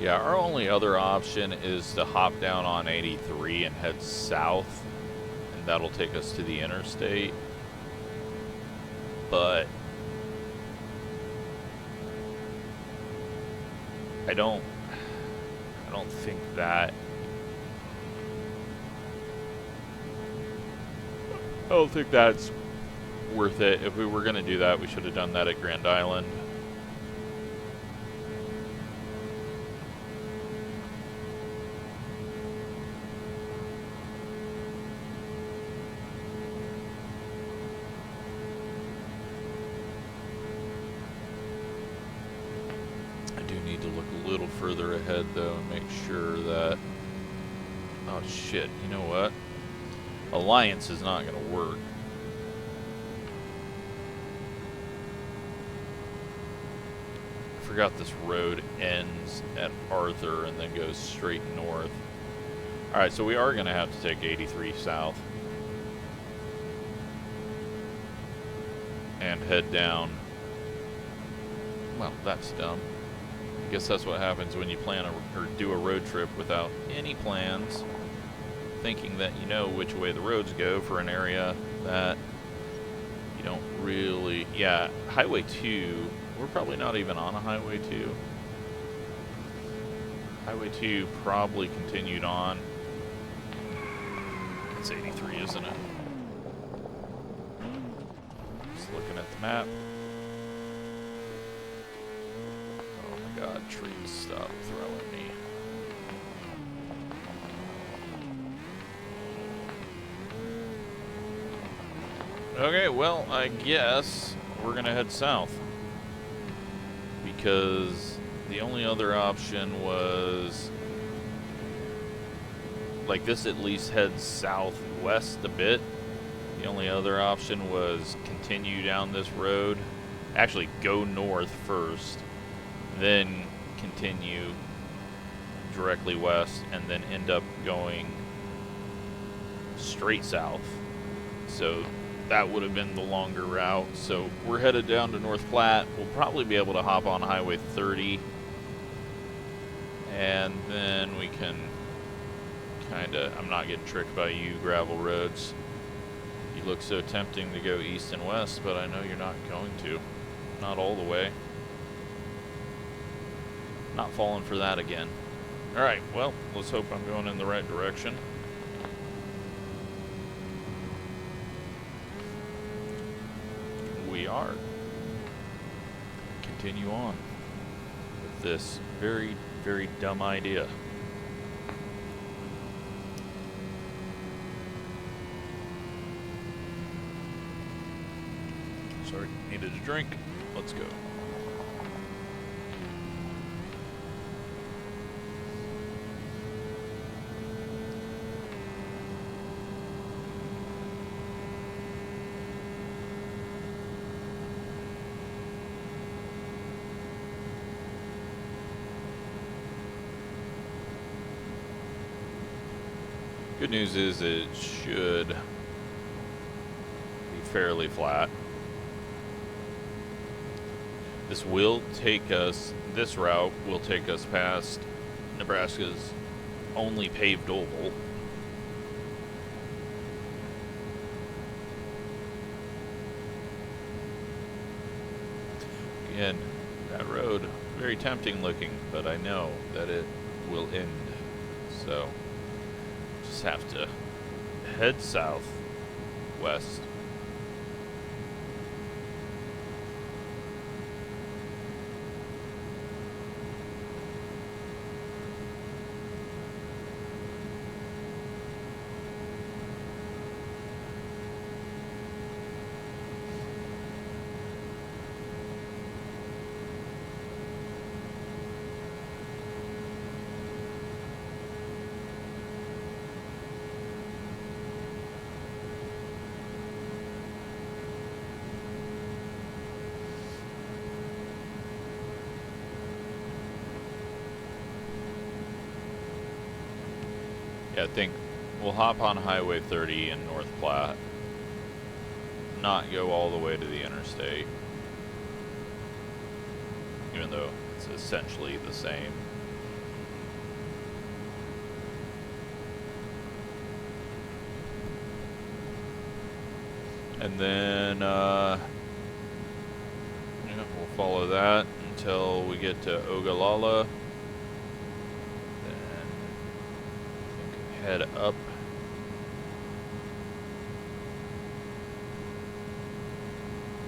Yeah, our only other option is to hop down on 83 and head south, and that'll take us to the interstate. But I don't think that. I don't think that's worth it. If we were going to do that, we should have done that at Grand Island. Further ahead though and make sure that, oh shit, you know what, Alliance is not going to work. I forgot this road ends at Arthur and then goes straight north. Alright, so we are going to have to take 83 south and head down. Well, that's dumb. I guess that's what happens when you plan or do a road trip without any plans, thinking that you know which way the roads go for an area that you don't really. Yeah, Highway 2, we're probably not even on a Highway 2. Highway 2 probably continued on. It's 83, isn't it? Just looking at the map. God, trees, stop throwing me. Okay, well, I guess we're gonna head south. Because the only other option was, like, this at least heads southwest a bit. The only other option was continue down this road. Actually, go north first. Then continue directly west and then end up going straight south. So that would have been the longer route. So we're headed down to North Platte. We'll probably be able to hop on Highway 30 and then we can kind of, I'm not getting tricked by you gravel roads. You look so tempting to go east and west, but I know you're not going to. Not all the way. Not falling for that again. Alright, well, let's hope I'm going in the right direction. We are. Continue on with this very, very dumb idea. Sorry, needed a drink. Let's go. Good news is it should be fairly flat. This will take us, this route will take us past Nebraska's only paved oval. Again, that road, very tempting looking, but I know that it will end, so just have to head southwest. Yeah, I think we'll hop on Highway 30 in North Platte, not go all the way to the interstate, even though it's essentially the same. And then yeah, we'll follow that until we get to Ogallala. Head up.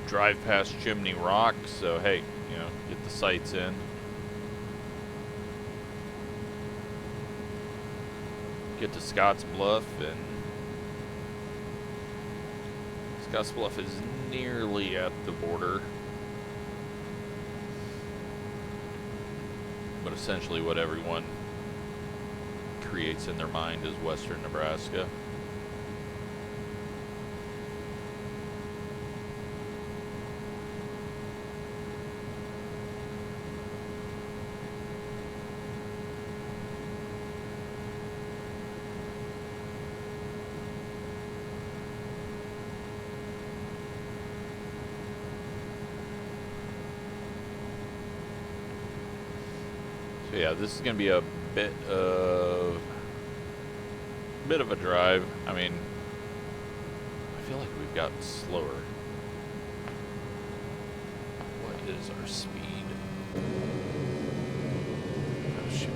Drive past Chimney Rock, so hey, you know, get the sights in. Get to Scotts Bluff, and Scotts Bluff is nearly at the border. But essentially what everyone creates in their mind is western Nebraska. So yeah, this is going to be a bit of a drive. I mean, I feel like we've gotten slower. What is our speed? Oh shit.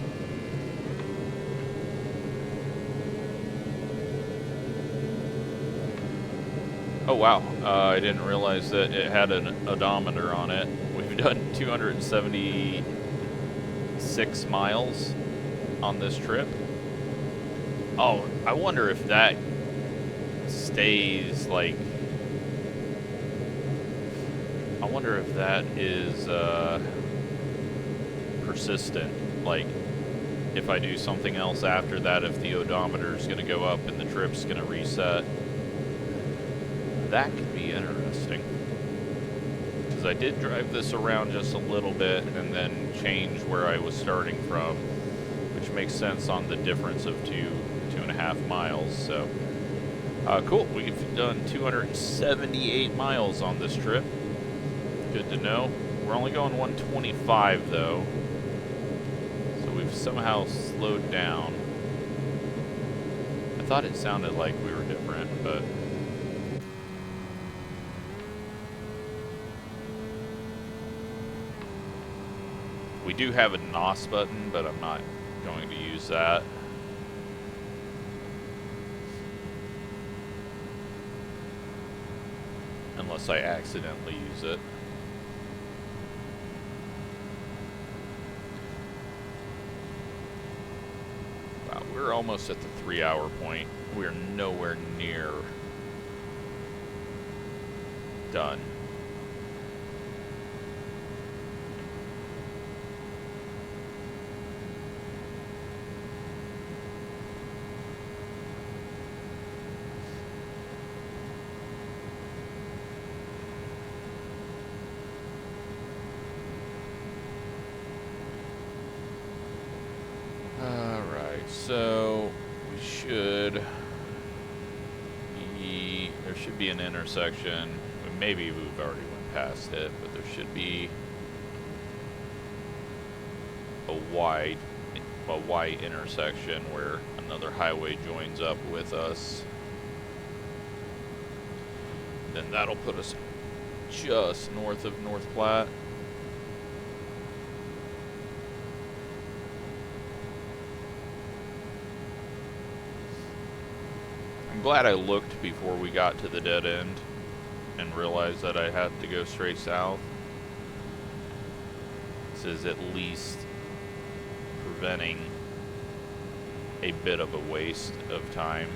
Oh wow, I didn't realize that it had an odometer on it. We've done 276 miles on this trip. Oh, I wonder if that stays, like, I wonder if that is persistent. Like, if I do something else after that, if the odometer is going to go up and the trip's going to reset. That could be interesting. Because I did drive this around just a little bit and then change where I was starting from, which makes sense on the difference of 2.5 miles. So cool, we've done 278 miles on this trip. Good to know. We're only going 125 though, so we've somehow slowed down. I thought it sounded like we were different, but We do have a NOS button, but I'm not going to use that. Unless I accidentally use it. Wow, we're almost at the 3-hour point. We're nowhere near done. So we should be, there should be an intersection. Maybe we've already went past it, but there should be a Y intersection where another highway joins up with us. Then that'll put us just north of North Platte. I'm glad I looked before we got to the dead end and realized that I had to go straight south. This is at least preventing a bit of a waste of time.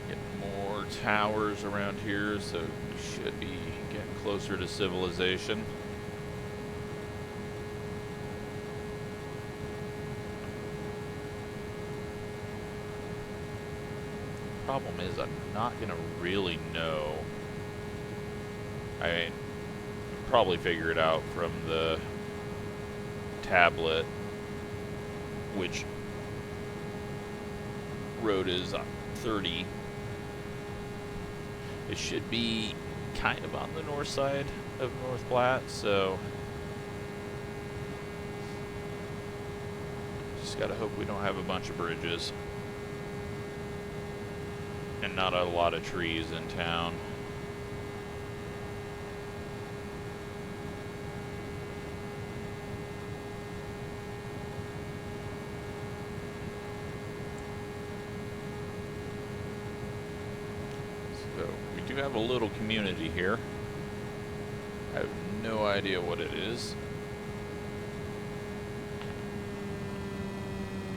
Getting more towers around here, so we should be getting closer to civilization. Problem is, I'm not gonna really know. I probably figure it out from the tablet which road is 30. It should be kind of on the north side of North Platte, so just gotta hope we don't have a bunch of bridges and not a lot of trees in town. So we do have a little community here. I have no idea what it is.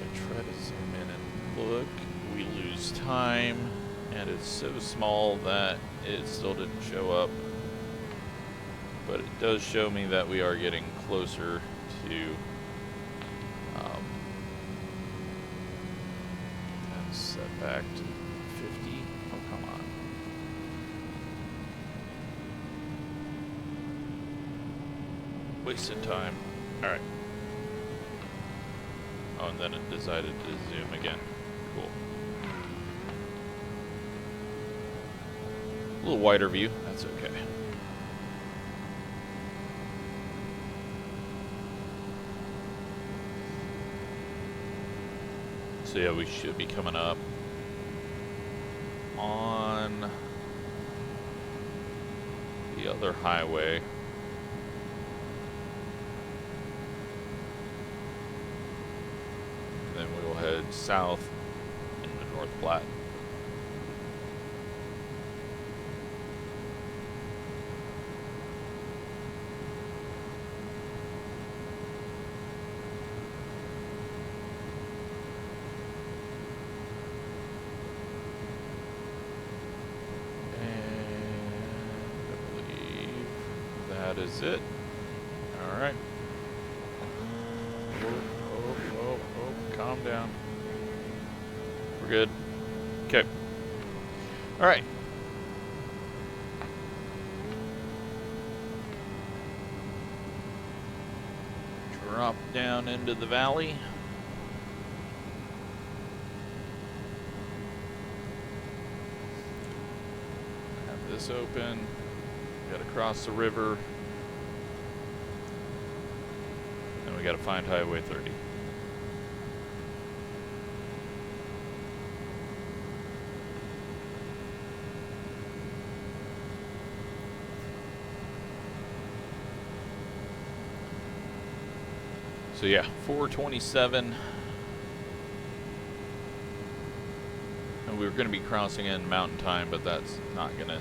I try to zoom in and look. We lose time, and it's so small that it still didn't show up. But it does show me that we are getting closer to and set back to 50. Oh, come on. Wasted time. Alright. Oh, and then it decided to zoom again. Cool. A little wider view, that's okay. So yeah, we should be coming up on the other highway. Then we will head south into North Platte. That is it. All right. Oh, calm down. We're good. Okay. All right. Drop down into the valley. Have this open. Got to cross the river. We got to find Highway 30. So yeah, 427. And we were going to be crossing in mountain time, but that's not going to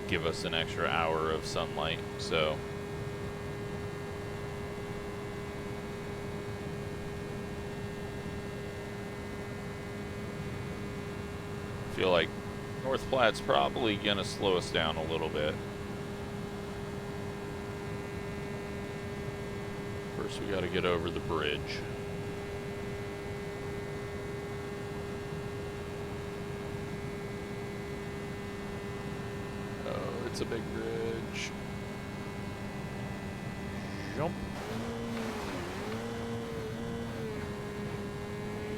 give us an extra hour of sunlight, so. I feel like North Platte's probably going to slow us down a little bit. First we got to get over the bridge. It's a big bridge. Jump.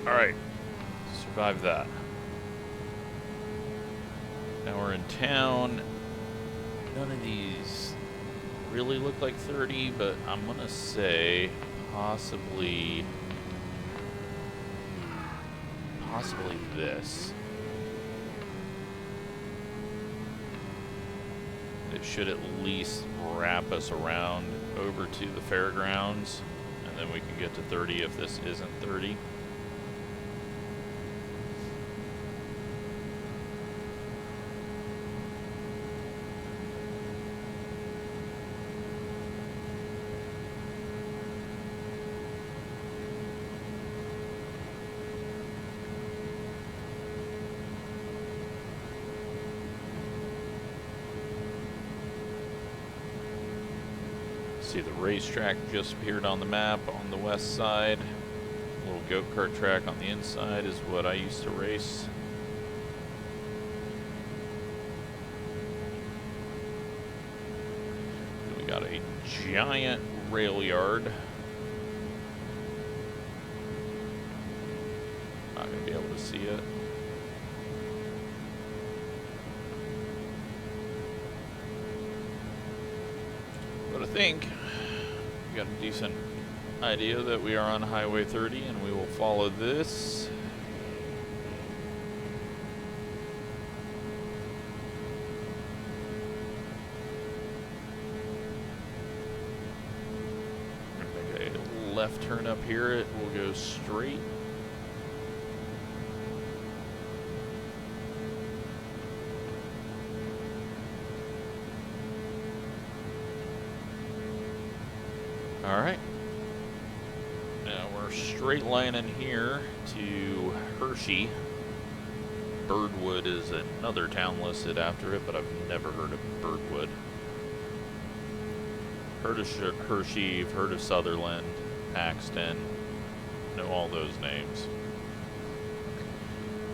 Alright. Survived that. Now we're in town. None of these really look like 30, but I'm gonna say possibly this. It should at least wrap us around over to the fairgrounds, and then we can get to 30 if this isn't 30. See, the racetrack just appeared on the map on the west side. A little go-kart track on the inside is what I used to race. We got a giant rail yard. Not gonna be able to see it. But I think we got a decent idea that we are on Highway 30, and we will follow this. Make a left turn up here, it will go straight. Alright, now we're straight lining here to Hershey. Birdwood is another town listed after it, but I've never heard of Birdwood. Heard of Hershey, heard of Sutherland, Paxton, know all those names.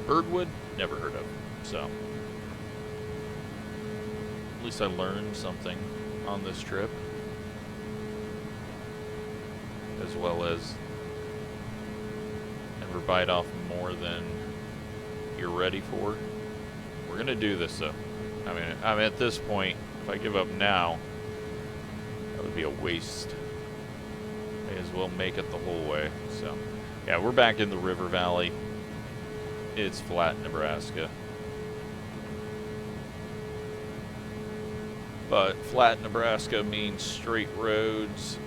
Birdwood, never heard of, so. At least I learned something on this trip. As well as never bite off more than you're ready for. We're gonna do this though. I mean at this point, if I give up now, that would be a waste. May as well make it the whole way. So yeah, we're back in the river valley. It's flat Nebraska. But flat Nebraska means straight roads.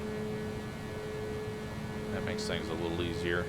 That makes things a little easier.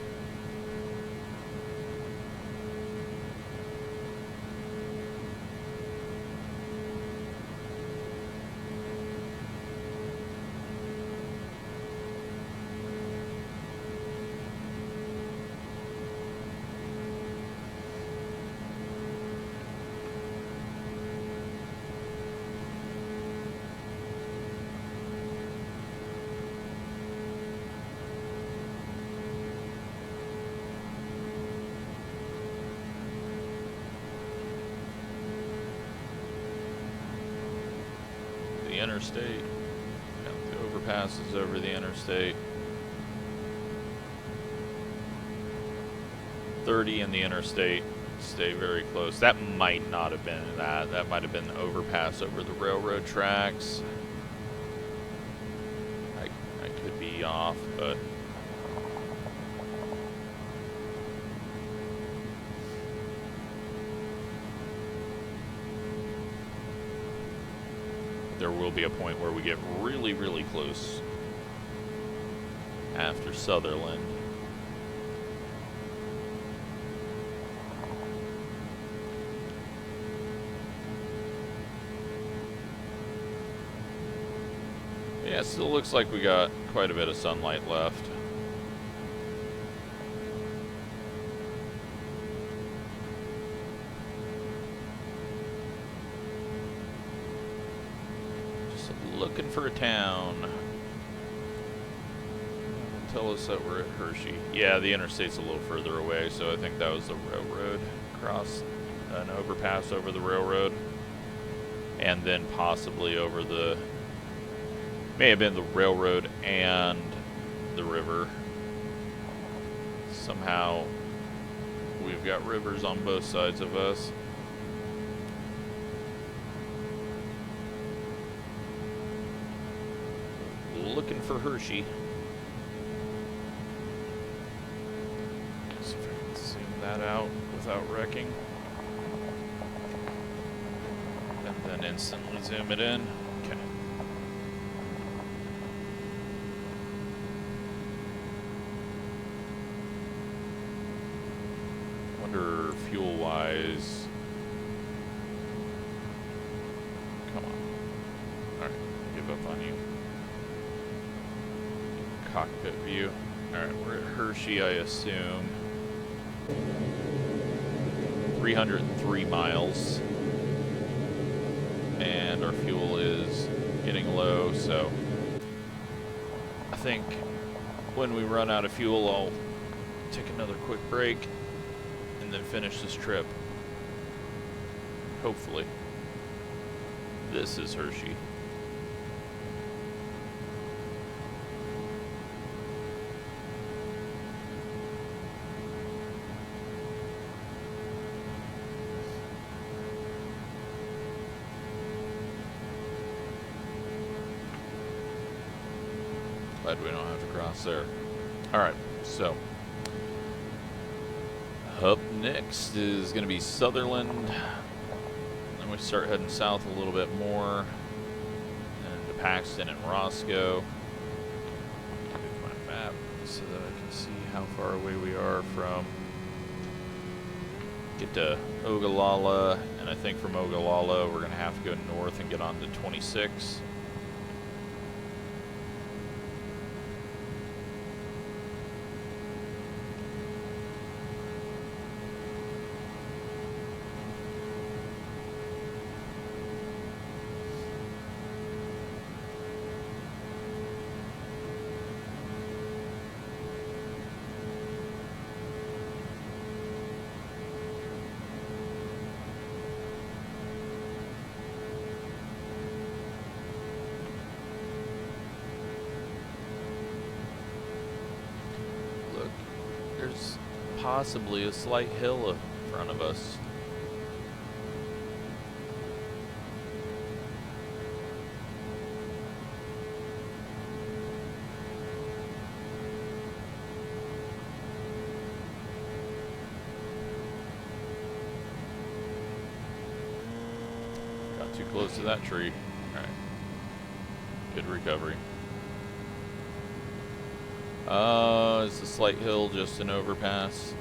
Interstate. Got the overpasses over the interstate. 30 in the interstate. Stay very close. That might not have been that. That might have been the overpass over the railroad tracks. I could be off, but there will be a point where we get really, really close. after Sutherland. Yeah, still looks like we got quite a bit of sunlight left. Just looking for a town. Tell us that we're at Hershey. Yeah, the interstate's a little further away, so I think that was the railroad. Across an overpass over the railroad. And then possibly over the... May have been the railroad and the river. Somehow we've got rivers on both sides of us. Looking for Hershey. See if I can zoom that out without wrecking. And then instantly zoom it in. Okay. Wonder fuel-wise. Come on. Alright, give up on you. Cockpit view. Alright, we're at Hershey, I assume. 303 miles. And our fuel is getting low, so I think when we run out of fuel, I'll take another quick break and then finish this trip. Hopefully. This is Hershey. Glad we don't have to cross there. Alright, so up next is going to be Sutherland. Then we start heading south a little bit more. And to Paxton and Roscoe. Move my map so that I can see how far away we are from. Get to Ogallala. And I think from Ogallala we're going to have to go north and get on to 26. Possibly a slight hill in front of us. Got too close to that tree. All right. Good recovery. Is the slight hill just an overpass?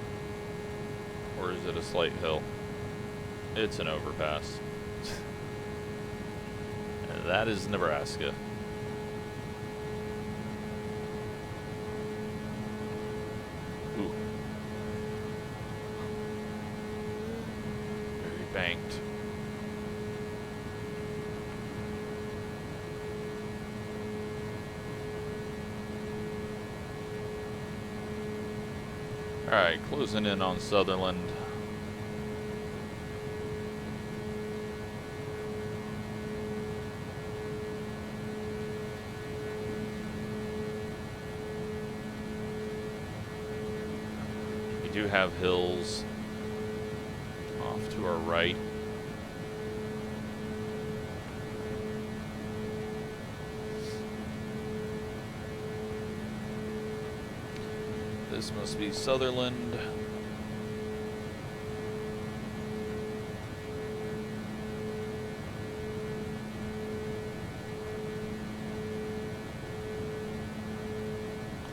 Or is it a slight hill? It's an overpass. And that is Nebraska. Ooh. Very banked. Alright, closing in on Sutherland. We do have hills off to our right. This must be Sutherland.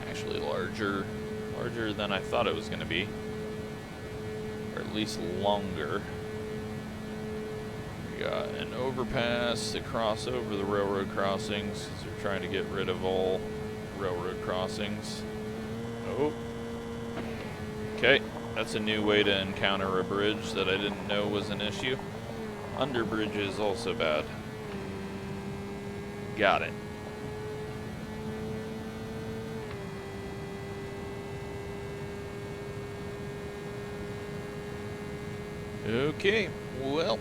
Actually, larger than I thought it was going to be, or at least longer. We got an overpass to cross over the railroad crossings, because they're trying to get rid of all railroad crossings. Oh. Okay, that's a new way to encounter a bridge that I didn't know was an issue. Under bridge is also bad. Got it. Okay, well.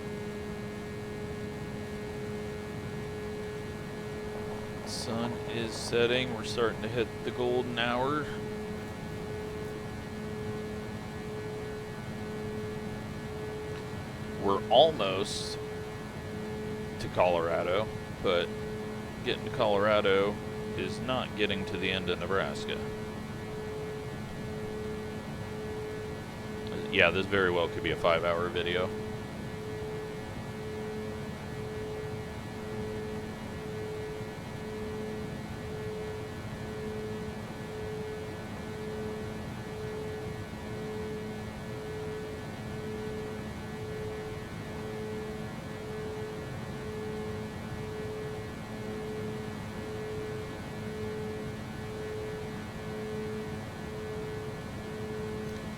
Sun is setting. We're starting to hit the golden hour. We're almost to Colorado, but getting to Colorado is not getting to the end of Nebraska. Yeah, this very well could be a 5-hour video.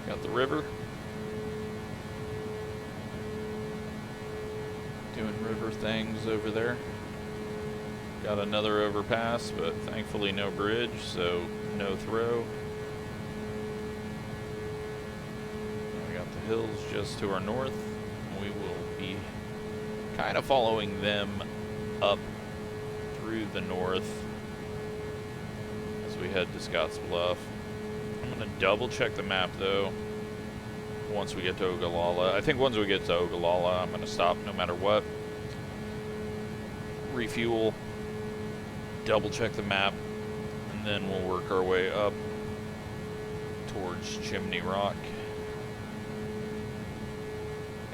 Got the river. Doing river things over there. Got another overpass, but thankfully no bridge, so no throw. We got the hills just to our north. We will be kind of following them up through the north as we head to Scotts Bluff. I'm going to double check the map though once we get to Ogallala. I think once we get to Ogallala, I'm going to stop no matter what. Refuel, double check the map, and then we'll work our way up towards Chimney Rock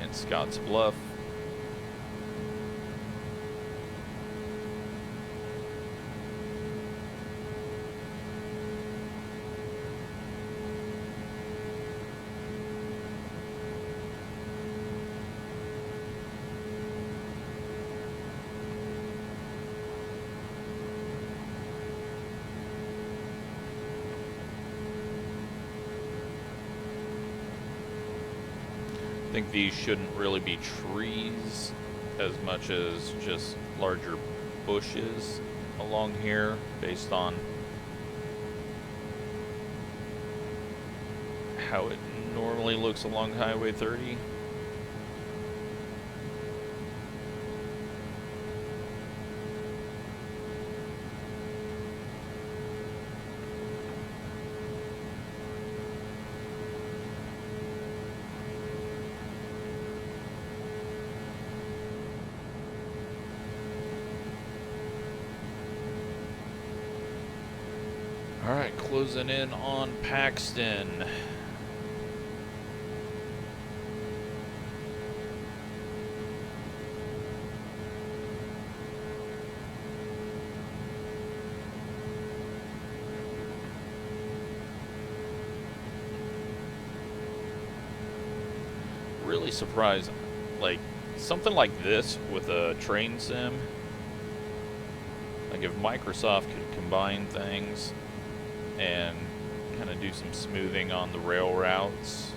and Scotts Bluff. I think these shouldn't really be trees as much as just larger bushes along here based on how it normally looks along Highway 30. All right, closing in on Paxton. Really surprised, like something like this with a train sim. Like if Microsoft could combine things and kind of do some smoothing on the rail routes,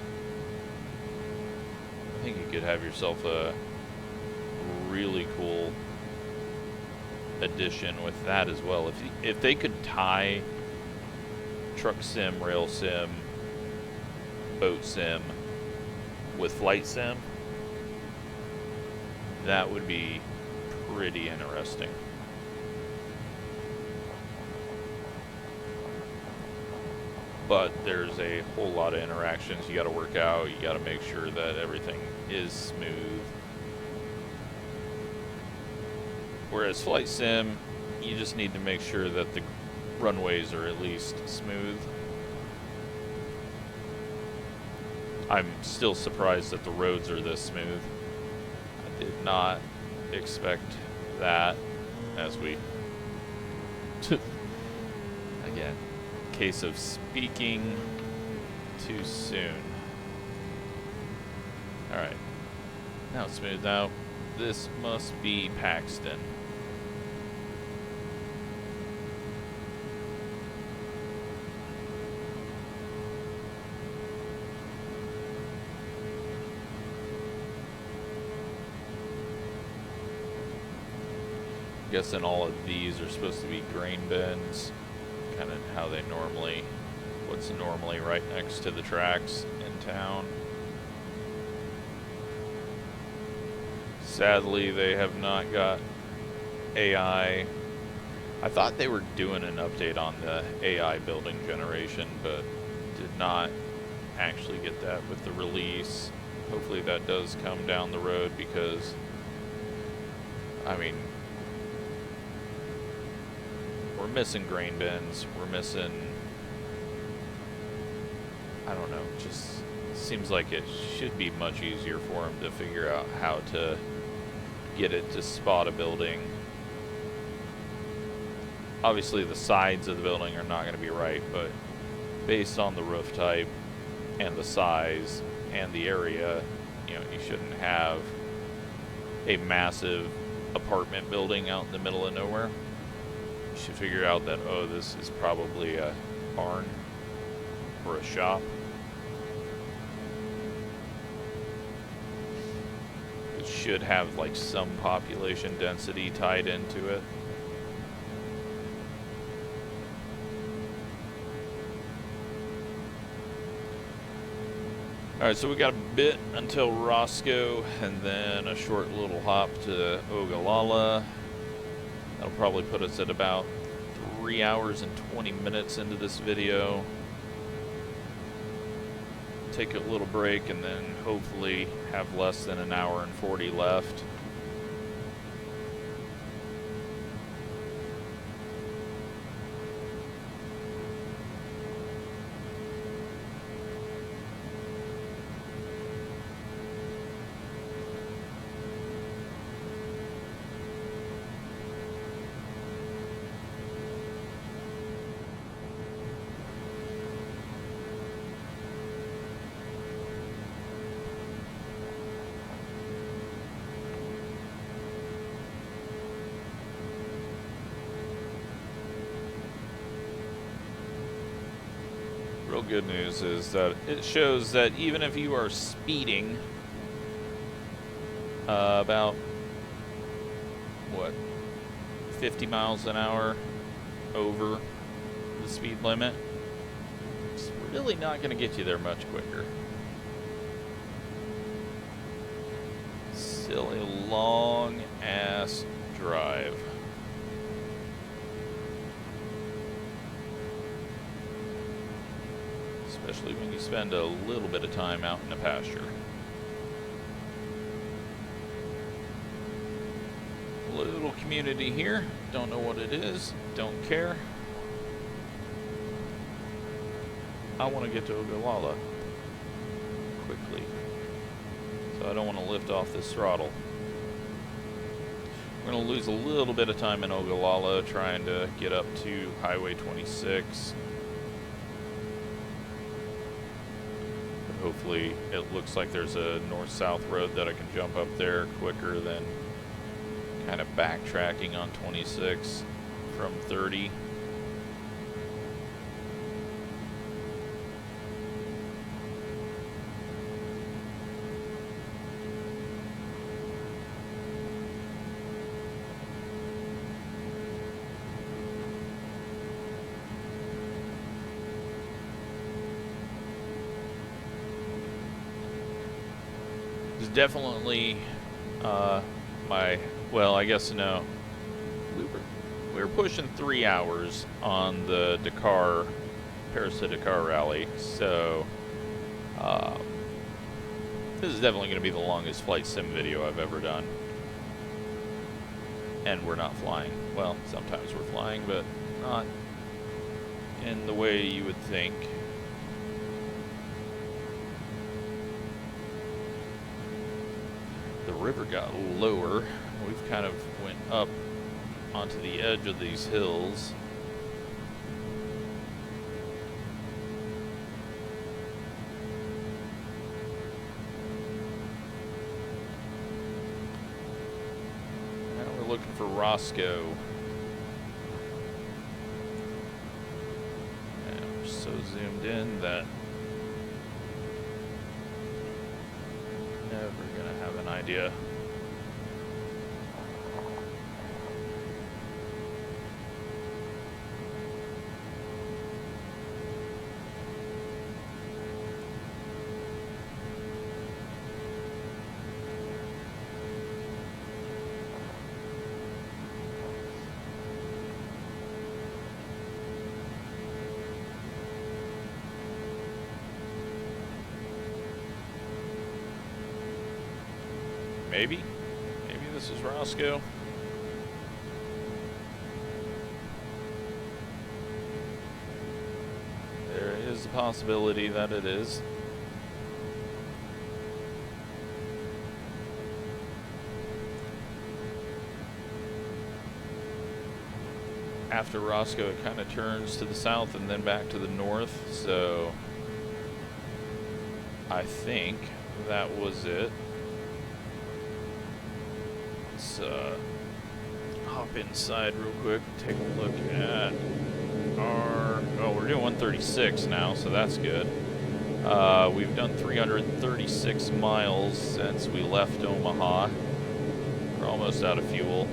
I think you could have yourself a really cool addition with that as well. If they could tie truck sim, rail sim, boat sim with flight sim, that would be pretty interesting. But there's a whole lot of interactions you got to work out. You got to make sure that everything is smooth. Whereas flight sim, you just need to make sure that the runways are at least smooth. I'm still surprised that the roads are this smooth. I did not expect that as we again case of speaking too soon. Alright. Now it's smoothed out. This must be Paxton. Guessing all of these are supposed to be grain bins, kind of how they normally, what's normally right next to the tracks in town. Sadly, they have not got AI. I thought they were doing an update on the AI building generation, but did not actually get that with the release. Hopefully that does come down the road, because, I mean, we're missing grain bins, we're missing, I don't know, just seems like it should be much easier for them to figure out how to get it to spot a building. Obviously the sides of the building are not going to be right, but based on the roof type and the size and the area, you know, you shouldn't have a massive apartment building out in the middle of nowhere. You should figure out that, oh, this is probably a barn or a shop. It should have like some population density tied into it. Alright, so we got a bit until Roscoe, and then a short little hop to Ogallala. That'll probably put us at about 3 hours and 20 minutes into this video. Take a little break and then hopefully have less than an hour and 40 left. Real good news is that it shows that even if you are speeding about, what, 50 miles an hour over the speed limit, it's really not going to get you there much quicker. Still a long ass drive. Especially when you spend a little bit of time out in the pasture. Little community here. Don't know what it is. Don't care. I want to get to Ogallala quickly, so I don't want to lift off this throttle. We're going to lose a little bit of time in Ogallala trying to get up to Highway 26. Hopefully it looks like there's a north-south road that I can jump up there quicker than kind of backtracking on 26 from 30. Definitely well, I guess no. We were pushing 3 hours on the Dakar, Paris to Dakar rally, so this is definitely going to be the longest flight sim video I've ever done. And we're not flying. Well, sometimes we're flying, but not in the way you would think. The river got lower. We've kind of went up onto the edge of these hills. Roscoe. And we're so zoomed in that never gonna have an idea. Maybe this is Roscoe. There is a possibility that it is. After Roscoe, it kind of turns to the south and then back to the north, so I think that was it. Let's hop inside real quick, take a look at our, oh, we're doing 136 now, so that's good. We've done 336 miles since we left Omaha. We're almost out of fuel.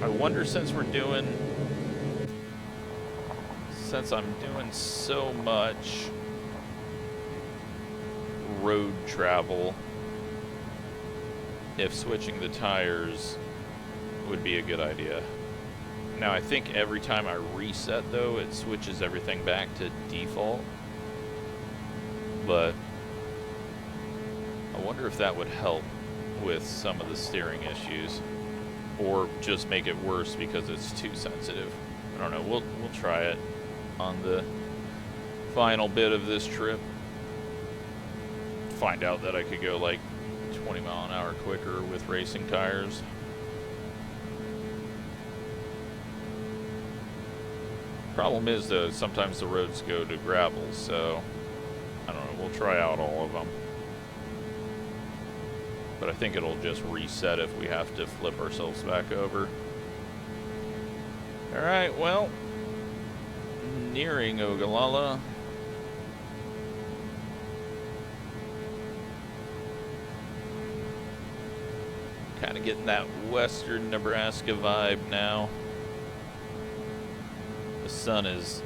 I wonder, since I'm doing so much road travel, if switching the tires would be a good idea. Now, I think every time I reset, though, it switches everything back to default. But I wonder if that would help with some of the steering issues, or just make it worse because it's too sensitive. I don't know. We'll try it on the final bit of this trip. Find out that I could go like 20 mile an hour quicker with racing tires. Problem is, though, sometimes the roads go to gravel, so I don't know. We'll try out all of them. But I think it'll just reset if we have to flip ourselves back over. Alright, well, nearing Ogallala. Kind of getting that western Nebraska vibe now. The sun is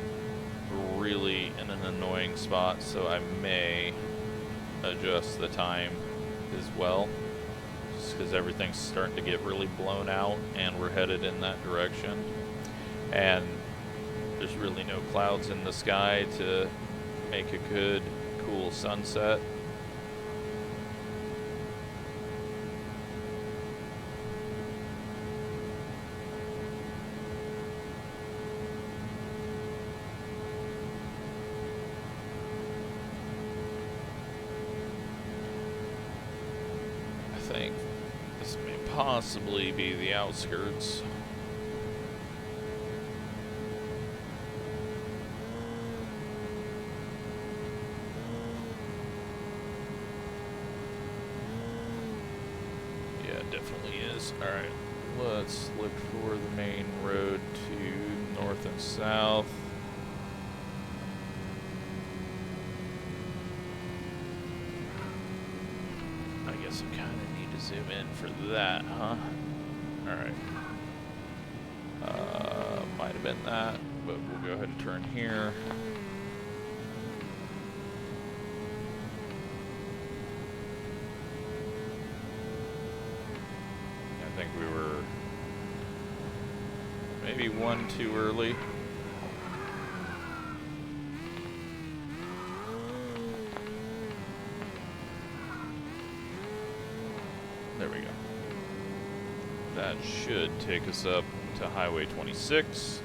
really in an annoying spot, so I may adjust the time as well, just because everything's starting to get really blown out and we're headed in that direction, and there's really no clouds in the sky to make a good cool sunset. I think this may possibly be the outskirts. Yeah, it definitely is. Alright, let's look for the main road to north and south. I guess I kind of need to zoom in for that, huh? Alright. Might have been that, but we'll go ahead and turn here. I think we were maybe one too early. There we go. That should take us up to Highway 26.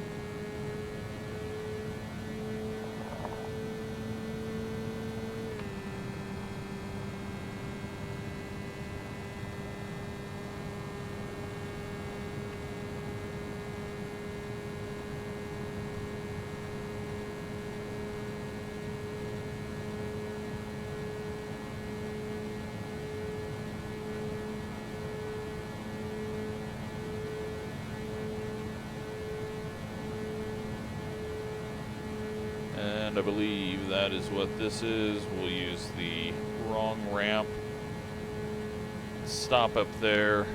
And I believe that is what this is. We'll use the wrong ramp. Stop up there.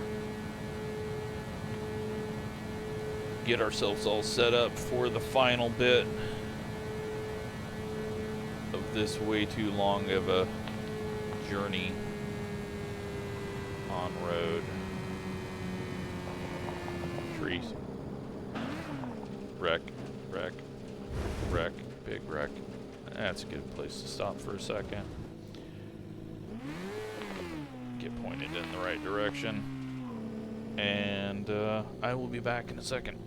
Get ourselves all set up for the final bit of this way too long of a journey on road. Trees. Wreck, wreck, wreck, big wreck. That's a good place to stop for a second. Get pointed in the right direction. And I will be back in a second.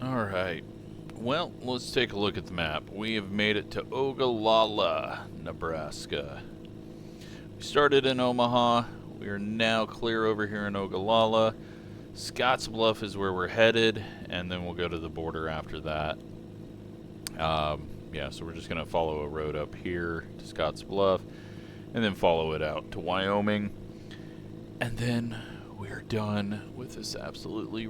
Alright, well, let's take a look at the map. We have made it to Ogallala, Nebraska. We started in Omaha. We are now clear over here in Ogallala. Scotts Bluff is where we're headed, and then we'll go to the border after that. Yeah, so we're just going to follow a road up here to Scotts Bluff, and then follow it out to Wyoming. And then we're done with this absolutely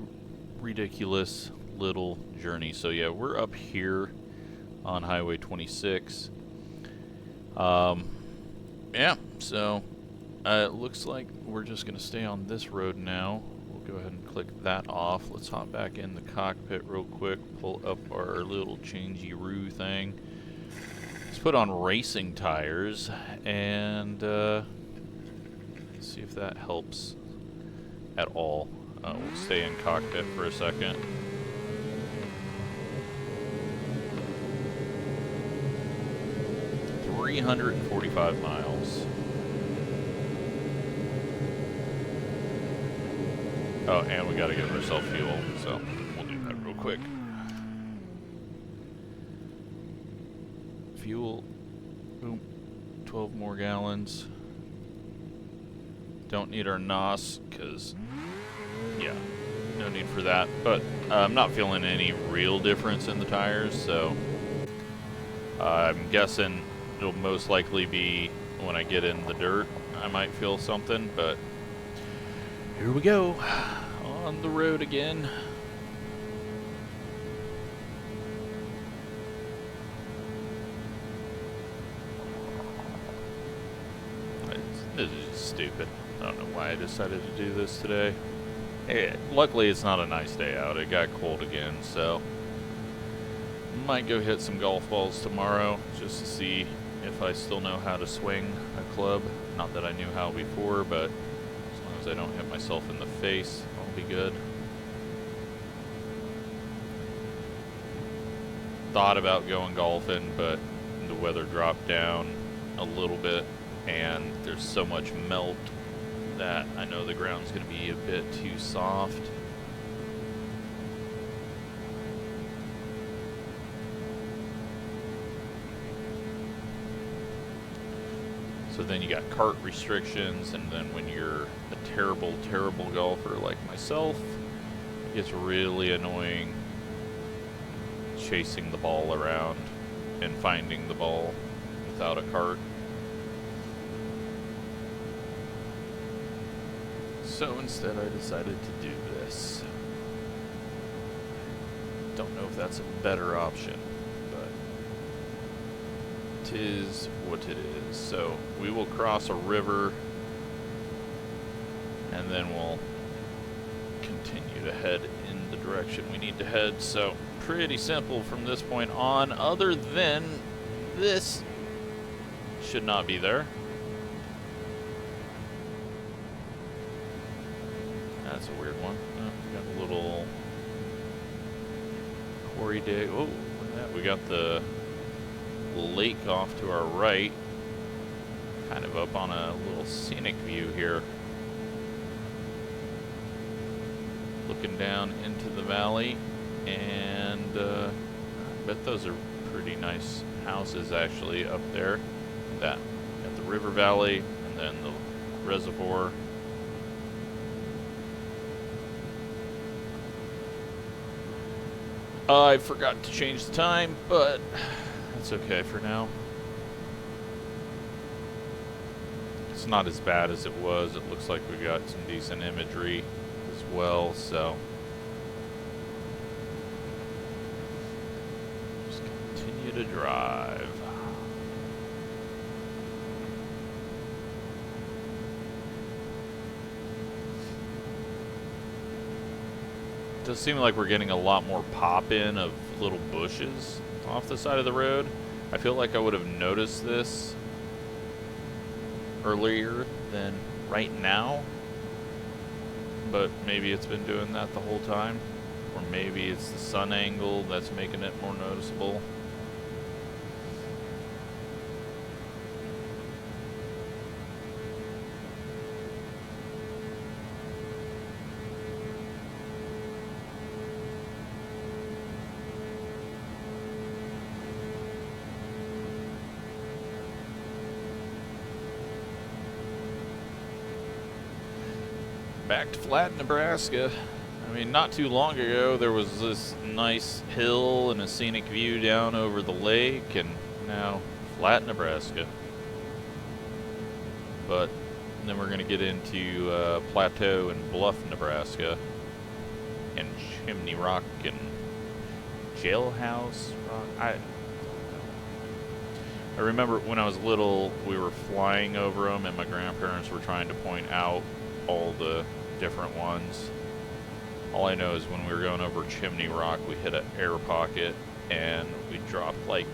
ridiculous little journey. So yeah, we're up here on Highway 26. Yeah, so it looks like we're just gonna stay on this road now. We'll go ahead and click that off. Let's hop back in the cockpit real quick, pull up our little changey-roo thing. Let's put on racing tires and see if that helps at all. We'll stay in cockpit for a second. $345 miles. Oh, and we gotta give ourselves fuel, so we'll do that real quick. Fuel, boom, 12 more gallons. Don't need our NOS, because, yeah, no need for that. But I'm not feeling any real difference in the tires, so I'm guessing it'll most likely be when I get in the dirt I might feel something, but here we go on the road again. This is just stupid. I don't know why I decided to do this today. Luckily it's not a nice day out. It got cold again, so might go hit some golf balls tomorrow just to see if I still know how to swing a club. Not that I knew how before, but as long as I don't hit myself in the face, I'll be good. Thought about going golfing, but the weather dropped down a little bit, and there's so much melt that I know the ground's going to be a bit too soft. So then you got cart restrictions, and then when you're a terrible, terrible golfer like myself, it gets really annoying chasing the ball around and finding the ball without a cart. So instead I decided to do this. Don't know if that's a better option, but 'tis what it is. So we will cross a river and then we'll continue to head in the direction we need to head. So pretty simple from this point on, other than this should not be there. That's a weird one. Oh, we got a little quarry dig. Oh, look at that. We got the lake off to our right. Kind of up on a little scenic view here. Looking down into the valley. And I bet those are pretty nice houses actually up there. That at the river valley and then the reservoir. I forgot to change the time, but that's okay for now. It's not as bad as it was. It looks like we got some decent imagery as well, so just continue to drive. It does seem like we're getting a lot more pop-in of little bushes off the side of the road. I feel like I would have noticed this earlier than right now, but maybe it's been doing that the whole time, or maybe it's the sun angle that's making it more noticeable. Back to Platte, Nebraska. I mean, not too long ago, there was this nice hill and a scenic view down over the lake, and now Platte, Nebraska. But then we're going to get into Plateau and Bluff, Nebraska, and Chimney Rock and Jailhouse Rock. I remember when I was little, we were flying over them, and my grandparents were trying to point out all the different ones. All I know is when we were going over Chimney Rock, we hit an air pocket and we dropped like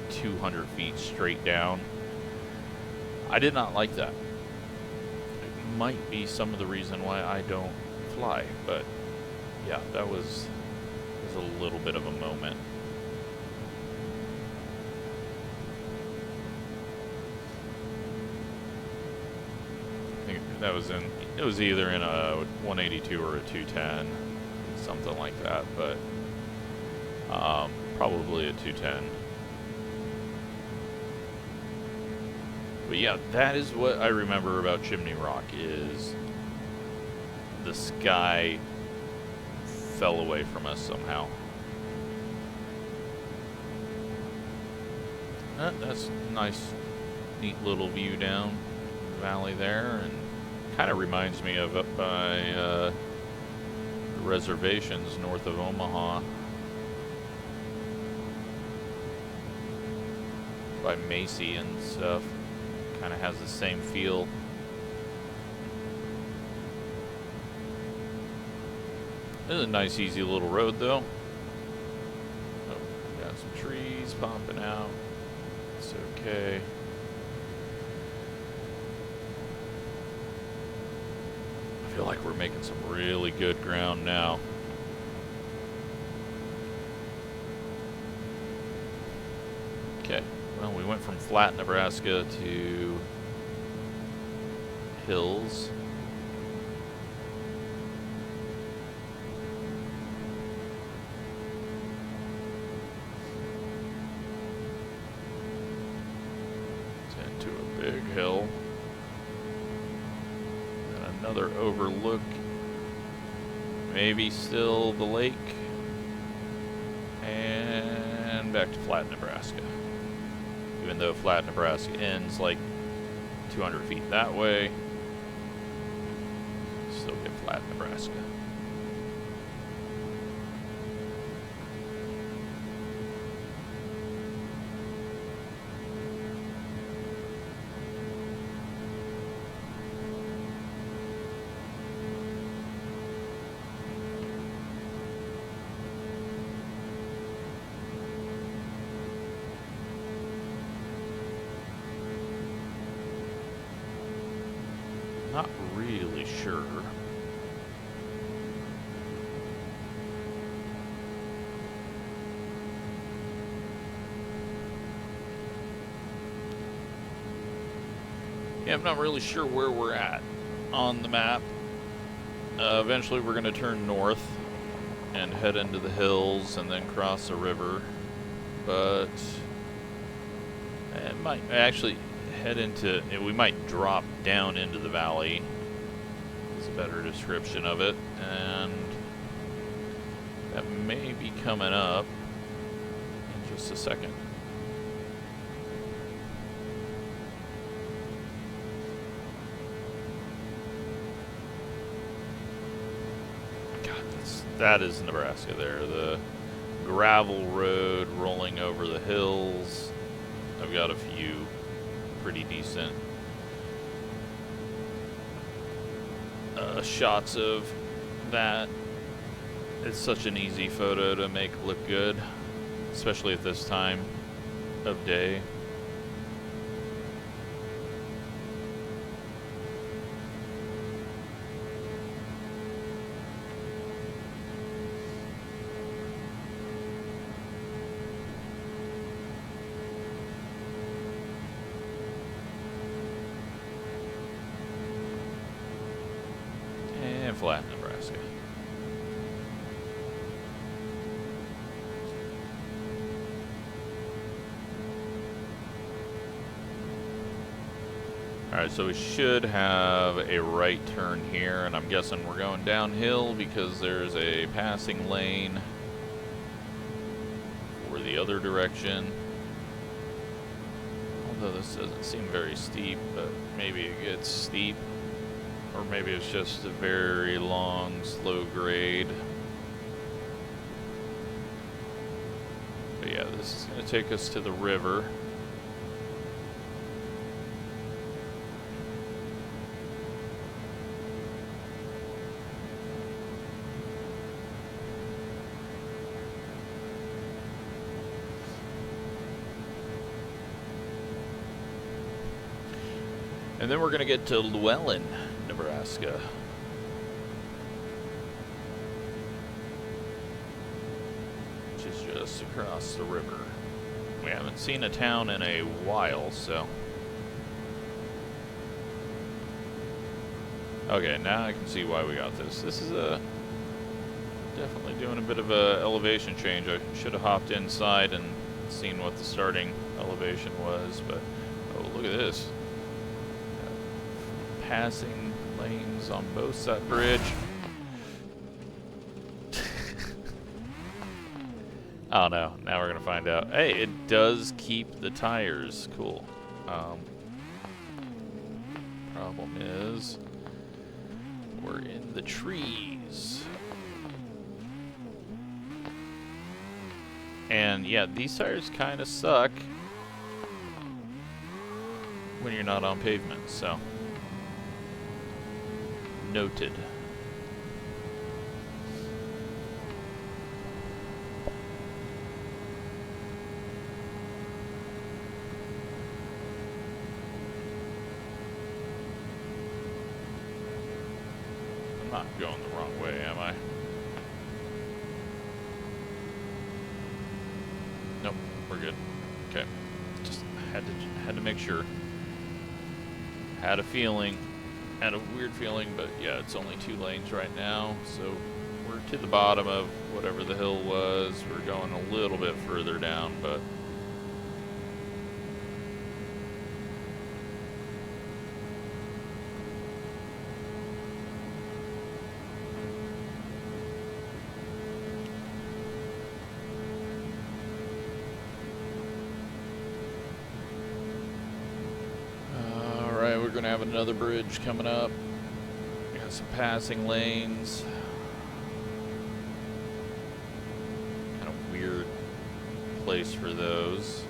200 feet straight down. I did not like that. It might be some of the reason why I don't fly, but yeah, that was a little bit of a moment. That was in, it was either in a 182 or a 210, something like that, but probably a 210. But yeah, that is what I remember about Chimney Rock, is the sky fell away from us somehow. That's a nice, neat little view down the valley there, and kind of reminds me of up by the reservations north of Omaha, by Macy and stuff. Kind of has the same feel. This is a nice, easy little road, though. Oh, got some trees popping out. It's okay. I feel like we're making some really good ground now. Okay, well, we went from flat Nebraska to hills. Into a big hill. another overlook. Maybe still the lake. And back to Platte, Nebraska. Even though Platte, Nebraska ends like 200 feet that way, still get Platte, Nebraska. Not really sure. Yeah, I'm not really sure where we're at on the map. Eventually we're going to turn north and head into the hills and then cross a river. But it might actually head into, we might drop down into the valley. It's a better description of it. And that may be coming up in just a second. That is Nebraska there. The gravel road rolling over the hills. I've got a few pretty decent shots of that. It's such an easy photo to make look good, especially at this time of day. Platte, Nebraska. Alright, so we should have a right turn here, and I'm guessing we're going downhill because there's a passing lane for the other direction. Although this doesn't seem very steep, but maybe it gets steep. Or maybe it's just a very long, slow grade. But yeah, this is going to take us to the river. And then we're going to get to Llewellyn, Nebraska. Which is just across the river. We haven't seen a town in a while, so. Okay, now I can see why we got this. This is definitely doing a bit of a elevation change. I should have hopped inside and seen what the starting elevation was, but oh, look at this. Passing lanes on both sides of the bridge. Oh no, now we're gonna find out. Hey, it does keep the tires. Cool. Problem is, we're in the trees. And yeah, these tires kind of suck when you're not on pavement, so. Noted. I'm not going the wrong way, am I? Nope, we're good. Okay. Just had to make sure. Had a feeling. Had a weird feeling, but yeah, it's only 2 lanes right now, so we're to the bottom of whatever the hill was. We're going a little bit further down, but gonna have another bridge coming up. We got some passing lanes. Kind of weird place for those.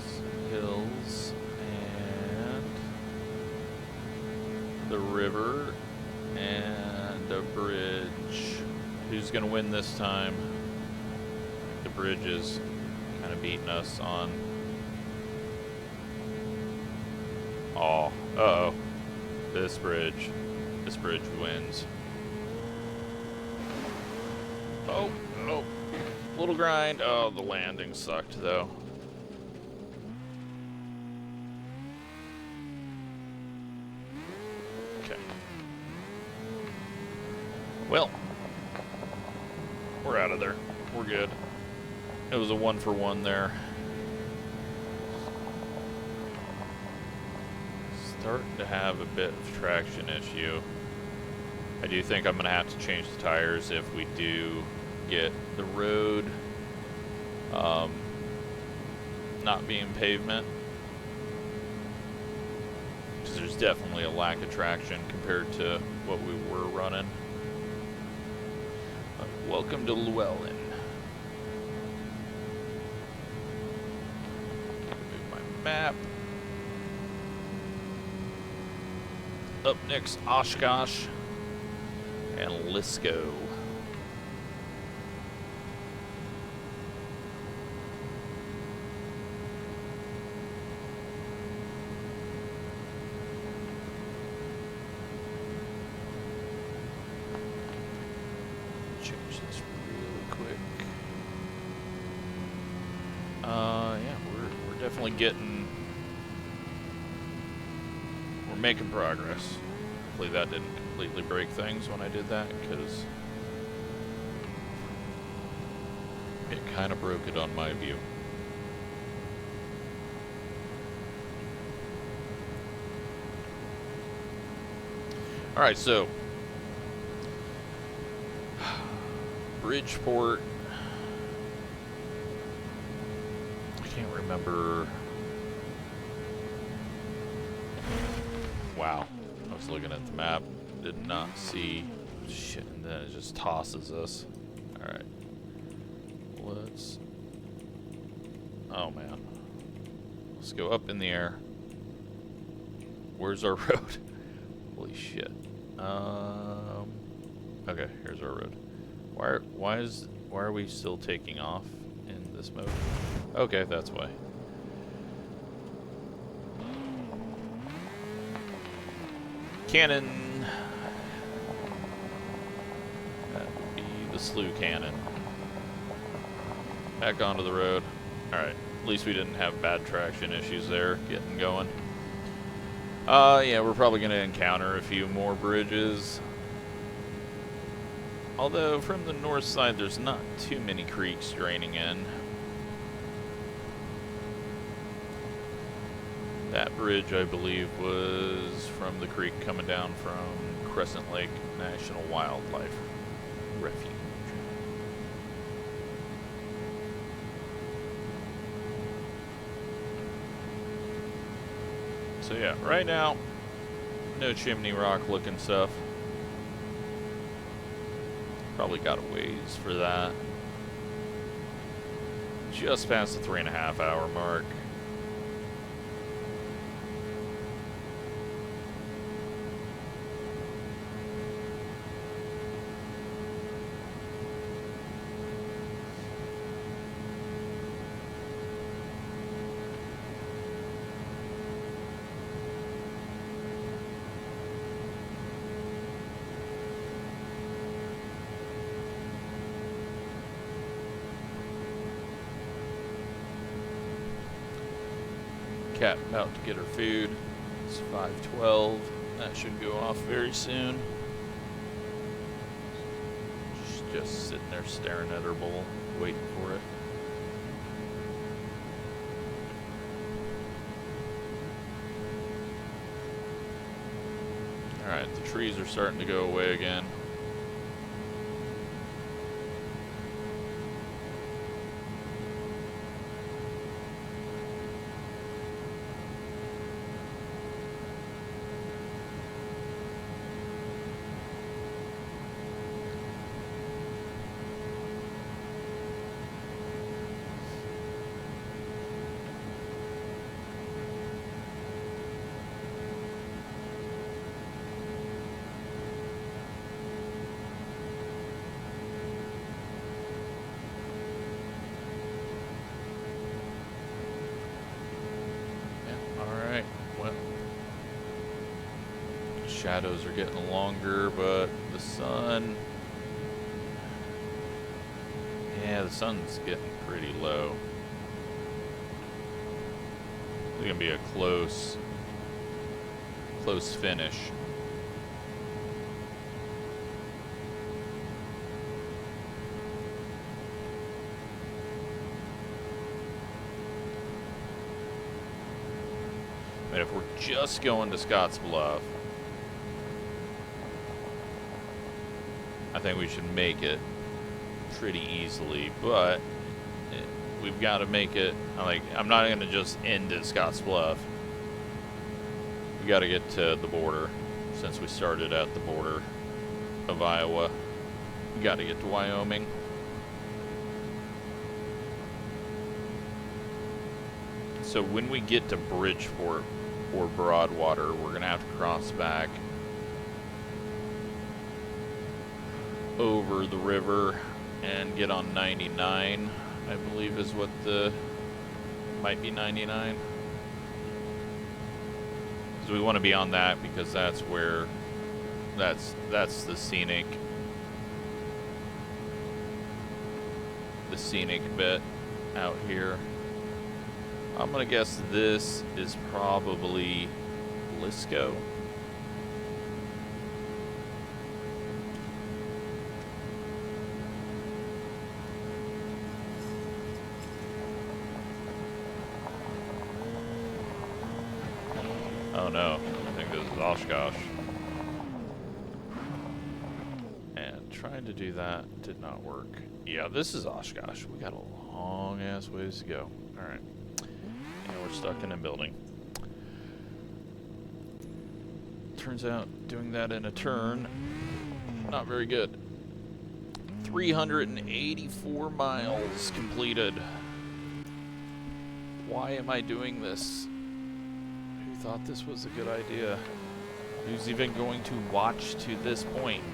Some hills and the river and a bridge. Who's gonna win this time? The bridge is kind of beating us on. Oh, uh-oh. This bridge wins. Oh, little grind. Oh, the landing sucked though. Okay. Well, we're out of there. We're good. It was a 1-for-1 there. Starting to have a bit of traction issue. I do think I'm going to have to change the tires if we do get the road not being pavement. Because there's definitely a lack of traction compared to what we were running. Welcome to Llewellyn. Move my map. Up next, Oshkosh and Lisco. Change this really quick. Yeah, we're definitely we're making progress. Hopefully that didn't completely break things when I did that, because it kind of broke it on my view. Alright, so Bridgeport. I can't remember. Wow. I was looking at the map, did not see shit, and then it just tosses us. Alright. Let's... Oh man. Let's go up in the air. Where's our road? Holy shit. Okay, here's our road. Why are we still taking off in this mode? Okay, that's why. Cannon. That would be the slew cannon. Back onto the road. Alright, at least we didn't have bad traction issues there getting going. Yeah, we're probably going to encounter a few more bridges. Although, from the north side, there's not too many creeks draining in. That bridge, I believe, was from the creek coming down from Crescent Lake National Wildlife Refuge. So yeah, right now, no Chimney Rock looking stuff. Probably got a ways for that. Just past the 3.5 hour mark. Cat about to get her food. It's 5:12. That should go off very soon. She's just sitting there staring at her bowl, waiting for it. Alright, the trees are starting to go away again. shadows are getting longer, but the sun... Yeah, the sun's getting pretty low. It's gonna be a close finish. And if we're just going to Scotts Bluff, I think we should make it pretty easily, but we've got to make it, like, I'm not going to just end at Scotts Bluff. We got to get to the border, since we started at the border of Iowa. We got to get to Wyoming. So when we get to Bridgeport or Broadwater, we're going to have to cross back over the river and get on 99, I believe is what the, might be 99. So we want to be on that because that's where, that's the scenic bit out here. I'm gonna guess this is probably Lisco. Oh no, I think this is Oshkosh. And trying to do that did not work. Yeah, this is Oshkosh. We got a long ass ways to go. Alright. And we're stuck in a building. Turns out doing that in a turn, not very good. 384 miles completed. Why am I doing this? Who thought this was a good idea? Who's even going to watch to this point?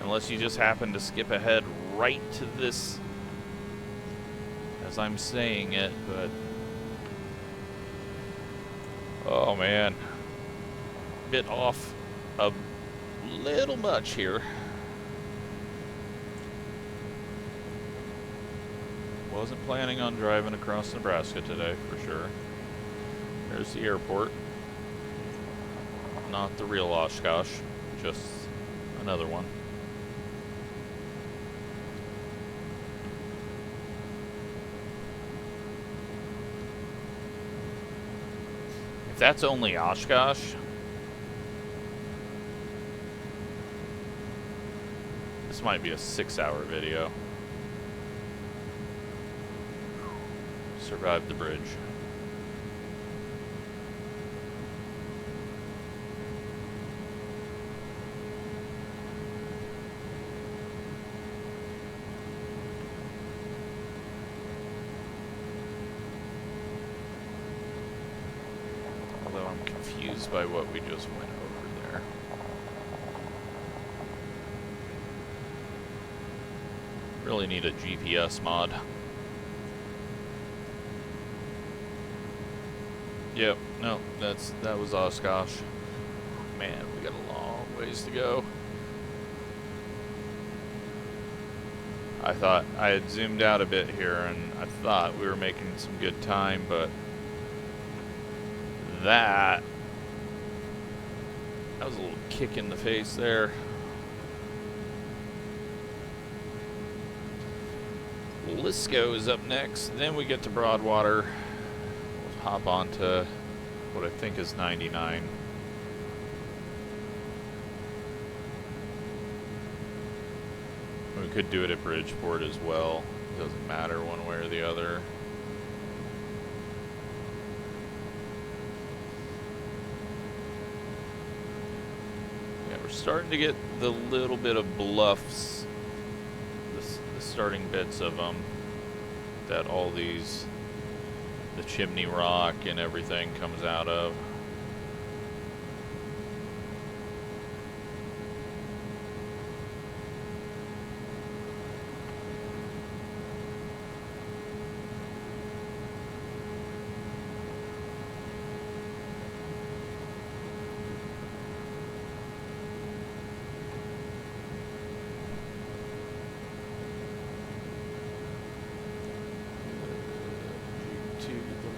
Unless you just happen to skip ahead right to this as I'm saying it, but oh man, bit off a little much here. Wasn't planning on driving across Nebraska today, for sure. There's the airport. Not the real Oshkosh, just another one. If that's only Oshkosh, this might be a 6-hour video. Survived the bridge. Although I'm confused by what we just went over there. Really need a GPS mod. Yep, no, that was Oshkosh. Man, we got a long ways to go. I thought I had zoomed out a bit here and I thought we were making some good time, but that was a little kick in the face there. Lisco is up next, then we get to Broadwater. Hop onto what I think is 99. We could do it at Bridgeport as well. Doesn't matter one way or the other. Yeah, we're starting to get the little bit of bluffs, the starting bits of them, that all these, the Chimney Rock and everything comes out of.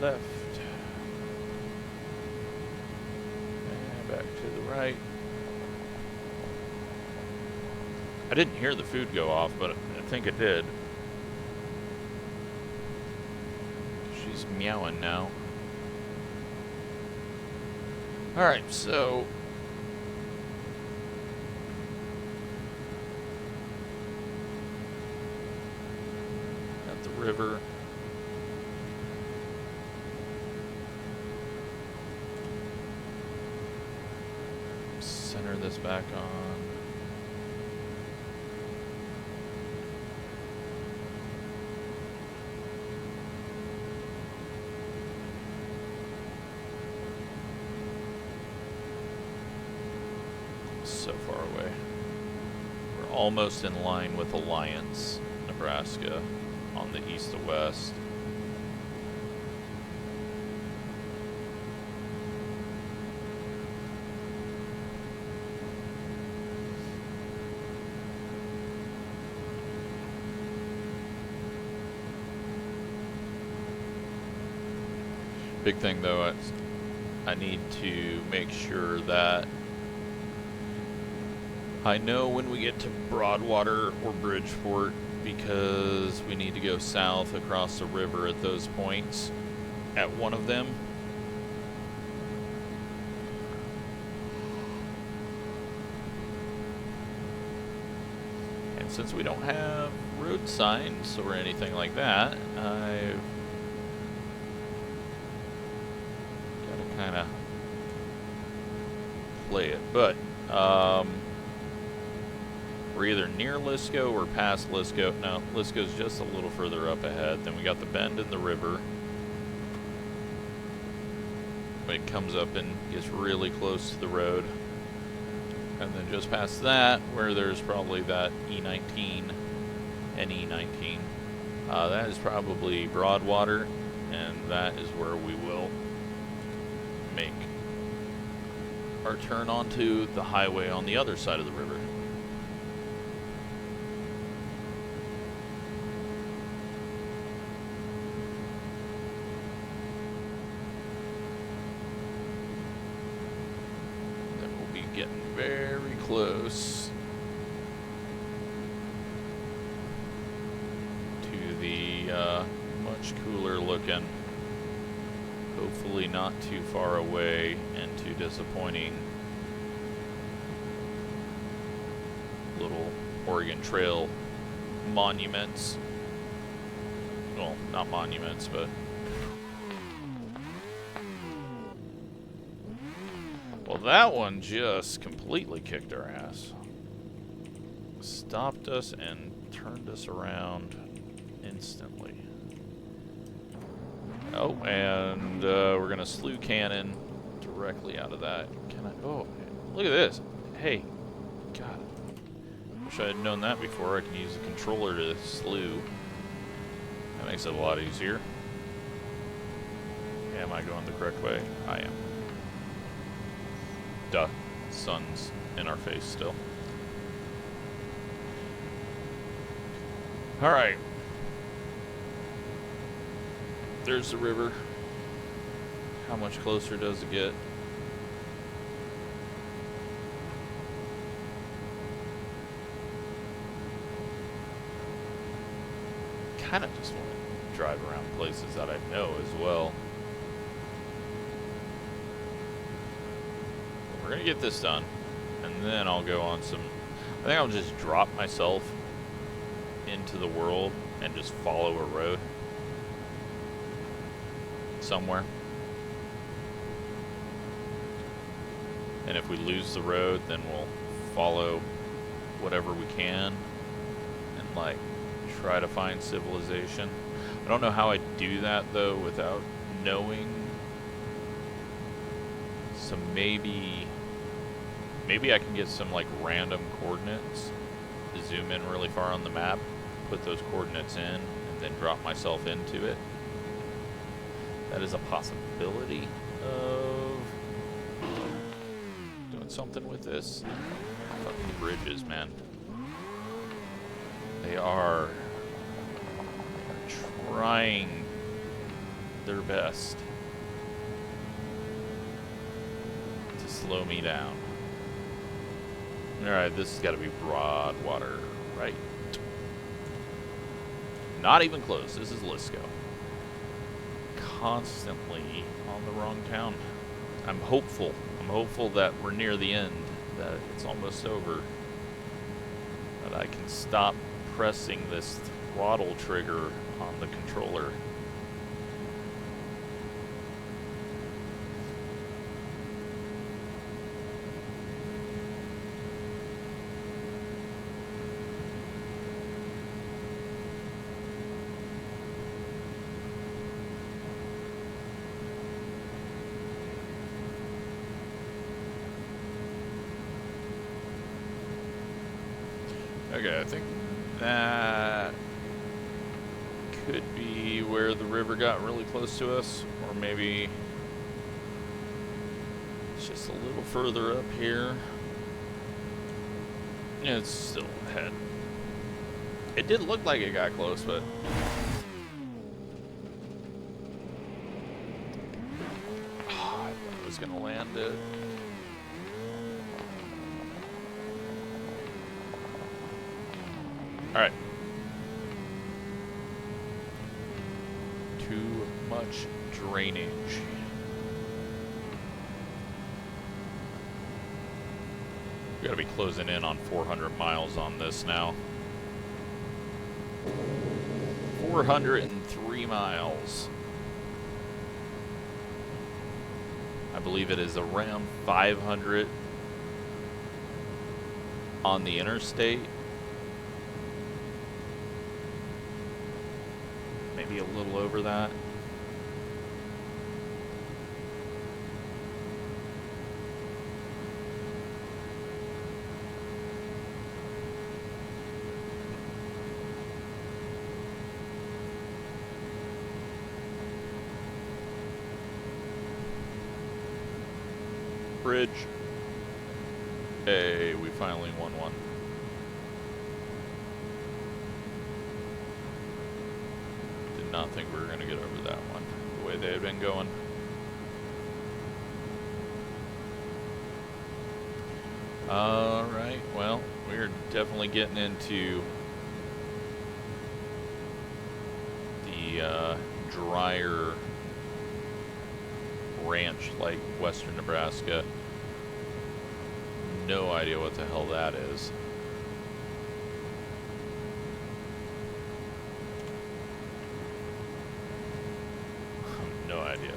left. And back to the right. I didn't hear the food go off, but I think it did. She's meowing now. Alright, so got the river. Center this back on. So far away. We're almost in line with Alliance, Nebraska, on the east to west. Big thing though, I need to make sure that I know when we get to Broadwater or Bridgeport, because we need to go south across the river at those points at one of them. And since we don't have road signs or anything like that, I've got to kind of play it. But we're either near Lisco or past Lisco. No, Lisco's just a little further up ahead. Then we got the bend in the river. It comes up and gets really close to the road. And then just past that, where there's probably that E19 and E19. That is probably Broadwater, and that is where we will make our turn onto the highway on the other side of the river. Very close to the much cooler looking, hopefully not too far away and too disappointing little Oregon Trail monuments. Well, not monuments, but well, that one just completely kicked our ass. Stopped us and turned us around instantly. Oh, and we're gonna slew cannon directly out of that. Can I? Oh, look at this. Hey, God. Wish I had known that before. I can use the controller to slew. That makes it a lot easier. Am I going the correct way? I am. Duh. Sun's in our face still. Alright. There's the river. How much closer does it get? Kind of just want to drive around places that I know as well. We're gonna get this done, and then I'll go on some. I think I'll just drop myself into the world and just follow a road somewhere. And if we lose the road, then we'll follow whatever we can and like try to find civilization. I don't know how I do that though without knowing. So maybe I can get some like random coordinates, zoom in really far on the map, put those coordinates in, and then drop myself into it. That is a possibility of doing something with this. Fucking bridges, man. They are trying their best to slow me down. Alright, this has got to be broad water, right? Not even close. This is Lisco. Constantly on the wrong town. I'm hopeful. I'm hopeful that we're near the end, that it's almost over, that I can stop pressing this throttle trigger on the controller. Okay, I think that could be where the river got really close to us, or maybe it's just a little further up here. Yeah, it's still ahead. It did look like it got close, but I thought I was gonna land it. Alright. Too much drainage. We gotta be closing in on 400 miles on this now. 403 miles. I believe it is around 500 on the interstate. Maybe a little over that. Bridge. Hey, we finally won one. Did not think we were going to get over that one, the way they had been going. Alright, well, we're definitely getting into the drier ranch like western Nebraska. No idea what the hell that is. No idea.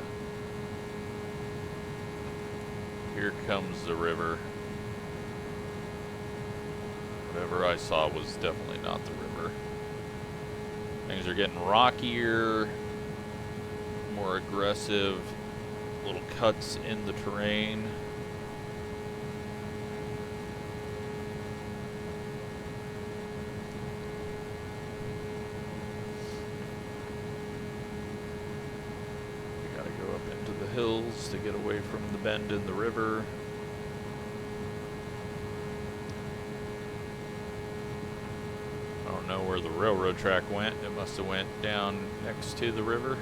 Here comes the river. Whatever I saw was definitely not the river. Things are getting rockier, more aggressive, little cuts in the terrain. We gotta go up into the hills to get away from the bend in the river. I don't know where the railroad track went. It must have went down next to the river.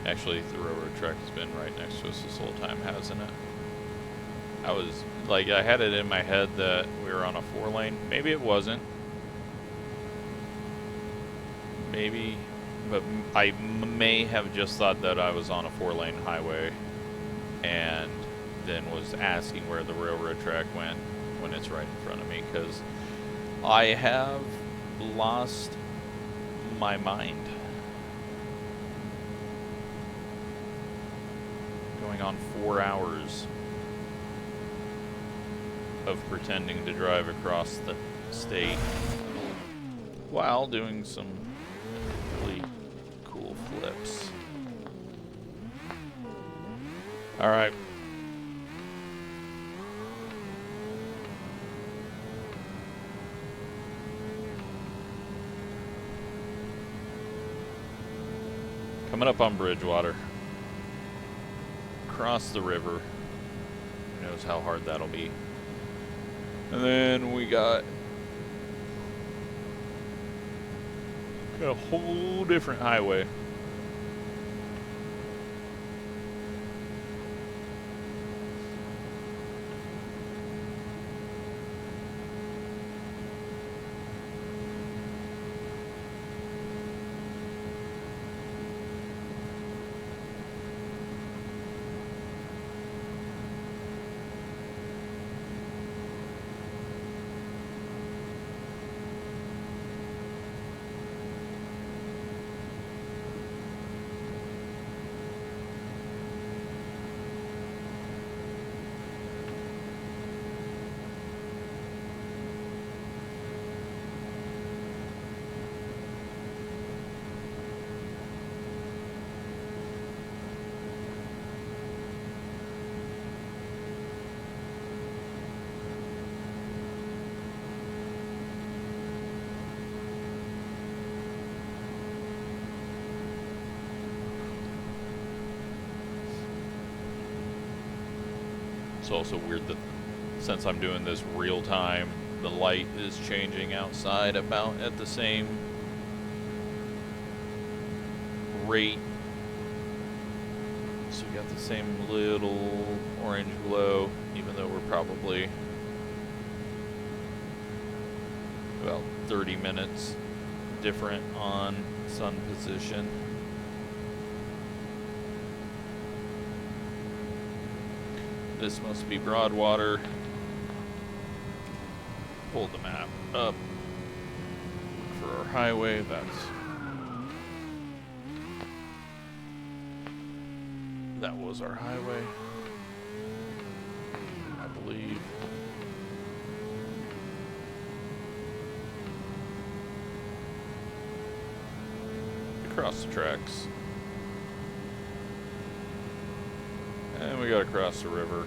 Actually, the railroad track has been right next to us this whole time, hasn't it? I was, like, I had it in my head that we were on a 4-lane. Maybe it wasn't. Maybe, but I may have just thought that I was on a 4-lane highway and then was asking where the railroad track went when it's right in front of me, because I have lost my mind. Going on 4 hours of pretending to drive across the state while doing some really cool flips. All right. Coming up on Bridgewater. Cross the river. Who knows how hard that'll be. And then we got a whole different highway. It's also weird that since I'm doing this real time, the light is changing outside about at the same rate. So we got the same little orange glow, even though we're probably about 30 minutes different on sun position. This must be Broadwater. Pull the map up. Look for our highway. That was our highway, I believe. Across the tracks. And we gotta cross the river.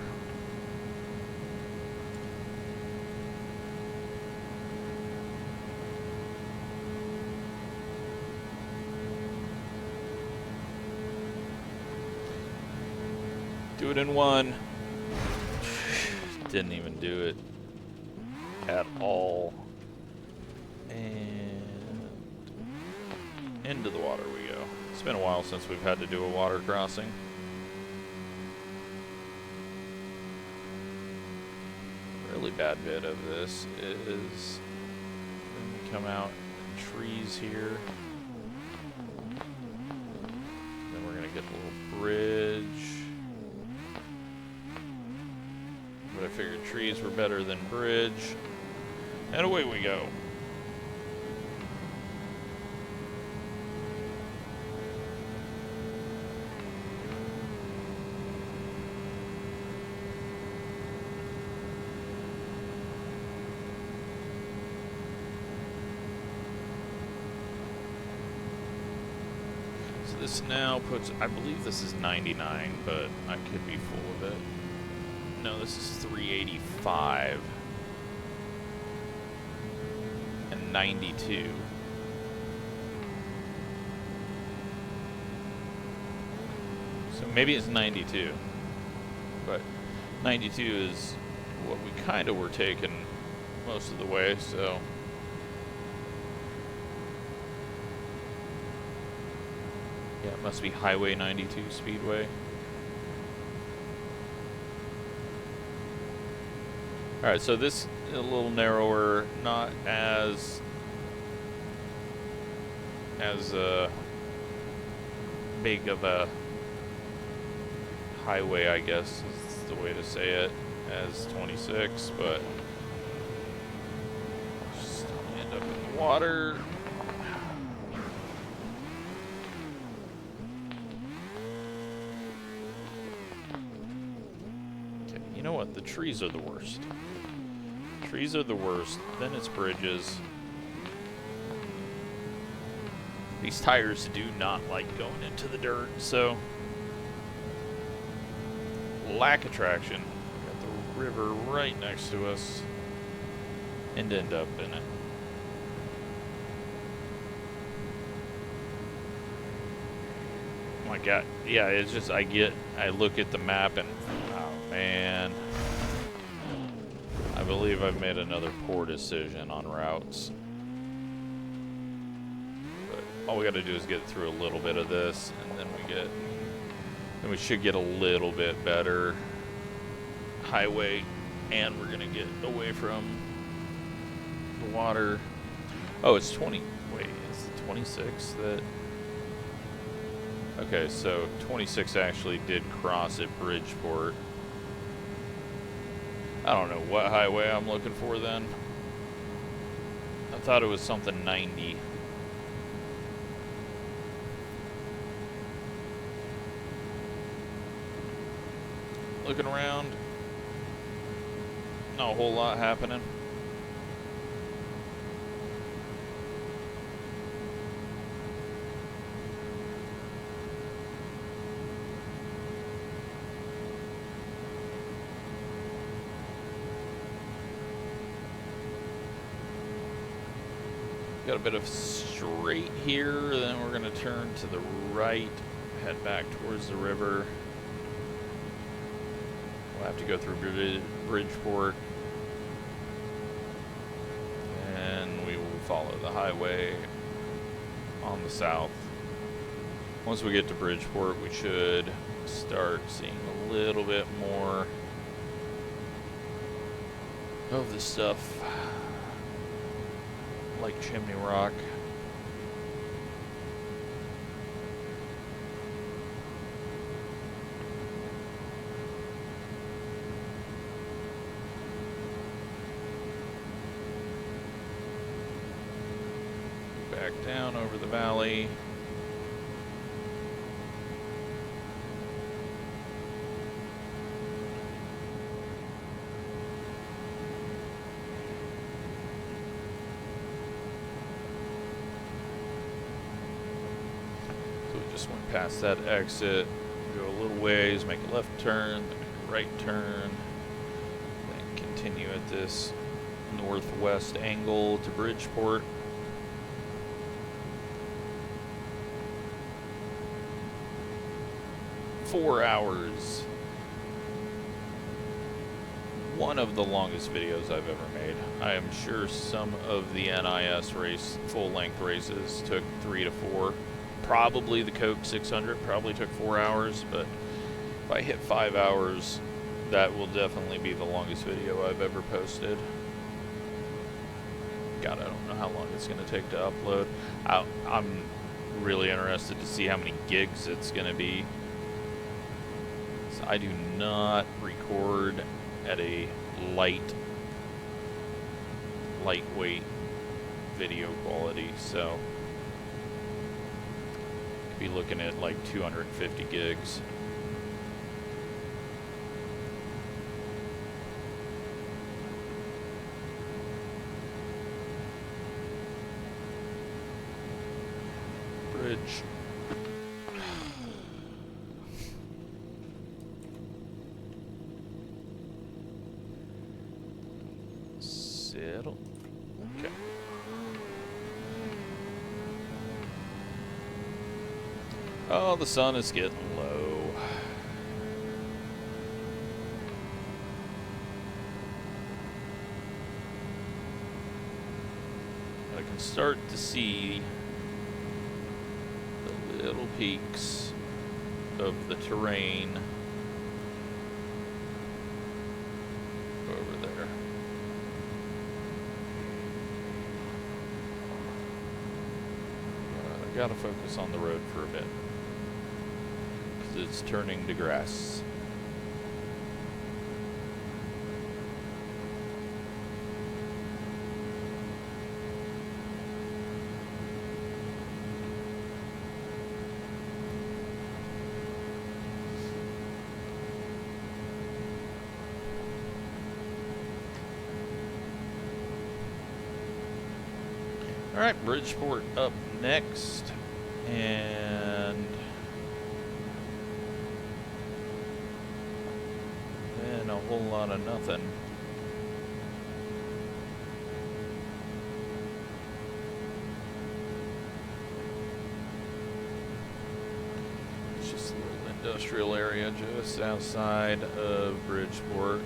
Do it in one. Didn't even do it at all. And into the water we go. It's been a while since we've had to do a water crossing. Really bad bit of this is when we come out in trees here. Then we're gonna get a little bridge. But I figured trees were better than bridge. And away we go. This now puts, I believe this is 99, but I could be full of it. No, this is 385. And 92. So maybe it's 92. But 92 is what we kind of were taking most of the way, so. Yeah, it must be Highway 92 Speedway. Alright, so this is a little narrower, not as big of a highway, I guess is the way to say it, as 26, but just end up in the water. You know what? The trees are the worst. Trees are the worst. Then it's bridges. These tires do not like going into the dirt, so lack of traction. Got the river right next to us, and end up in it. my god. Yeah, it's just I look at the map and oh man. I believe I've made another poor decision on routes. But all we got to do is get through a little bit of this, and then we should get a little bit better highway, and we're gonna get away from the water. Oh, it's 20. Wait, is it 26 that? Okay, so 26 actually did cross at Bridgeport. I don't know what highway I'm looking for then. I thought it was something 90. Looking around. Not a whole lot happening. Got a bit of straight here, then we're going to turn to the right, head back towards the river. We'll have to go through Bridgeport, and we will follow the highway on the south. Once we get to Bridgeport, we should start seeing a little bit more of the stuff like Chimney Rock. Back down over the valley. Just went past that exit, go a little ways, make a left turn, then make a right turn, then continue at this northwest angle to Bridgeport. "4 hours. One of the longest videos I've ever made. I am sure some of the NIS race, full-length races took 3 to 4. Probably the Coke 600 probably took 4 hours, but if I hit 5 hours, that will definitely be the longest video I've ever posted. God, I don't know how long it's going to take to upload. I'm really interested to see how many gigs it's going to be. So I do not record at a lightweight video quality, so be looking at like 250 gigs. Bridge. Settle. Okay. Oh, the sun is getting low. I can start to see the little peaks of the terrain over there. I gotta focus on the road for a bit. It's turning to grass. All right, Bridgeport up next, and then a whole lot of nothing. industrial area just outside of Bridgeport.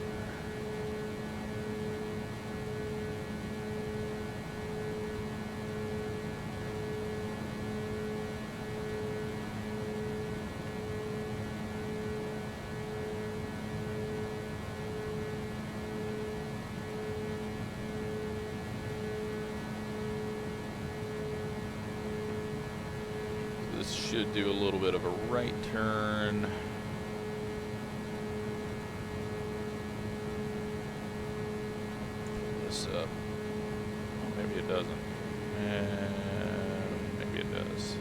This should do a little bit of a right turn. This up. Oh, maybe it doesn't. And maybe it does.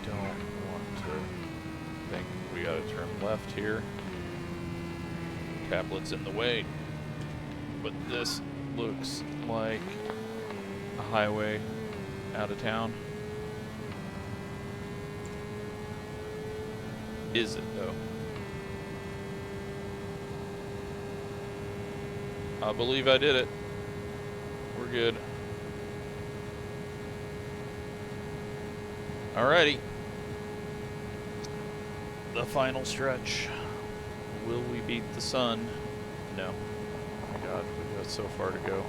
Don't want to think we gotta turn left here. Tablet's in the way. But this looks like a highway out of town. Is it though? I believe I did it. We're good. Alrighty. The final stretch. Will we beat the sun? No. Oh my god, we've got so far to go.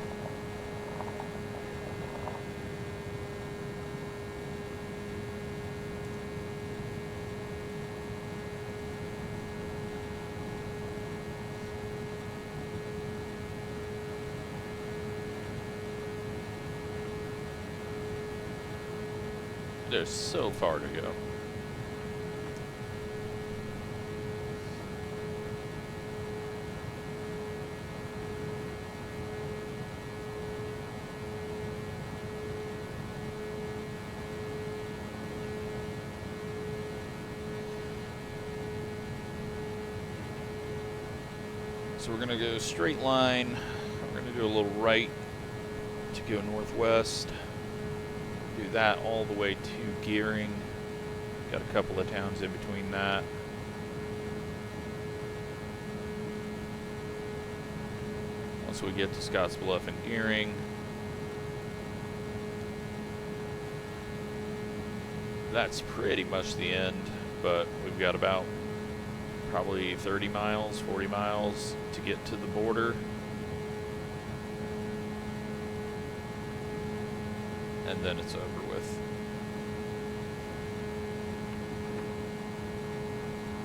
There's so far to go. So we're gonna go straight line. We're gonna do a little right to go northwest. Do that all the way to Gering. Got a couple of towns in between that. Once we get to Scotts Bluff and Gering, that's pretty much the end, but we've got about probably 30 miles, 40 miles to get to the border. And then it's over with.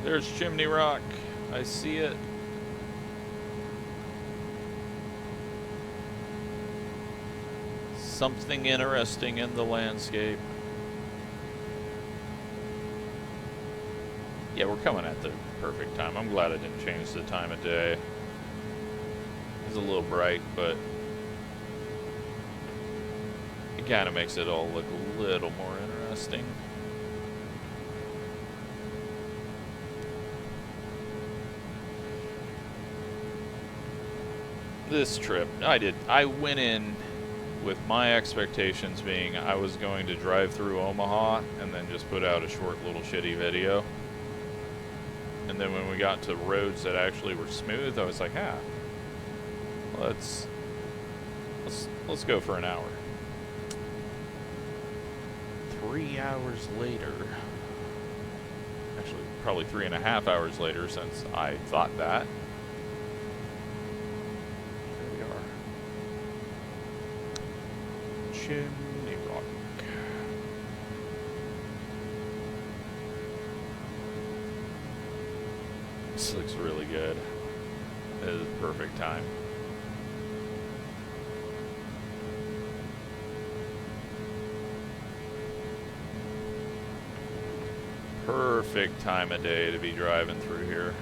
There's Chimney Rock. I see it. Something interesting in the landscape. Yeah, we're coming at the perfect time. I'm glad I didn't change the time of day. It's a little bright, but it kind of makes it all look a little more interesting. This trip, I went in with my expectations being I was going to drive through Omaha and then just put out a short little shitty video. And then when we got to roads that actually were smooth, I was like, let's go for an hour. 3 hours later, actually probably 3.5 hours later since I thought that. Here we are. Chimney Rock. This looks really good. It is perfect time. Perfect time of day to be driving through here.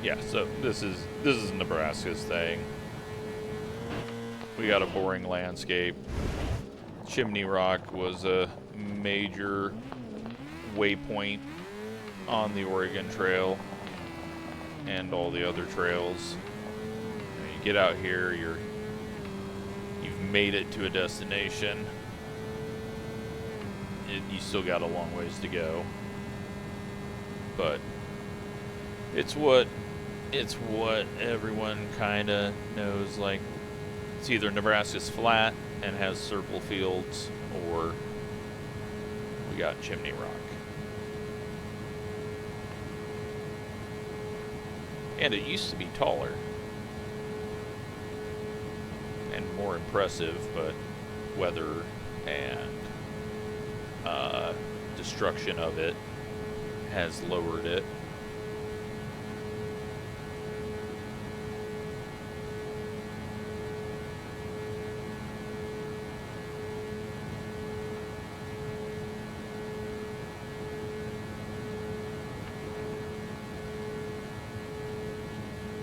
Yeah, so this is Nebraska's thing. we got a boring landscape. Chimney Rock was a major waypoint on the Oregon Trail and all the other trails. When you get out here, you've made it to a destination. You still got a long ways to go, but it's what everyone kind of knows. Like, it's either Nebraska's flat and has circle fields, or we got Chimney Rock. And it used to be taller and more impressive, but weather and destruction of it has lowered it.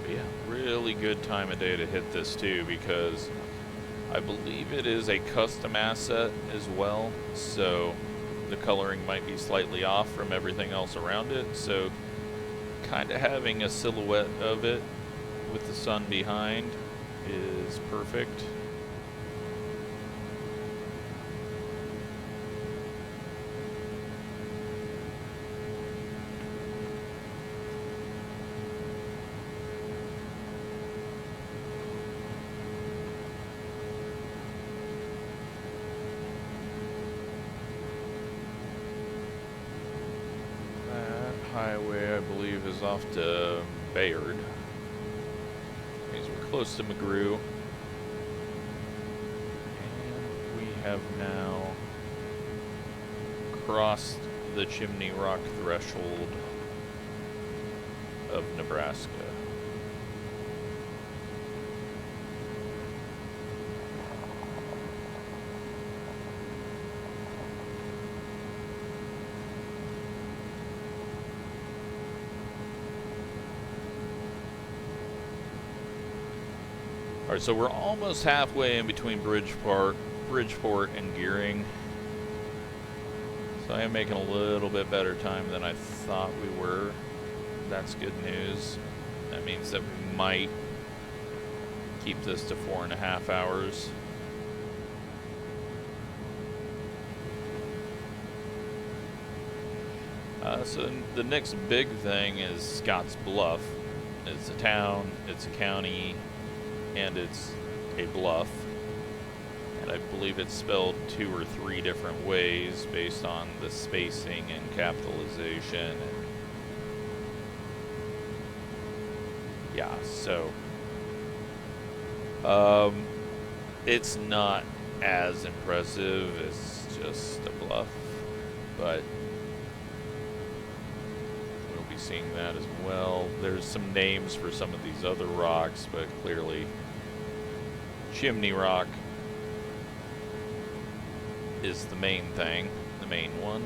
But yeah, really good time of day to hit this too, because I believe it is a custom asset as well, so the coloring might be slightly off from everything else around it, so kind of having a silhouette of it with the sun behind is perfect. Highway, I believe, is off to Bayard. Means we're close to Mk.II. And we have now crossed the Chimney Rock threshold of Nebraska. Alright, so we're almost halfway in between Bridgeport and Gering. So I am making a little bit better time than I thought we were. That's good news. That means that we might keep this to 4.5 hours. So the next big thing is Scott's Bluff. It's a town, it's a county, and it's a bluff, and I believe it's spelled 2 or 3 different ways based on the spacing and capitalization. And yeah, so it's not as impressive. It's just a bluff, but we'll be seeing that as well. There's some names for some of these other rocks, but clearly Chimney Rock is the main thing, the main one.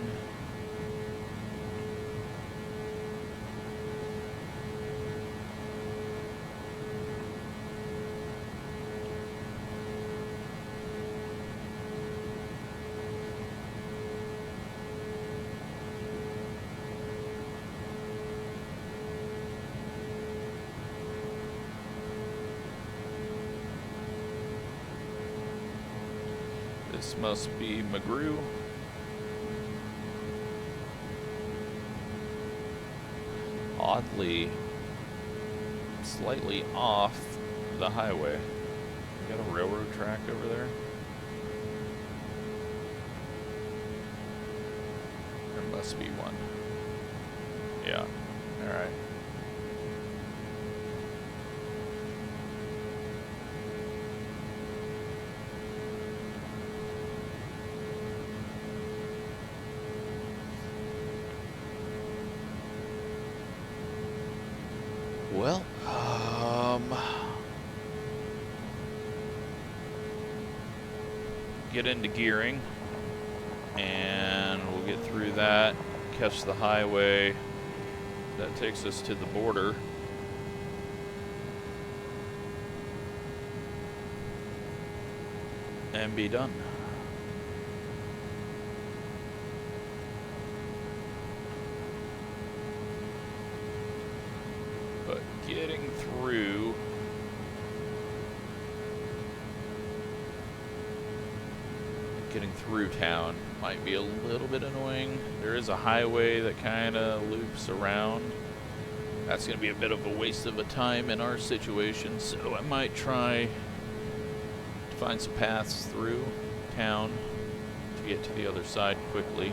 This must be Mk.II. Oddly, slightly off the highway. We got a railroad track over there. There must be one. Yeah, alright. Well, get into Gering, and we'll get through that, catch the highway. That takes us to the border. and be done. But getting through town might be a little bit annoying. There is a highway that kind of loops around. That's going to be a bit of a waste of a time in our situation, so I might try to find some paths through town to get to the other side quickly.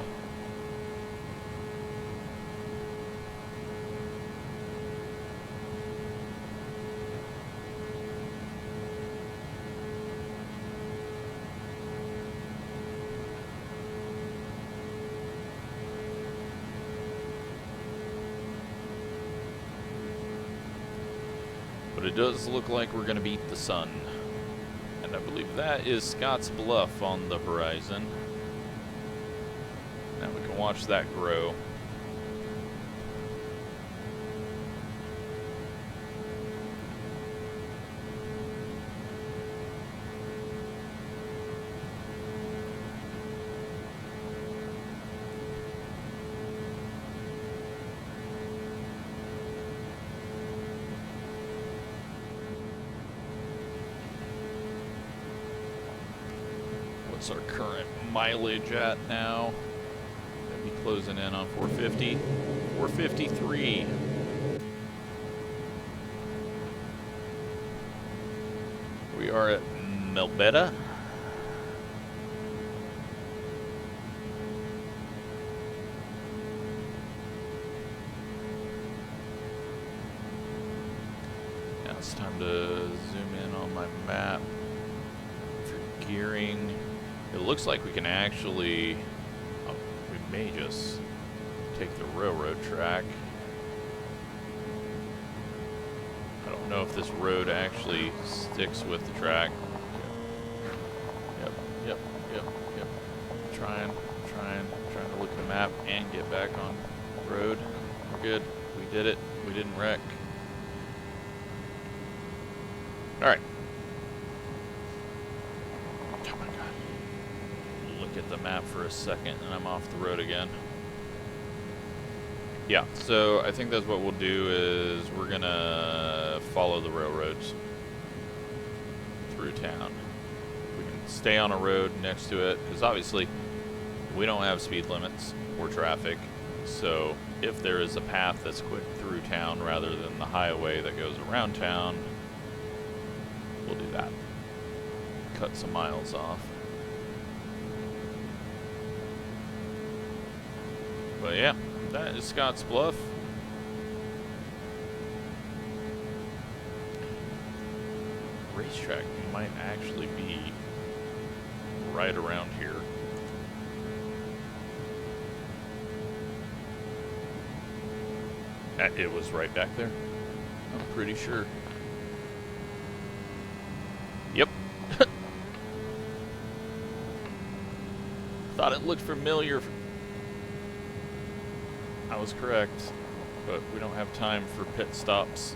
But it does look like we're going to beat the sun. And I believe that is Scott's Bluff on the horizon. Now we can watch that grow. What's our current mileage at now? Gonna be closing in on 450. 453. We are at Melbetta. Now it's time to zoom in on my map for Gering. It looks like we can actually, oh, we may just take the railroad track. I don't know if this road actually sticks with the track. Yep. Trying to look at the map and get back on the road. We're good. We did it. We didn't wreck. All right. At the map for a second and I'm off the road again. Yeah, so I think that's what we'll do is we're gonna follow the railroads through town. We can stay on a road next to it because obviously we don't have speed limits or traffic, so if there is a path that's quick through town rather than the highway that goes around town, we'll do that. Cut some miles off. But yeah, that is Scott's Bluff. Racetrack might actually be right around here. It was right back there. I'm pretty sure. Yep. Thought it looked familiar. I was correct, but we don't have time for pit stops.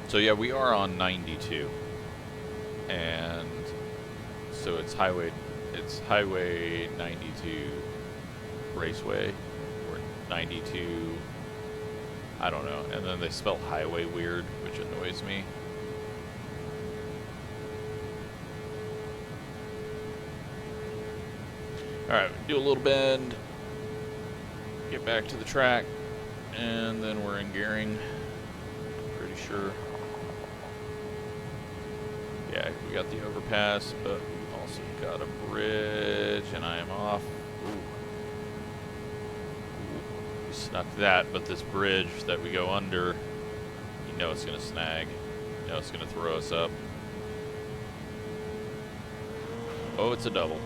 So yeah, we are on 92, and so it's Highway 92 Raceway. 92, I don't know, and then they spell highway weird, which annoys me. Alright, do a little bend, get back to the track, and then we're in Gering, pretty sure. Yeah, we got the overpass, but we also got a bridge, and I am off. Ooh. Snuck that, but this bridge that we go under, you know it's gonna snag. You know it's gonna throw us up. Oh, it's a double.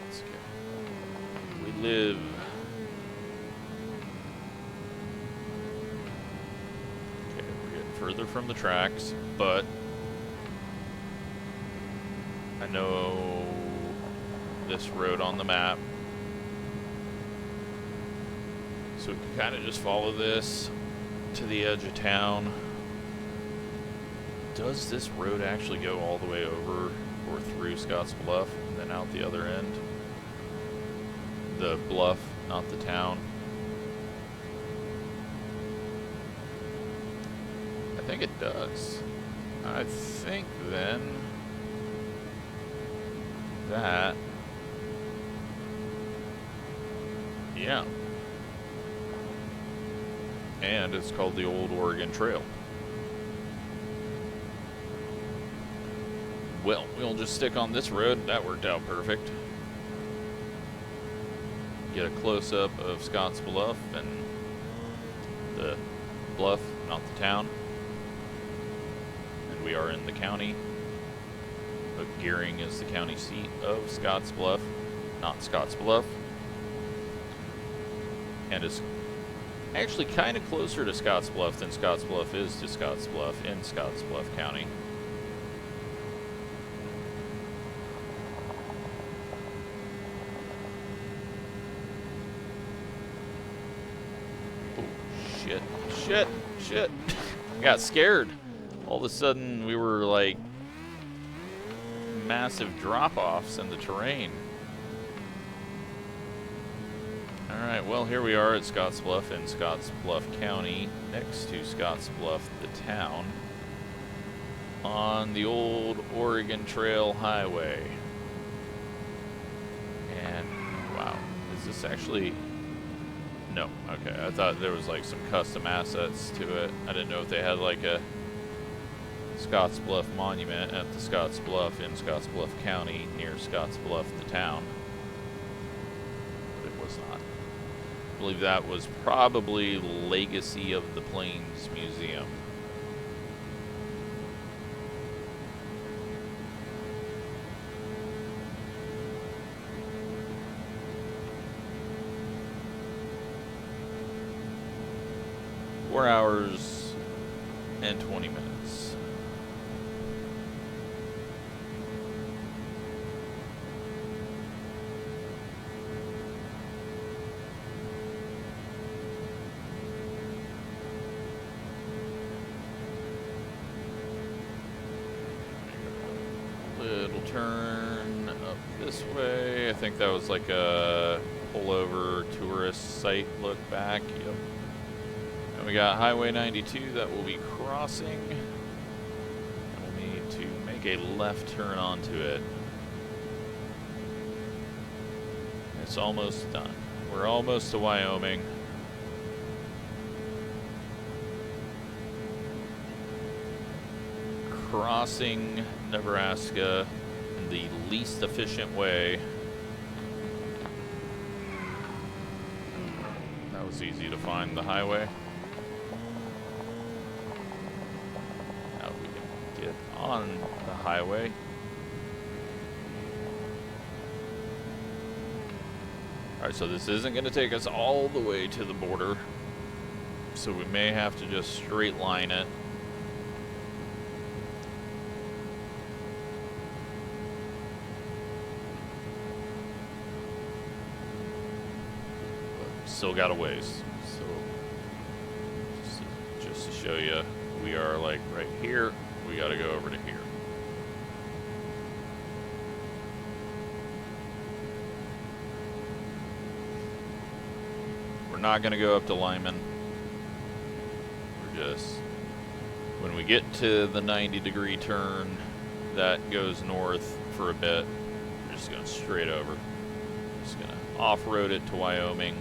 Let's go. We live. Okay, we're getting further from the tracks, but I know this road on the map, so we can kind of just follow this to the edge of town. Does this road actually go all the way over or through Scotts Bluff and then out the other end? The bluff, not the town. I think it does. I think then that, yeah. And it's called the Old Oregon Trail. Well, we'll just stick on this road. That worked out perfect. Get a close-up of Scotts Bluff and the bluff, not the town. And we are in the county. But Gering is the county seat of Scotts Bluff, not Scotts Bluff. And it's actually kind of closer to Scotts Bluff than Scotts Bluff is to Scotts Bluff in Scotts Bluff County. Shit. I got scared. All of a sudden we were like massive drop-offs in the terrain. Alright, well here we are at Scotts Bluff in Scotts Bluff County, next to Scotts Bluff, the town, on the Old Oregon Trail Highway. And wow, is this actually... No, okay, I thought there was like some custom assets to it. I didn't know if they had like a Scotts Bluff monument at the Scotts Bluff in Scotts Bluff County near Scotts Bluff, the town. But it was not. I believe that was probably Legacy of the Plains Museum. Four hours and 20 minutes. Little turn up this way. I think that was like a pullover tourist site look back. Yep. We got Highway 92 that we'll be crossing, and we'll need to make a left turn onto it. It's almost done. We're almost to Wyoming. Crossing Nebraska in the least efficient way. That was easy to find the highway. On the highway. Alright, so this isn't going to take us all the way to the border, so we may have to just straight line it. But still got a ways, so just to show you, we are like right here. We got to go over to here. We're not going to go up to Lyman. We're just, when we get to the 90-degree turn that goes north for a bit, we're just going straight over. Just going to off-road it to Wyoming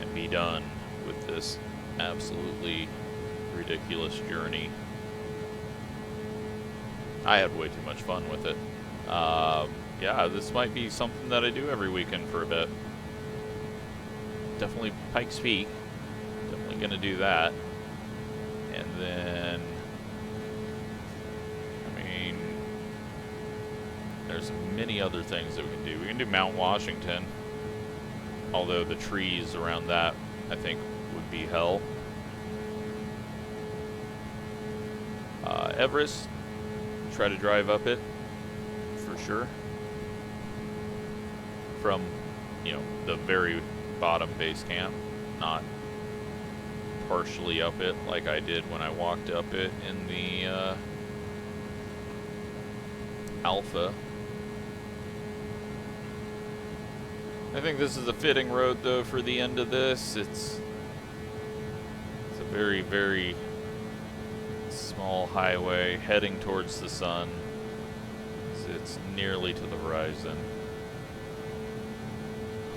and be done with this absolutely ridiculous journey. I had way too much fun with it. Yeah, this might be something that I do every weekend for a bit. Definitely Pikes Peak. Definitely gonna do that. And then, I mean, there's many other things that we can do. We can do Mount Washington, although the trees around that, I think, would be hell. Everest, try to drive up it for sure. From, you know, the very bottom base camp, not partially up it like I did when I walked up it in the Alpha. I think this is a fitting road though for the end of this. It's a very, very small highway heading towards the sun. It's nearly to the horizon.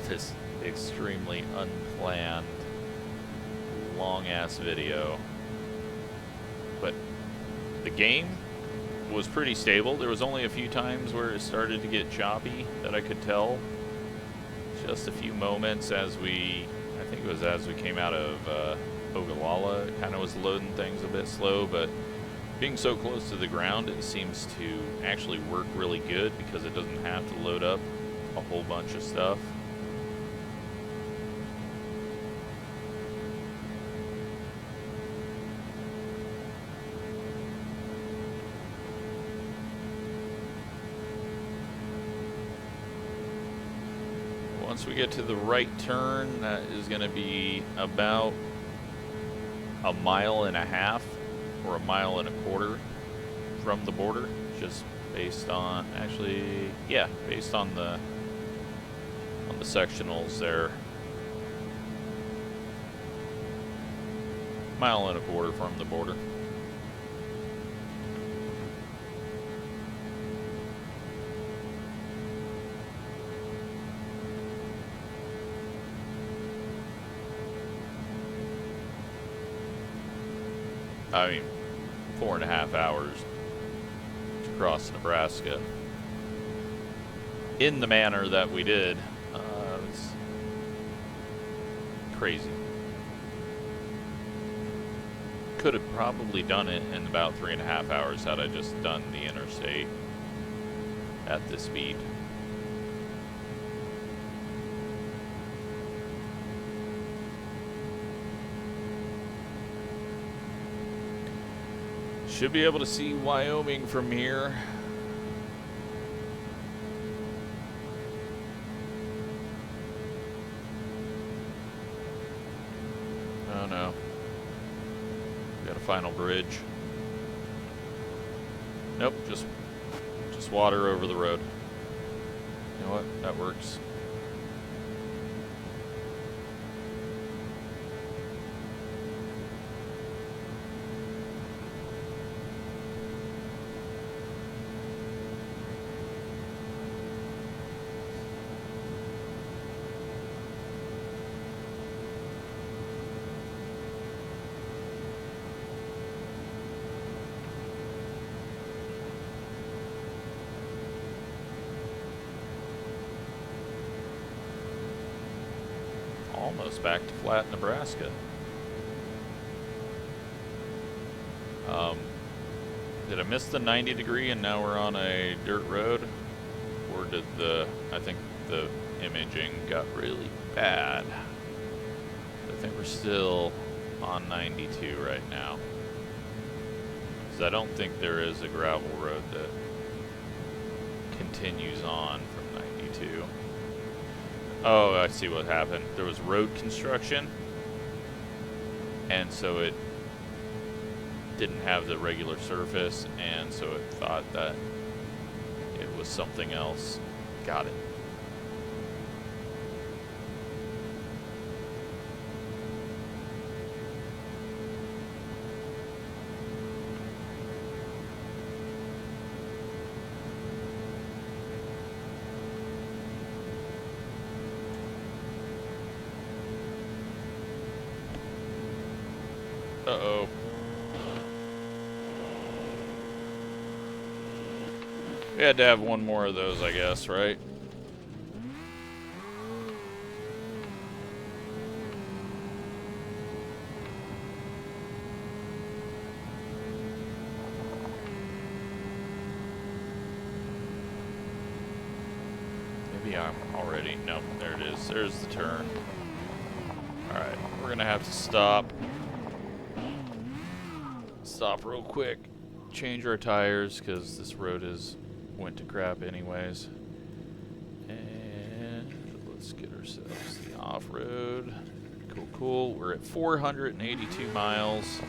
This extremely unplanned, long-ass video. But the game was pretty stable. There was only a few times where it started to get choppy that I could tell. Just a few moments as we, I think it was as we came out of Ogallala, it kind of was loading things a bit slow, but being so close to the ground, it seems to actually work really good because it doesn't have to load up a whole bunch of stuff. Once we get to the right turn, that is going to be about 1.5 miles or 1.25 miles from the border, just based on, actually, yeah, based on the sectionals there. 1.25 miles from the border. I mean, 4.5 hours to cross Nebraska in the manner that we did. It's crazy. Could have probably done it in about 3.5 hours had I just done the interstate at this speed. Should be able to see Wyoming from here. Oh no. We got a final bridge. Nope, just water over the road. You know what? That works. Almost back to Platte, Nebraska. Did I miss the 90 degree and now we're on a dirt road? Or did I think the imaging got really bad. I think we're still on 92 right now. Because I don't think there is a gravel road that continues on from 92. Oh, I see what happened. There was road construction, and so it didn't have the regular surface, and so it thought that it was something else. Got it. Uh-oh. We had to have one more of those, I guess, right? Maybe I'm already... Nope, there it is. There's the turn. Alright, we're gonna have to stop. Stop real quick. change our tires because this road went to crap anyways. And let's get ourselves the off-road. Cool, cool. We're at 482 miles.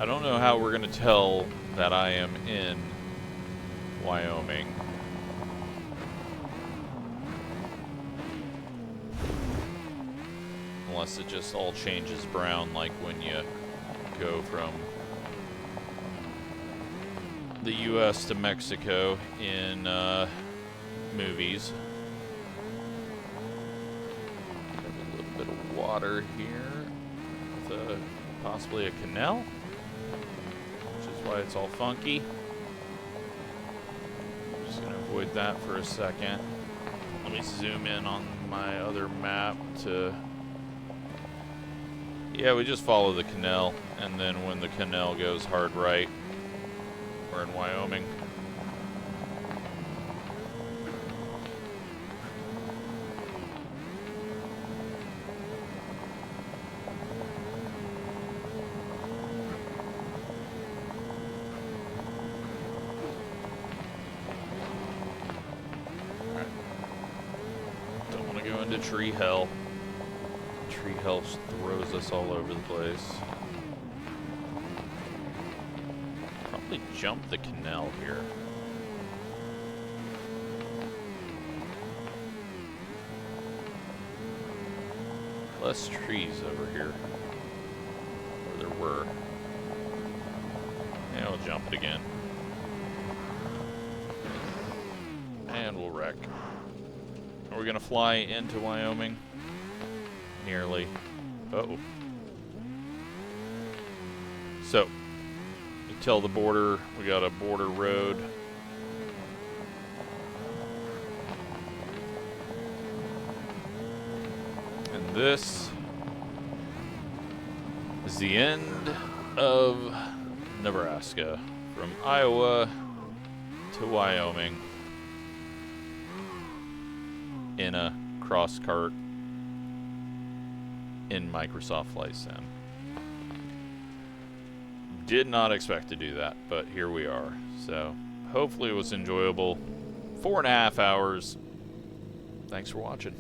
I don't know how we're going to tell that I am in Wyoming. Unless it just all changes brown like when you go from the US to Mexico in movies. Have a little bit of water here with possibly a canal. Why it's all funky. I'm just gonna avoid that for a second. Let me zoom in on my other map to... Yeah, we just follow the canal, and then when the canal goes hard right, we're in Wyoming. Tree hell. Tree hell throws us all over the place. Probably jump the canal here. Less trees over here. Or there were. Yeah, we'll jump it again. And we'll wreck. Are we gonna fly into Wyoming? Nearly. Uh-oh. So, you tell the border, we got a border road. And this is the end of Nebraska. From Iowa to Wyoming. In a cross cart in Microsoft Flight Sim. Did not expect to do that, but here we are. So hopefully it was enjoyable. 4.5 hours. Thanks for watching.